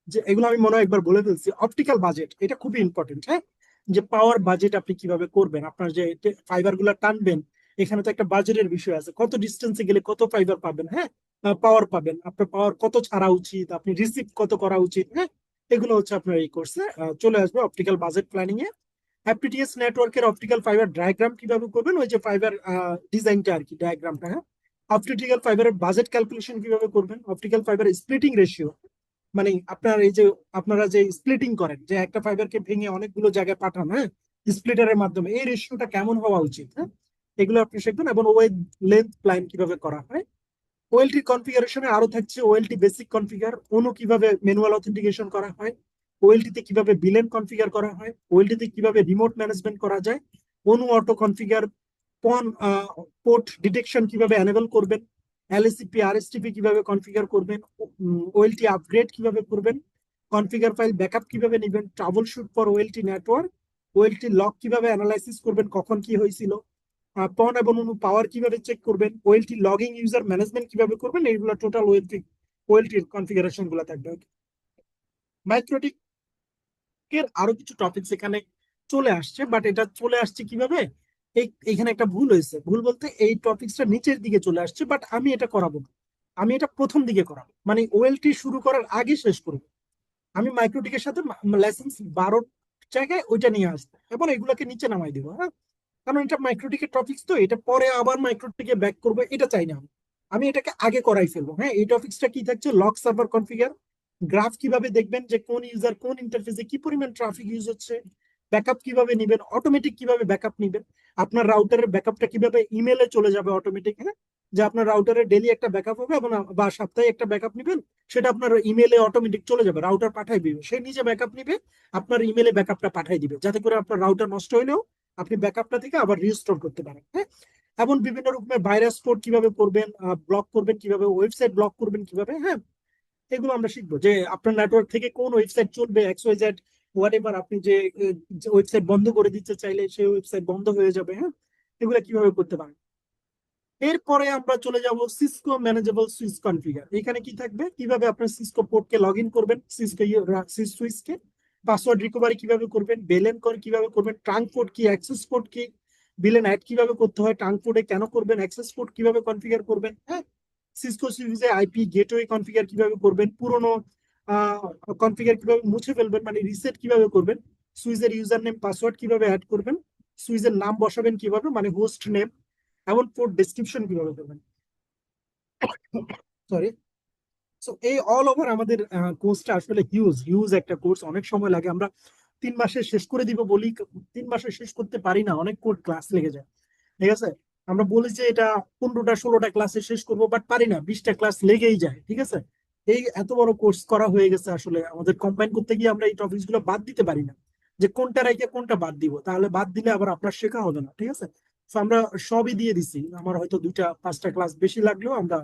যে এগুলো আমি মনে হয় একবার বলে ফেলছি। অপটিক্যাল বাজেট, এটা খুবই ইম্পর্টেন্ট, হ্যাঁ, যে পাওয়ার বাজেট আপনি কিভাবে করবেন, আপনার যে ফাইবার গুলা টানবেন, এখানে তো একটা বাজেটের বিষয় আছে, কত ডিস্টেন্সে গেলে কত ফাইবার পাবেন, হ্যাঁ, পাওয়ার পাবেন, আপনার পাওয়ার কত ছাড়া উচিত, আপনি রিসিভ কত করা উচিত, হ্যাঁ, এগুলো হচ্ছে আপনার এই কোর্সে চলে আসবে, অপটিক্যাল বাজেট প্ল্যানিং এ। এফটিটিএস নেটওয়ার্কের অপটিক্যাল ফাইবার ডায়াগ্রাম কিভাবে করবেন, ওই যে ফাইবার ডিজাইনটা আর কি, ডায়াগ্রামটা, হ্যাঁ, অপটিক্যাল ফাইবারের বাজেট ক্যালকুলেশন কিভাবে করবেন, অপটিক্যাল ফাইবার স্প্লিটিং রেশিও, মানে আপনার এই যে আপনারা যে স্প্লিটিং করেন, যে একটা ফাইবারকে ভেঙে অনেকগুলো জায়গায় পাঠান, হ্যাঁ, স্প্লিটারের মাধ্যমে, এই রেশিওটা কেমন হওয়া উচিত, হ্যাঁ, এগুলো আপনি শিখবেন। এবং ওয়েভ লেন্থ প্ল্যান কিভাবে করা হয়, ওএলটি কনফিগারেশনে আরো থাকছে ওএলটি বেসিক কনফিগার, অনু কিভাবে ম্যানুয়াল অথেন্টিকেশন করা হয়, ওএলটি তে কিভাবে বিলেন কনফিগার করা হয়, ওএলটি তে কিভাবে রিমোট ম্যানেজমেন্ট করা যায়, অনু অটো কনফিগার, পন পোর্ট ডিটেকশন কিভাবে এনেবল করবেন, এলএসিপি আরএসটিপি কিভাবে কনফিগার করবেন, ওএলটি আপগ্রেড কিভাবে করবেন, কনফিগার ফাইল ব্যাকআপ কিভাবে নেবেন, trouble shoot for OLT network, OLT log কিভাবে অ্যানালাইসিস করবেন, কখন কি হয়েছিল, পন এবং অনু পাওয়ার কিভাবে চেক করবেন, ওএলটি লগিং ইউজার ম্যানেজমেন্ট কিভাবে করবেন, এইগুলো টোটাল ওএলটির কনফিগারেশন গুলো থাকবে। মাইক্রোটিক এর আরো কিছু টপিকস এখানে চলে আসছে, বাট এটা চলে আসছে কিভাবে, এইখানে একটা ভুল হয়েছে, ভুল বলতে এই টপিকসটা নিচের দিকে চলে আসছে, বাট আমি এটা করাবো না, আমি এটা প্রথম দিকে করাবো, মানে ওএলটি শুরু করার আগে শেষ করবো। আমি মাইক্রোটিকের সাথে লাইসেন্স 12 জায়গায় ওইটা নিয়ে আসবো এবং এগুলোকে নিচে নামাই দিব, হ্যাঁ, কারণ এটা মাইক্রোটিকের টপিকস, তো এটা পরে আবার মাইক্রোটিকে ব্যাক করবো, এটা চাই না আমি এটাকে আগে করাই ফেলবো। হ্যাঁ, এই টপিকসটা কি থাকছে, লগ সার্ভার কনফিগার, গ্রাফ কিভাবে দেখবেন যে কোন ইউজার কোন ইন্টারফেসে কি পরিমাণ ট্রাফিক ইউজ হচ্ছে, ব্যাকআপ কিভাবে নিবেন, অটোমেটিক কিভাবে ব্যাকআপ নিবেন, আপনার রাউটারের ব্যাকআপটা কিভাবে ইমেলে চলে যাবে অটোমেটিক, হ্যাঁ, যে আপনার রাউটারে ডেইলি একটা ব্যাকআপ হবে এবং বা সপ্তাহে একটা ব্যাকআপ নিবেন, সেটা আপনার ইমেলে অটোমেটিক চলে যাবে, রাউটার পাঠাই দিবে, সে নিজে ব্যাকআপ নিবে, আপনার ইমেলে ব্যাকআপটা পাঠাই দিবে, যাতে করে আপনার রাউটার নষ্ট হলেও আপনি ব্যাকআপটা থেকে আবার রিস্টোর করতে পারেন, হ্যাঁ। এমন বিভিন্ন রকমের ভাইরাস কোড কিভাবে করবেন, ব্লক করবেন কিভাবে, ওয়েবসাইট ব্লক করবেন কিভাবে, হ্যাঁ, এগুলো আমরা শিখবো, যে আপনার নেটওয়ার্ক থেকে কোন ওয়েবসাইট চলবে, XYZ হোয়াট এভার, আপনি যে ওয়েবসাইট বন্ধ করে দিতে চাইলে সেই ওয়েবসাইট বন্ধ হয়ে যাবে, হ্যাঁ, এগুলো কিভাবে করতে পারেন। এরপরে আমরা চলে যাব সিসকো ম্যানেজেবল সুইচ কনফিগার। এখানে কি থাকবে, কিভাবে আপনার সিসকো পোর্টকে লগ ইন করবেন, সিসকো সুইচকে পাসওয়ার্ড রিকভারি কিভাবে করবেন, বেলেন কর কিভাবে করবেন, ট্রাঙ্ক পোর্ট কি, অ্যাক্সেস পোর্ট কি, বিলেন অ্যাড কিভাবে করতে হয়, ট্রাঙ্ক পোর্টে কেন করবেন, অ্যাক্সেস পোর্ট কিভাবে কনফিগার করবেন, হ্যাঁ, সিসকো সুইচে আইপি গেটওয়ে কনফিগার কিভাবে করবেন, পুরনো কনফিগার কিভাবে মুছে ফেলবেন, মানে রিসেট কিভাবে করবেন, সুইচের ইউজার নেম পাসওয়ার্ড কিভাবে অ্যাড করবেন, সুইচের নাম বসাবেন কিভাবে, মানে হোস্ট নেম, এমন পোর্ট ডেসক্রিপশন কিভাবে করবেন, সরি। সো এই অল ওভার আমাদের কোর্সটা আসলে হিউজ হিউজ একটা কোর্স, অনেক সময় লাগে। আমরা 3 মাসে শেষ করে দিব বলি, 3 মাসে শেষ করতে পারি না, অনেক কোড ক্লাস লেগে যায়, ঠিক আছে। আমরা বলি যে এটা 15টা 16টা ক্লাসে শেষ করবো, বাট পারি না, 20টা ক্লাস লেগেই যায়, ঠিক আছে। এই এত বড় কোর্স করা হয়ে গেছে, আসলে আমাদের কম্বাইন করতে গিয়ে আমরা এই টপিকস গুলো বাদ দিতে পারি না, যে কোনটা রেখে কোনটা বাদ দিব, তাহলে বাদ দিলে আবার আপনার শেখা হবে না, ঠিক আছে। তো আমরা সবই দিয়ে দিছি, আমার হয়তো 2টা 5টা ক্লাস বেশি লাগলেও আমরা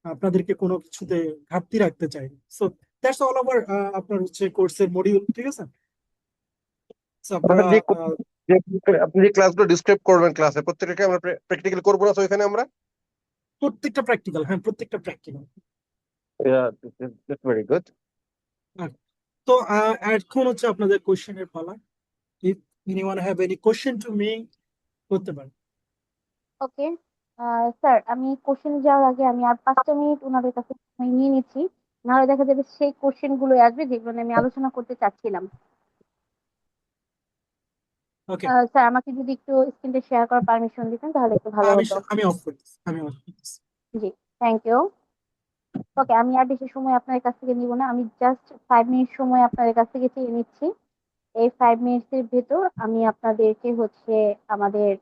আপনাদেরকে কোনো কিছুতে ঘাটতি রাখতে চাই। সো দ্যাটস অল ওভার আপনার হচ্ছে কোর্সের মডিউল, ঠিক আছে। So, আপনারা আমাদের আপনি যে ক্লাসগুলো ডিসক্রাইব করবেন ক্লাসে প্রত্যেকটাকে আমরা প্র্যাকটিক্যাল করবো না, তো এখানে আমরা প্রত্যেকটা প্র্যাকটিক্যাল, হ্যাঁ প্রত্যেকটা প্র্যাকটিক্যাল। Very good. তো এখন হচ্ছে আপনাদের কোশ্চেনের পালা। If anyone have any question to me, করতে পারেন। ওকে স্যার, আমি কোশ্চেন যাওয়ার আগে আমি আর 5টা মিনিট ওনাদের কাছে সময় নিয়ে নিচ্ছি, নাহলে দেখা যাবে সেই কোশ্চেন গুলো আসবে যেগুলো নিয়ে আমি আলোচনা করতে চাচ্ছিলাম। ওকে, স্যার, আমাকে যদি একটু স্ক্রিনটা শেয়ার করার পারমিশন দিতেন তাহলে একটু ভালো আমি হতো। আমি অফ করতেছি, আমি অফ করতেছি। জি, থ্যাংক ইউ। ওকে, আমি আর বেশি সময় আপনাদের কাছ থেকে নিব না, আমি জাস্ট 5 মিনিট সময় আপনাদের কাছ থেকে চেয়ে নিচ্ছি। এই 5 মিনিটের ভেতর আমি আপনাদেরকে হচ্ছে আমাদের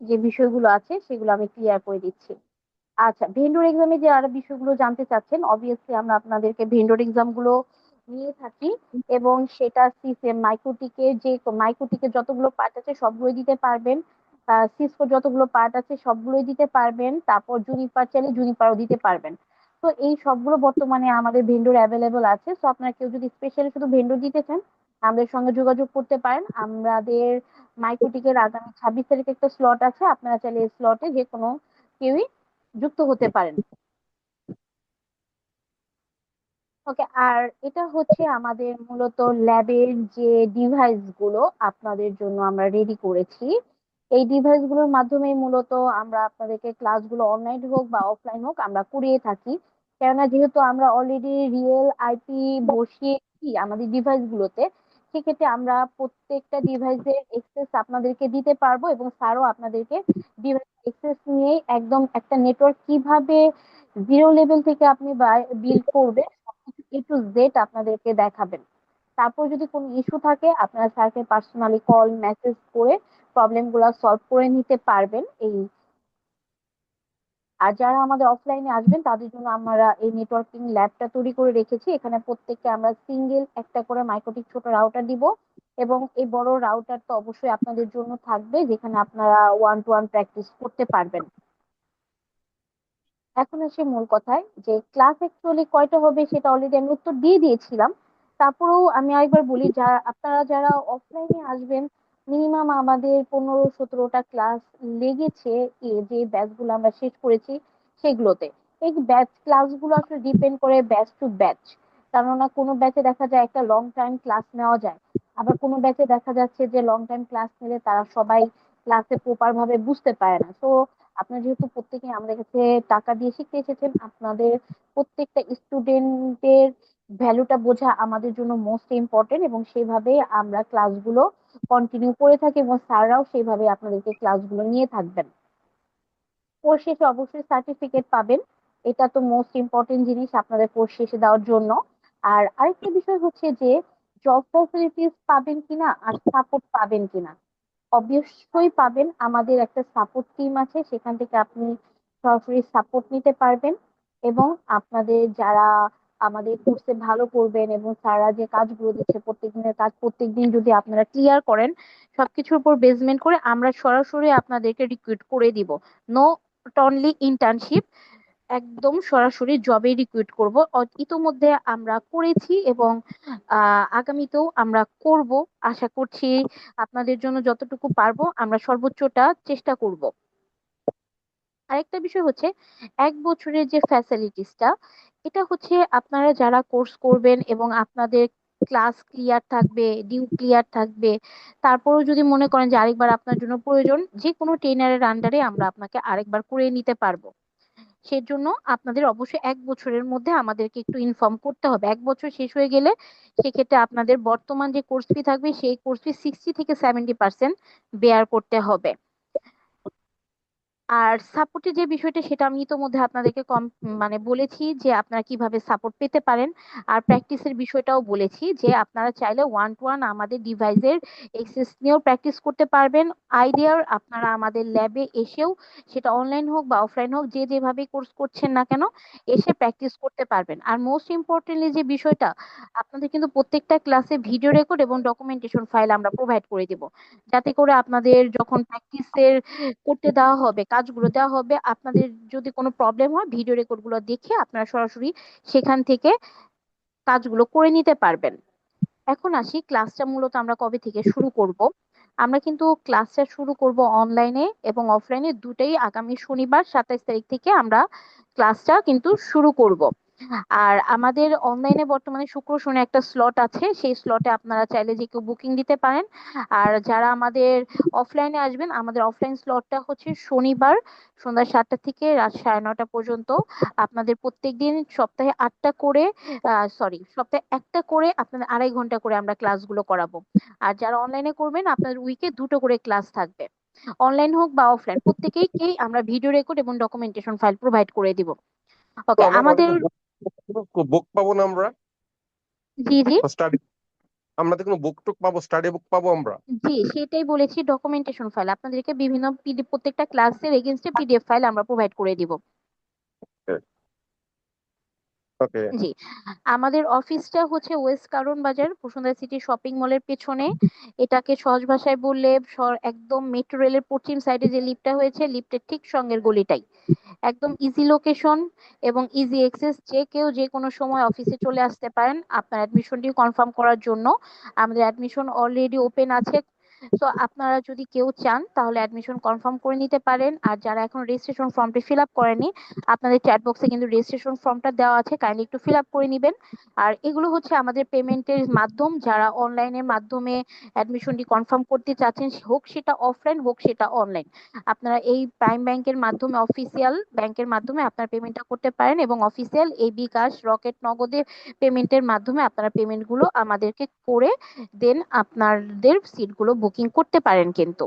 যে বিষয়গুলো আছে সেগুলো আমি ক্লিয়ার করে দিচ্ছি। আচ্ছা, ভেন্ডর এক্সামে যে আরো বিষয়গুলো জানতে চাচ্ছেন, অবভিয়াসলি আমরা আপনাদেরকে ভেন্ডর এক্সাম গুলো নিয়ে থাকি, এবং সেটা সিসেম মাইক্রোটিকের যে মাইক্রোটিকের যতগুলো পার্ট আছে সবগুলোই দিতে পারবেন, সিসকো যতগুলো পার্ট আছে সবগুলোই দিতে পারবেন, তারপর জুনিপার চাইলে জুনিপারও দিতে পারবেন। তো এই সবগুলো বর্তমানে আমাদের ভেন্ডর অ্যাভেলেবল আছে। তো আপনারা কেউ যদি স্পেশালি শুধু ভেন্ডর দিতে চান, আমাদের সঙ্গে যোগাযোগ করতে পারেন। আমাদের মাইক্রোটিকের আগামী 26 তারিখে একটা স্লট আছে, আপনারা চাইলে এই স্লটে যে কোনো কেউই যুক্ত হতে পারেন। ওকে, আর এটা হচ্ছে আমাদের মূলত ল্যাবের যে ডিভাইস গুলো আপনাদের জন্য আমরা রেডি করেছি। এই ডিভাইস গুলোর মাধ্যমে মূলত আমরা আপনাদেরকে ক্লাসগুলো অনলাইন হোক বা অফলাইন হোক আমরা করিয়ে থাকি। কেননা যেহেতু আমরা অলরেডি রিয়েল আইপি বসিয়েছি আমাদের ডিভাইস গুলোতে, সেক্ষেত্রে আমরা প্রত্যেকটা ডিভাইসের এক্সেস আপনাদেরকে দিতে পারবো, এবং স্যারও আপনাদেরকে ডিভাইস এক্সেস নিয়ে একদম একটা নেটওয়ার্ক কিভাবে জিরো লেভেল থেকে আপনি বিল্ড করবেন A to Z আপনাদেরকে দেখাবেন। তারপর যদি কোনো ইস্যু থাকে আপনারা স্যারকে পার্সোনালি কল মেসেজ করে প্রবলেম গুলা সলভ করে নিতে পারবেন। এই আর যারা আমাদের অফলাইনে আসবেন তাদের জন্য আমরা এই নেটওয়ার্কিং ল্যাবটা তৈরি করে রেখেছি। এখানে প্রত্যেককে আমরা সিঙ্গেল একটা করে মাইক্রোটিক ছোট রাউটার দিব, এবং এই বড় রাউটার তো অবশ্যই আপনাদের জন্য থাকবে, যেখানে আপনারা 1-to-1 প্র্যাকটিস করতে পারবেন। এখন আসি মূল কথায়, যে ক্লাস অ্যাকচুয়ালি কয়টা হবে সেটা অলরেডি আমি উত্তর দিয়ে দিয়েছিলাম। তারপরেও আমি আরেকবার বলি, আপনারা যারা অফলাইনে আসবেন, মিনিমাম আমাদের 15-17টা ক্লাস লেগেছে যে ব্যাচগুলো আমরা শেষ করেছি সেগুলোতে। এই ব্যাচ ক্লাসগুলো আসলে ডিপেন্ড করে ব্যাচ টু ব্যাচ, কেননা কোনো ব্যাচে দেখা যায় একটা লং টাইম ক্লাস নেওয়া যায়, আবার কোনো ব্যাচে দেখা যাচ্ছে যে লং টাইম ক্লাস নিলে তারা সবাই ক্লাসে প্রপার ভাবে বুঝতে পারে না। তো আপনারা যেহেতু প্রত্যেকে আমাদের কাছে টাকা দিয়ে শিখতে এসেছেন, আপনাদের প্রত্যেকটা স্টুডেন্টের ভ্যালুটা বোঝা আমাদের জন্য মোস্ট ইম্পর্টেন্ট, এবং সেইভাবে আমরা ক্লাসগুলো কন্টিনিউ করে থাকি, এবং স্যাররাও সেইভাবে আপনাদেরকে ক্লাসগুলো নিয়ে থাকবেন। কোর্স শেষে অবশ্যই সার্টিফিকেট পাবেন, এটা তো মোস্ট ইম্পর্টেন্ট জিনিস আপনাদের কোর্স শেষে দেওয়ার জন্য। আর আরেকটা বিষয় হচ্ছে যে জব ফ্যাসিলিটিস পাবেন কিনা আর সাপোর্ট পাবেন কিনা। অবশ্যই পাবেন, আমাদের একটা সাপোর্ট টিম আছে, সেখান থেকে আপনি সরাসরি সাপোর্ট নিতে পারবেন, এবং আপনাদের যারা আমাদের কোর্সে ভালো করবেন এবং স্যাররা যে কাজগুলো দিচ্ছে প্রত্যেকদিনের কাজ প্রত্যেকদিন যদি আপনারা ক্লিয়ার করেন, সবকিছুর উপর বেসমেন্ট করে আমরা সরাসরি আপনাদেরকে রিক্রুট করে দিব। নট অনলি ইন্টার্নশিপ, একদম সরাসরি জবে রিক্রুট করব। ইতোমধ্যে আমরা করেছি, এবং আগামীতেও আমরা করব। আশা করছি আপনাদের জন্য যতটুকু পারবো আমরা সর্বোচ্চটা চেষ্টা করব। আরেকটা বিষয় হচ্ছে 1 বছরের যে ফ্যাসিলিটিসটা, এটা হচ্ছে আপনারা যারা কোর্স করবেন এবং আপনাদের ক্লাস ক্লিয়ার থাকবে, ডিউ ক্লিয়ার থাকবে, তারপরেও যদি মনে করেন যে আরেকবার আপনার জন্য প্রয়োজন, যে কোনো ট্রেনারের আন্ডারে আমরা আপনাকে আরেকবার করে নিতে পারবো। সেজন্য আপনাদের অবশ্যই 1 বছরের মধ্যে আমাদেরকে একটু ইনফর্ম করতে হবে। 1 বছর শেষ হয়ে গেলে সেক্ষেত্রে আপনাদের বর্তমান যে কোর্স ফি থাকবে সেই কোর্স ফি 60 থেকে 70% বেয়ার করতে হবে। আর সাপোর্টের যে বিষয়টা সেটা আমি ইতোমধ্যে আপনাদেরকে কম মানে বলেছি যে আপনারা কিভাবে সাপোর্ট পেতে পারেন। আর প্র্যাকটিসের বিষয়টাও বলেছি যে আপনারা চাইলে 1-to-1 আমাদের ডিভাইসের এক্সেস নিয়েও প্র্যাকটিস করতে পারবেন। আইডিয়ার আপনারা আমাদের ল্যাবে এসেও, সেটা অনলাইন হোক বা অফলাইন হোক, যে যেভাবে কোর্স করছেন না কেন, এসে প্র্যাকটিস করতে পারবেন। আর মোস্ট ইম্পর্টেন্টলি যে বিষয়টা, আপনাদের কিন্তু প্রত্যেকটা ক্লাসে ভিডিও রেকর্ড এবং ডকুমেন্টেশন ফাইল আমরা প্রোভাইড করে দিব, যাতে করে আপনাদের যখন প্র্যাকটিসের করতে দেওয়া হবে, কাজগুলো দেওয়া হবে, আপনাদের যদি কোনো প্রবলেম হয় ভিডিও রেকর্ড গুলো দেখে আপনারা সরাসরি সেখান থেকে কাজগুলো করে নিতে পারবেন। এখন আসি ক্লাসটা মূলত আমরা কবে থেকে শুরু করব। আমরা কিন্তু ক্লাসটা শুরু করব অনলাইনে এবং অফলাইনে দুটাই। আগামী শনিবার 27 তারিখ থেকে আমরা ক্লাসটা কিন্তু শুরু করব। আর আমাদের অনলাইনে বর্তমানে শুক্র শনি একটা স্লট আছে, সেই স্লটে আপনারা চাইলে যে কেউ বুকিং দিতে পারেন। আর যারা আমাদের অফলাইনে আসবেন, আমাদের অফলাইন স্লটটা হচ্ছে শনিবার সন্ধ্যা 7টা থেকে রাত 9:30 পর্যন্ত। আপনাদের প্রত্যেকদিন সপ্তাহে 8টা করে, সপ্তাহে একটা করে আপনাদের 2.5 ঘন্টা করে আমরা ক্লাসগুলো করাবো। আর যারা অনলাইনে করবেন আপনাদের উইকে 2টো করে ক্লাস থাকবে। অনলাইন হোক বা অফলাইন, প্রত্যেকেই আমরা ভিডিও রেকর্ড এবং ডকুমেন্টেশন ফাইল প্রোভাইড করে দিব। তো ওকে, আমরা আমাদের বুক পাবো না আমরা? জি জি স্টাডি আমরা তো কোনো বুক টুক পাবো, স্টাডি বুক পাবো আমরা? জি, সেটাই বলেছি, ডকুমেন্টেশন ফাইল আপনাদেরকে বিভিন্ন পিডিএফ, প্রত্যেকটা ক্লাসের এগেইনস্টে পিডিএফ ফাইল আমরা প্রোভাইড করে দিব। ওকে। জি, আমাদের অফিসটা হচ্ছে ওয়েস্ট কারওয়ান বাজার বসুন্ধরা সিটি শপিং মলের পেছনে। এটাকে সহজ ভাষায় বললে একদম মেট্রো রেলের পশ্চিম সাইডে যে লিফটটা হয়েছে, লিফটের ঠিক সঙ্গের গলিটাই। একদম ইজি লোকেশন এবং ইজি অ্যাক্সেস, যে কেউ যে কোনো সময় অফিসে চলে আসতে পারেন আপনার অ্যাডমিশনটি কনফার্ম করার জন্য। আমাদের অ্যাডমিশন অলরেডি ওপেন আছে। তো আপনারা যদি কেউ চান তাহলে অ্যাডমিশন কনফার্ম করে নিতে পারেন। আর যারা এখন রেজিস্ট্রেশন ফর্মটি ফিল আপ করেনি, আপনাদের চ্যাট বক্সে কিন্তু রেজিস্ট্রেশন ফর্মটা দেওয়া আছে, কাইন্ডলি একটু ফিল আপ করে নিবেন। আর এগুলো হচ্ছে আমাদের পেমেন্টের মাধ্যম। যারা অনলাইনের মাধ্যমে অ্যাডমিশনটি কনফার্ম করতে চাচ্ছেন, হোক সেটা অফলাইন হোক সেটা অনলাইন, আপনারা এই প্রাইম ব্যাংকের মাধ্যমে, অফিসিয়াল ব্যাংকের মাধ্যমে আপনার পেমেন্টটা করতে পারেন এবং অফিসিয়াল এই বিকাশ, রকেট নগদে পেমেন্টের মাধ্যমে আপনারা পেমেন্টগুলো আমাদেরকে করে দেন আপনাদের সিটগুলো বুকিং করতে পারেন কিন্তু।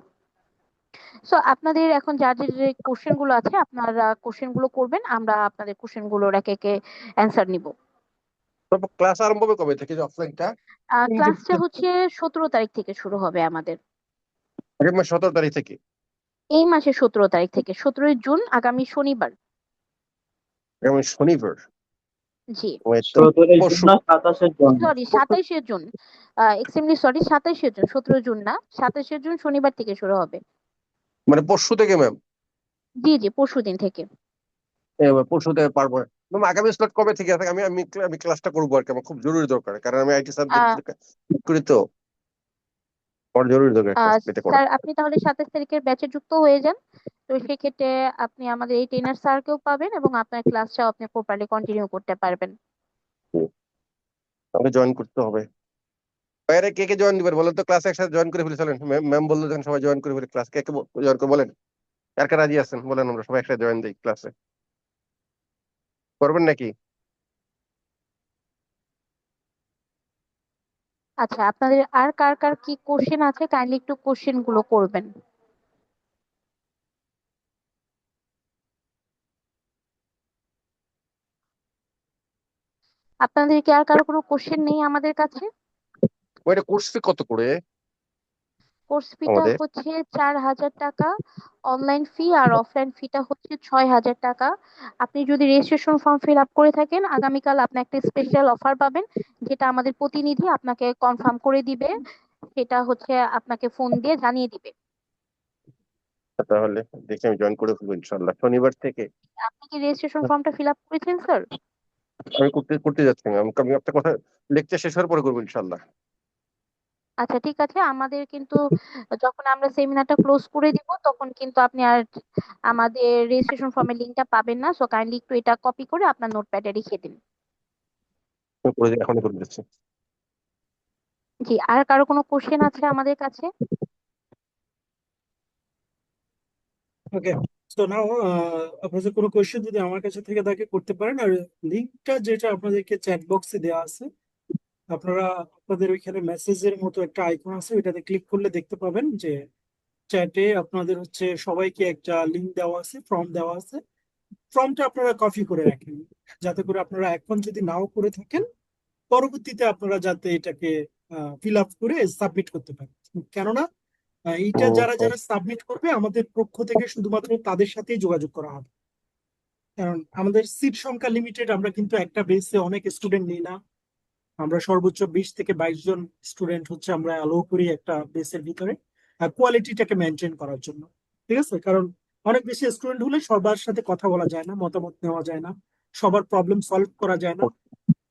সো আপনাদের এখন যার যে কোশ্চেন গুলো আছে আপনারা কোশ্চেন গুলো করবেন, আমরা আপনাদের কোশ্চেন গুলোর একে একে অ্যান্সার নিব। তারপর ক্লাস আরম্ভ হবে কবে থেকে, অফলাইনটা? ক্লাসটা হচ্ছে 17 তারিখ থেকে শুরু হবে আমাদের। আগামী মাস 17 তারিখ থেকে? এই মাসের 17 তারিখ থেকে, 17ই জুন, আগামী শনিবার। আগামী শনিবার? জি, ওই তো পরশু। 27শে জুন, এক্সট্রিমলি সরি, 27শে জুন, 17 জুন না, 27শে জুন শনিবার থেকে শুরু হবে। মানে পরশু থেকে ম্যাম? জি জি, পরশুদিন থেকে। পরশু থেকে পারবো ম্যাম। আগামী স্লট কবে থেকে আছে? আমি আমি আমি ক্লাসটা করবো আর কি, আমার খুব জরুরি দরকার, কারণ আমি আইটি সাবজেক্ট করি তো, আমার জরুরি দরকার ক্লাস পেতে করা। স্যার, আপনি তাহলে 27 তারিখের ব্যাচে যুক্ত হয়ে যান। তো সেক্ষেত্রে আপনি আমাদের এই ট্রেনার স্যারকেও পাবেন এবং আপনার ক্লাসটাও আপনি প্রপারলি কন্টিনিউ করতে পারবেন। আমাকে জয়েন করতে হবে। বাইরে কে কে জয়েন দিবেন বলেন তো? ক্লাস একসাথে জয়েন করে ফেলে চলেন। ম্যাম বললো যখন সবাই জয়েন করে ফেলে ক্লাস, কে কে জয়েন করে বলেন? কার কার রাজি আছেন বলেন, আমরা সবাই একসাথে জয়েন দিই ক্লাসে। করবেন নাকি? আচ্ছা, আপনাদের আর কার কার কি কোশ্চেন আছে কাইন্ডলি একটু কোশ্চেন গুলো করবেন। আপনাদের কি আর কারো কোনো কোশ্চেন নেই আমাদের কাছে? ওইটা কোর্স ফি কত করে কোর্স ফিটা আমাদের? হচ্ছে 4,000 টাকা অনলাইন ফি, আর অফলাইন ফিটা হচ্ছে 6,000 টাকা। আপনি যদি রেজিস্ট্রেশন ফর্ম ফিল আপ করে থাকেন, আগামীকাল আপনি একটা স্পেশাল অফার পাবেন, যেটা আমাদের প্রতিনিধি আপনাকে কনফার্ম করে দিবে। সেটা হচ্ছে আপনাকে ফোন দিয়ে জানিয়ে দিবে। তাহলে দেখি আমি জয়েন করে ফেলবো ইনশাল্লাহ শনিবার থেকে। আপনি কি রেজিস্ট্রেশন ফর্মটা ফিল আপ করেছেন স্যার? আমি করতে করতে যাচ্ছি ম্যাম। আমি আপনার কথা লেকচার শেষ হওয়ার পরে করবো ইনশাল্লাহ। আচ্ছা ঠিক আছে, আমাদের কিন্তু যখন আমরা সেমিনারটা ক্লোজ করে দিব তখন কিন্তু আপনি আর আমাদের রেজিস্ট্রেশন ফর্মের লিংকটা পাবেন না, সো কাইন্ডলি একটু এটা কপি করে আপনার নোটপ্যাডে রেখে দিন। এখনই করে দিচ্ছি। জি, আর কারো কোনো কোশ্চেন আছে আমাদের কাছে? ওকে, তো নাও আপনাদের কোনো কোয়েশ্চেন যদি আমার কাছে থেকে থাকে করতে পারেন। আর লিঙ্কটা যেটা আপনাদেরকে চ্যাট বক্সে দেওয়া আছে, আপনারা আপনাদের ওইখানে মেসেজের মতো একটা আইকন আছে, ওইটাতে ক্লিক করলে দেখতে পাবেন যে চ্যাটে আপনাদের হচ্ছে সবাইকে একটা লিঙ্ক দেওয়া আছে, ফর্ম দেওয়া আছে। ফর্মটা আপনারা কপি করে রাখেন, যাতে করে আপনারা এখন যদি নাও করে থাকেন পরবর্তীতে আপনারা যাতে এটাকে ফিল আপ করে সাবমিট করতে পারেন। কেননা এইটা যারা যারা সাবমিট করবে আমাদের পক্ষ থেকে শুধুমাত্র তাদের সাথেই যোগাযোগ করা হবে। কারণ আমাদের সিট সংখ্যা লিমিটেড, আমরা কিন্তু একটা বেসে অনেক স্টুডেন্ট নিই না। আমরা সর্বোচ্চ 20 থেকে 22 জন স্টুডেন্ট হচ্ছে আমরা অ্যালো করি একটা বেসের ভিতরে, কোয়ালিটিটাকে মেনটেন করার জন্য। ঠিক আছে, কারণ অনেক বেশি স্টুডেন্ট হলে সবার সাথে কথা বলা যায় না, মতামত নেওয়া যায় না, সবার প্রবলেম সলভ করা যায় না।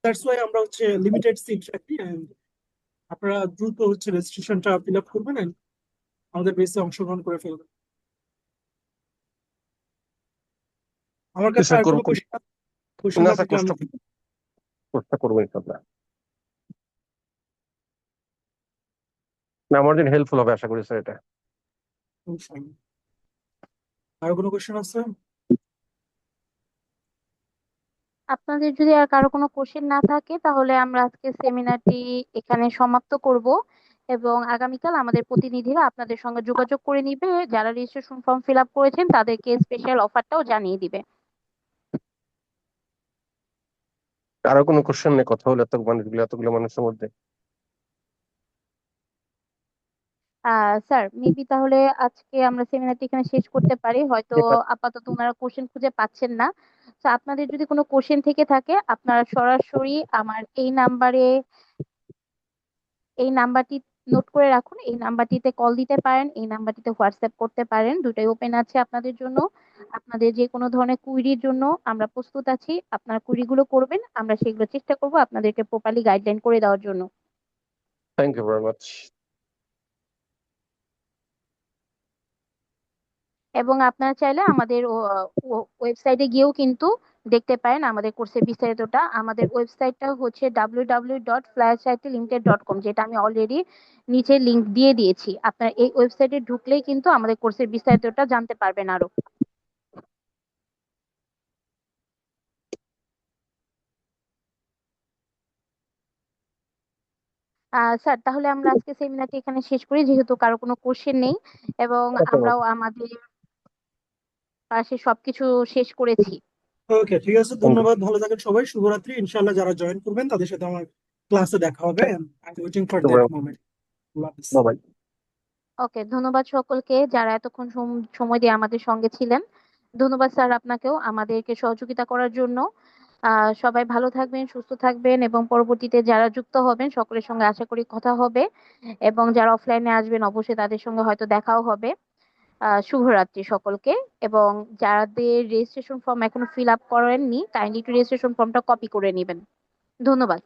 দ্যাটস ওয়াই আমরা হচ্ছে লিমিটেড সিট রাখি। And আপনারা দ্রুত হচ্ছে রেজিস্ট্রেশনটা ফিল আপ করবেন and আমাদের বেসে অংশগ্রহণ করে ফেলবেন। আমার কাছে আর কোনো কোশ্চেন না না স্যার, থাকলে আমি কোর্সটা করবো ইনশাল্লাহ। না, আমার জন্য হেল্পফুল হবে আশা করি স্যার এটা। আর কোনো কোশ্চেন আছে? আপনাদের যদি আর কারো কোনো কোশ্চেন না থাকে তাহলে আমরা আজকে সেমিনারটি এখানে সমাপ্ত করব, এবং আগামীকাল আমাদের প্রতিনিধিরা আপনাদের সঙ্গে যোগাযোগ করে নিবে, যারা রেজিস্ট্রেশন ফর্ম ফিল আপ করেছেন তাদেরকে স্পেশাল অফারটাও জানিয়ে দিবে। আরো কোনো কোশ্চেন নেই? কথা হলো এতগুলো মানুষের মধ্যে। স্যার মেবি তাহলে আজকে আমরা সেমিনারটি এখানে শেষ করতে পারি, হয়তো আপাতত ওনারা কোশ্চেন খুঁজে পাচ্ছেন না। তো আপনাদের যদি কোনো কোশ্চেন থেকে থাকে আপনারা সরাসরি আমার এই নাম্বারটি নোট করে রাখুন, এই নাম্বারটিতে কল দিতে পারেন, এই নাম্বারটিতে হোয়াটসঅ্যাপ করতে পারেন, দুটাই ওপেন আছে আপনাদের জন্য। আপনাদের যে কোনো ধরনের কুইরির জন্য আমরা প্রস্তুত আছি, আপনারা কুইরিগুলো করবেন, আমরা সেগুলো চেষ্টা করব আপনাদেরকে প্রপারলি গাইডলাইন করে দেওয়ার জন্য। Thank you very much. এবং আপনারা চাইলে আমাদের ওয়েবসাইটে গিয়েও কিন্তু দেখতে পারেন আমাদের কোর্সের বিস্তারিতটা। আমাদের ওয়েবসাইটটা হচ্ছে www.flyercitlimited.com, যেটা আমি অলরেডি নিচে লিংক দিয়ে দিয়েছি। আপনার এই ওয়েবসাইটে ঢুকলেই কিন্তু আমাদের কোর্সের বিস্তারিতটা জানতে পারবেন আরো। স্যার তাহলে আমরা আজকে সেমিনারটি এখানে শেষ করি, যেহেতু কারো কোনো কোশ্চেন নেই এবং আমরাও আমাদের পাশে সবকিছু শেষ করেছি। ওকে, ঠিক আছে, ধন্যবাদ, ভালো থাকেন সবাই, শুভরাত্রি। ইনশাআল্লাহ যারা জয়েন করবেন তাদের সাথে আমার ক্লাসে দেখা হবে। Waiting for that moment. Bye. Okay, ধন্যবাদ সকলকে যারা এতক্ষণ সময় দিয়ে আমাদের সঙ্গে ছিলেন। ধন্যবাদ স্যার আপনাকেও আমাদেরকে সহযোগিতা করার জন্য। সবাই ভালো থাকবেন, সুস্থ থাকবেন, এবং পরবর্তীতে যারা যুক্ত হবেন সকলের সঙ্গে আশা করি কথা হবে, এবং যারা অফলাইনে আসবেন অবশ্যই তাদের সঙ্গে হয়তো দেখাও হবে। শুভরাত্রি সকলকে। এবং যাদের রেজিস্ট্রেশন ফর্ম এখনো ফিল আপ করেননি কাইন্ডলি একটু রেজিস্ট্রেশন ফর্মটা কপি করে নেবেন। ধন্যবাদ।